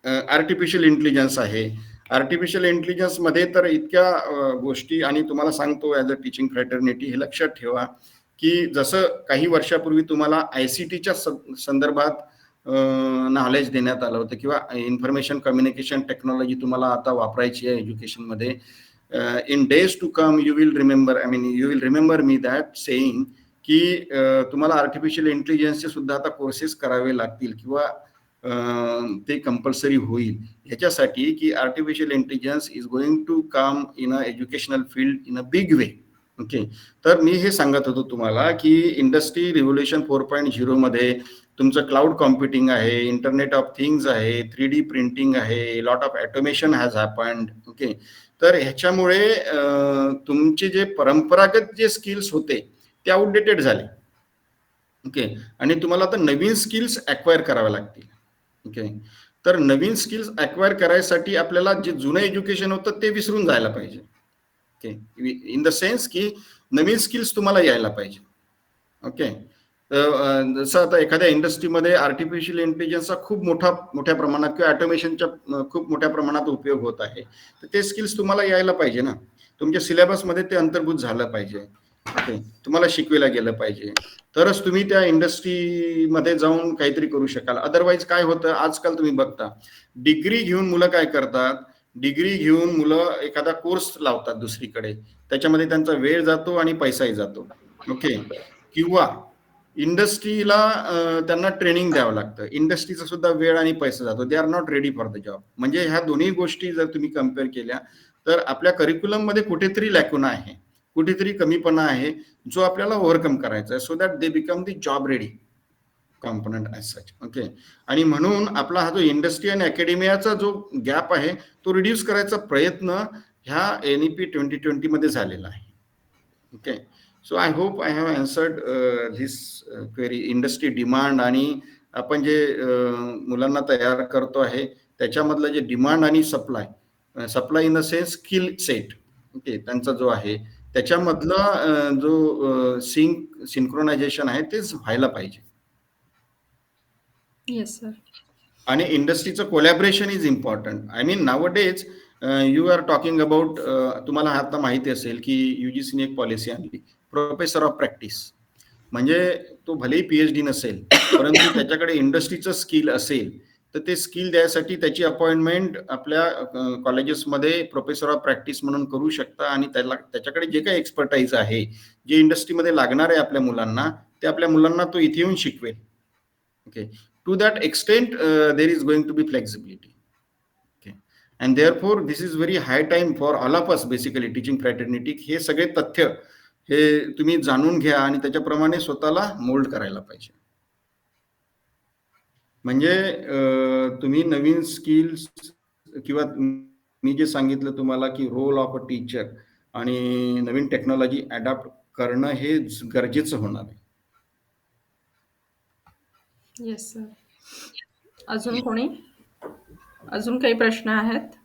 आर्टिफिशियल इंटेलिजन्स आहे. आर्टिफिशियल इंटेलिजन्स मध्ये तर इतक्या गोष्टी, आणि तुम्हाला सांगतो ॲज अ टीचिंग फ्रॅटर्निटी हे लक्षात ठेवा की जसं काही वर्षापूर्वी तुम्हाला ICTच्या संदर्भात नॉलेज देण्यात आलं होतं किंवा इन्फॉर्मेशन कम्युनिकेशन टेक्नॉलॉजी तुम्हाला आता वापरायची आहे एज्युकेशनमध्ये. In days to come you will remember me that saying की तुम्हाला आर्टिफिशियल इंटेलिजन्सचे सुद्धा आता कोर्सेस करावे लागतील किंवा ते कंपल्सरी होईल, ह्याच्यासाठी की artificial intelligence is going to come in a educational field in a big way. Okay, तर मी हे सांगत होतो तुम्हाला की इंडस्ट्री रिव्होल्युशन 4.0 मध्ये तुमचं क्लाउड कॉम्प्युटिंग आहे, इंटरनेट ऑफ थिंग्स आहे, 3D प्रिंटिंग आहे, lot of automation has happened. Okay, तर ह्याच्यामुळे तुमचे जे परंपरागत जे स्किल्स होते ते आउटडेटेड झाले. ओके, आणि तुम्हाला आता नवीन स्किल्स ॲक्वायर कराव्या लागतील. ओके, तर नवीन स्किल्स ॲक्वायर करायसाठी आपल्याला जे जुनं एज्युकेशन होतं ते विसरून जायला पाहिजे. ओके, इन द सेन्स की नवीन स्किल्स तुम्हाला यायला पाहिजे. ओके, जसं आता एखाद्या इंडस्ट्रीमध्ये आर्टिफिशियल इंटेलिजन्सचा खूप मोठ्या प्रमाणात किंवा ऑटोमेशनच्या खूप मोठ्या प्रमाणात उपयोग होत आहे, तर ते स्किल्स तुम्हाला यायला पाहिजे ना. तुमच्या सिलेबसमध्ये ते अंतर्भूत झालं पाहिजे. ओके, तुम्हाला शिकवलं गेलं पाहिजे, तरच तुम्ही त्या इंडस्ट्रीमध्ये जाऊन काहीतरी करू शकाल. अदरवाईज काय होतं, आजकाल तुम्ही बघता डिग्री घेऊन मुलं काय करतात, डिग्री घेऊन मुलं एखादा कोर्स लावतात दुसरीकडे, त्याच्यामध्ये त्यांचा वेळ जातो आणि पैसाही जातो. ओके, किंवा इंडस्ट्रीला त्यांना ट्रेनिंग द्यावं लागतं, इंडस्ट्रीचा सुद्धा वेळ आणि पैसा जातो. They are not ready for the job. म्हणजे ह्या दोन्ही गोष्टी जर तुम्ही कम्पेअर केल्या तर आपल्या करिक्युलम मध्ये कुठेतरी लॅकुना आहे, कुठेतरी कमीपणा आहे, जो आपल्याला ओव्हरकम करायचा आहे, so that they become the job ready component as such. Okay, आणि म्हणून आपला हा जो इंडस्ट्री आणि अकॅडमियाचा जो गॅप आहे तो रिड्यूस करायचा प्रयत्न ह्या NEP 2020 मध्ये झालेला आहे. Okay, so I hope I have अँसर्ड this query. Industry demand आणि आपण जे मुलांना तयार करतो आहे त्याच्यामधलं जे डिमांड आणि supply in the sense skill set, okay, त्यांचा जो आहे त्याच्यामधला जो सिंक्रोनायझेशन आहे तेच व्हायला पाहिजे. Yes sir. आणि इंडस्ट्रीचं collaboration is important. I mean nowadays you are talking about, तुम्हाला आता माहिती असेल की UGCने एक पॉलिसी आणली, प्रोफेसर ऑफ प्रॅक्टिस. म्हणजे तो भलेही PhD नसेल परंतु त्याच्याकडे इंडस्ट्रीचं स्किल असेल तर ते स्किल द्यायसाठी त्याची अपॉइंटमेंट आपल्या कॉलेजेसमध्ये प्रोफेसर ऑफ प्रॅक्टिस म्हणून करू शकता आणि त्याच्याकडे जे काही एक्सपर्टाईज आहे, जे इंडस्ट्रीमध्ये लागणार आहे आपल्या मुलांना, ते आपल्या मुलांना तो इथे येऊन शिकवेल. Okay, to that extent there is going to be flexibility. Okay, and therefore this is very high time for all of us basically teaching fraternity. हे सगळे तथ्य हे तुम्ही जाणून घ्या आणि त्याच्याप्रमाणे स्वतःला मोल्ड करायला पाहिजे. म्हणजे तुम्ही नवीन स्किल्स किंवा मी जे सांगितलं तुम्हाला की रोल ऑफ अ टीचर आणि नवीन टेक्नॉलॉजी अडॉप्ट करणं हे गरजेचं होणार आहे. Yes sir. अजून कोणी? अजून काही प्रश्न आहेत?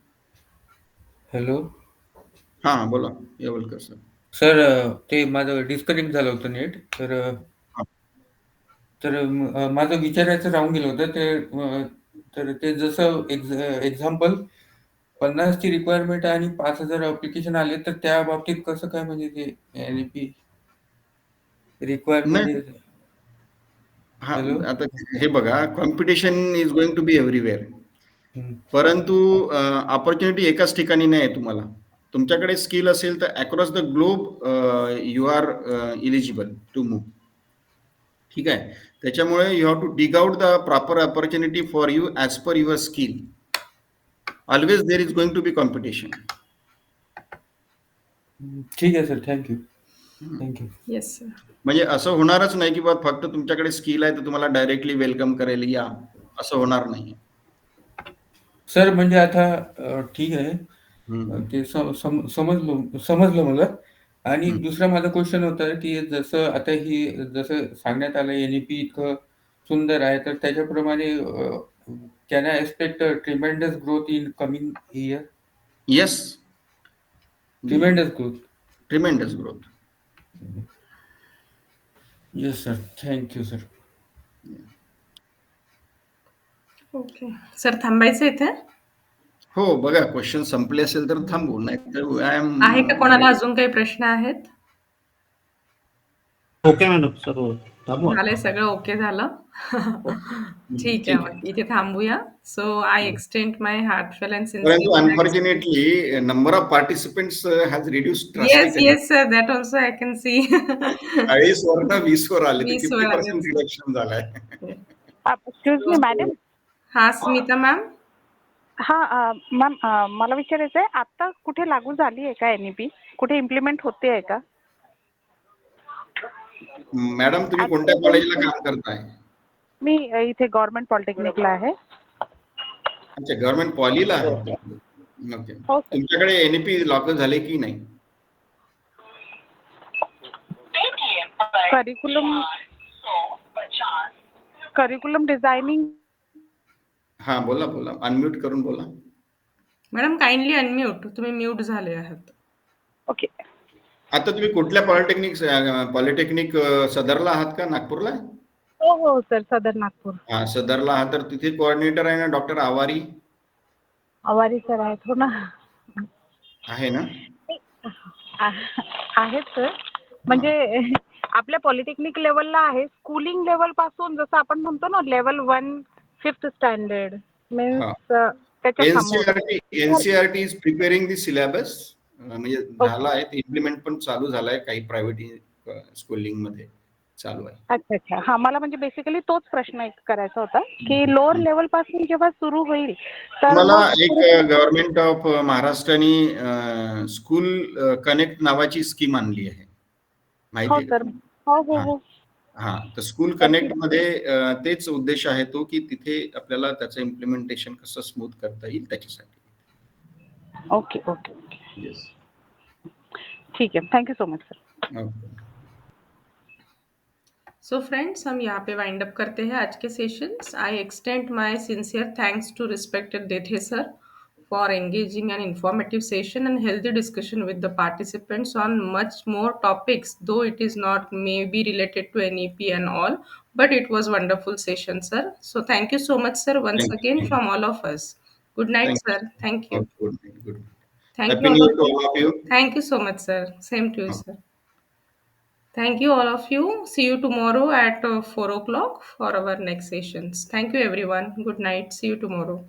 हॅलो हा बोला येवलकर सर. सर, ते माझं डिस्कनेक्ट झालं होतं नेट, तर माझं विचारायचं राहून गेलं होतं. तर ते जसं एक्झाम्पल 50 ची रिक्वायरमेंट आणि 5,000 अप्लिकेशन आले, तर त्या बाबतीत कसं काय, म्हणजे ते NEP रिक्वायरमेंट. हा, आता हे बघा, competition is going to be everywhere, परंतु ऑपॉर्च्युनिटी एकाच ठिकाणी नाही आहे. तुम्हाला तुमच्याकडे स्किल असेल तर across the globe you are eligible to move. ठीक आहे, त्याच्यामुळे you have to dig out the proper opportunity for you as per your skill. Always there is going to be competition. ठीक आहे sir, thank you. Thank you. Yes sir. म्हणजे असं होणारच नाही की बा फक्त तुमच्याकडे स्किल आहे तर तुम्हाला डायरेक्टली वेलकम करेल, या असं होणार नाही सर. म्हणजे आता ठीक आहे, ते समजलं मला. आणि दुसरा माझा क्वेश्चन होता की जसं आता जसं सांगण्यात आलं NEP इतकं सुंदर आहे, तर त्याच्याप्रमाणे can I expect tremendous growth in coming year? Yes, tremendous growth. Yes sir, thank you sir. Okay sir, थांबायचं इथे? हो, बघा क्वेश्चन संपले असेल तर थांबू, नाही तर आहे का कोणाला अजून काही प्रश्न आहेत? ओके मॅडम, सर्व झालंय सगळं ओके झालं. ठीक आहे, मग इथे थांबूया. सो आय एक्सटेंड माय हार्टफेल अँड परंतु unfortunately number of participants has reduced drastically. Yes sir, that also I can see. 40 वरनं 20 वर आले, 20 वर 50% रिडक्शन झालाय. Excuse me madam. हा, स्मिता मॅम. हा मॅम, मला विचारायचं आहे, आता कुठे लागू झाली आहे का NEP? कुठे इम्प्लिमेंट होते आहे का? मॅडम, तुम्ही कोणत्या कॉलेजला काम करताय? मी इथे गव्हर्नमेंट पॉलिटेक्निकला आहे. अच्छा, गव्हर्नमेंट पॉलीला आहे. ओके, तुमच्याकडे NEP लागू झाले की नाही? Curriculum designing. हा, बोला, अनम्यूट करून बोला. मॅडम काइंडली अनम्यूट, तुम्ही म्यूट झाले आहात. ओके. आता तुम्ही कुठल्या पॉलिटेक्निक सदरला आहात का नागपूरला? हो सर, सदर नागपूर. हा, सदरला आहात तर तिथे कोऑर्डिनेटर आहे ना डॉक्टर आवारी सर आहेत. हो ना, आहे ना? आहेत सर. म्हणजे आपल्या पॉलिटेक्निक लेवलला आहे. स्कूलिंग लेवल पासून जसं आपण म्हणतो ना, level 1 5th standard means NCERT is preparing the syllabus. म्हणजे झाला आहे, इम्प्लिमेंट पण चालू झालाय, काही प्रायव्हेट स्कूलिंग मध्ये चालू आहे. अच्छा. हा, मला म्हणजे बेसिकली तोच प्रश्न एक करायचा होता की लोअर लेवल पासून जेव्हा सुरू होईल तर मला एक गव्हर्नमेंट ऑफ महाराष्ट्राने स्कूल कनेक्ट नावाची स्कीम आणली आहे, माहिती आहे? हो. हा, तर स्कूल कनेक्ट मध्ये तेच उद्देश आहे तो की तिथे आपल्याला त्याचं इम्प्लिमेंटेशन कसं स्मूथ करता येईल त्याच्यासाठी. ओके. Yes. ठीक है, thank you so much sir. Okay. So friends, हम यहाँ पे वाइंड अप करते हैं आज के sessions. I extend my sincere thanks to respected Dethe sir for engaging and informative session and healthy discussion with the participants on much more topics, though it is not maybe related to NEP and all, but it was wonderful session, sir. So thank you so much, sir, once Thank again you. from all of us. Good night, Thank sir. you. Thank you. Okay, good. Good. Thank you Happy all New of Year to you. all of you. Thank you so much, sir. Same to you, sir. Thank you all of you. See you tomorrow at 4 o'clock for our next sessions. Thank you everyone. Good night. See you tomorrow.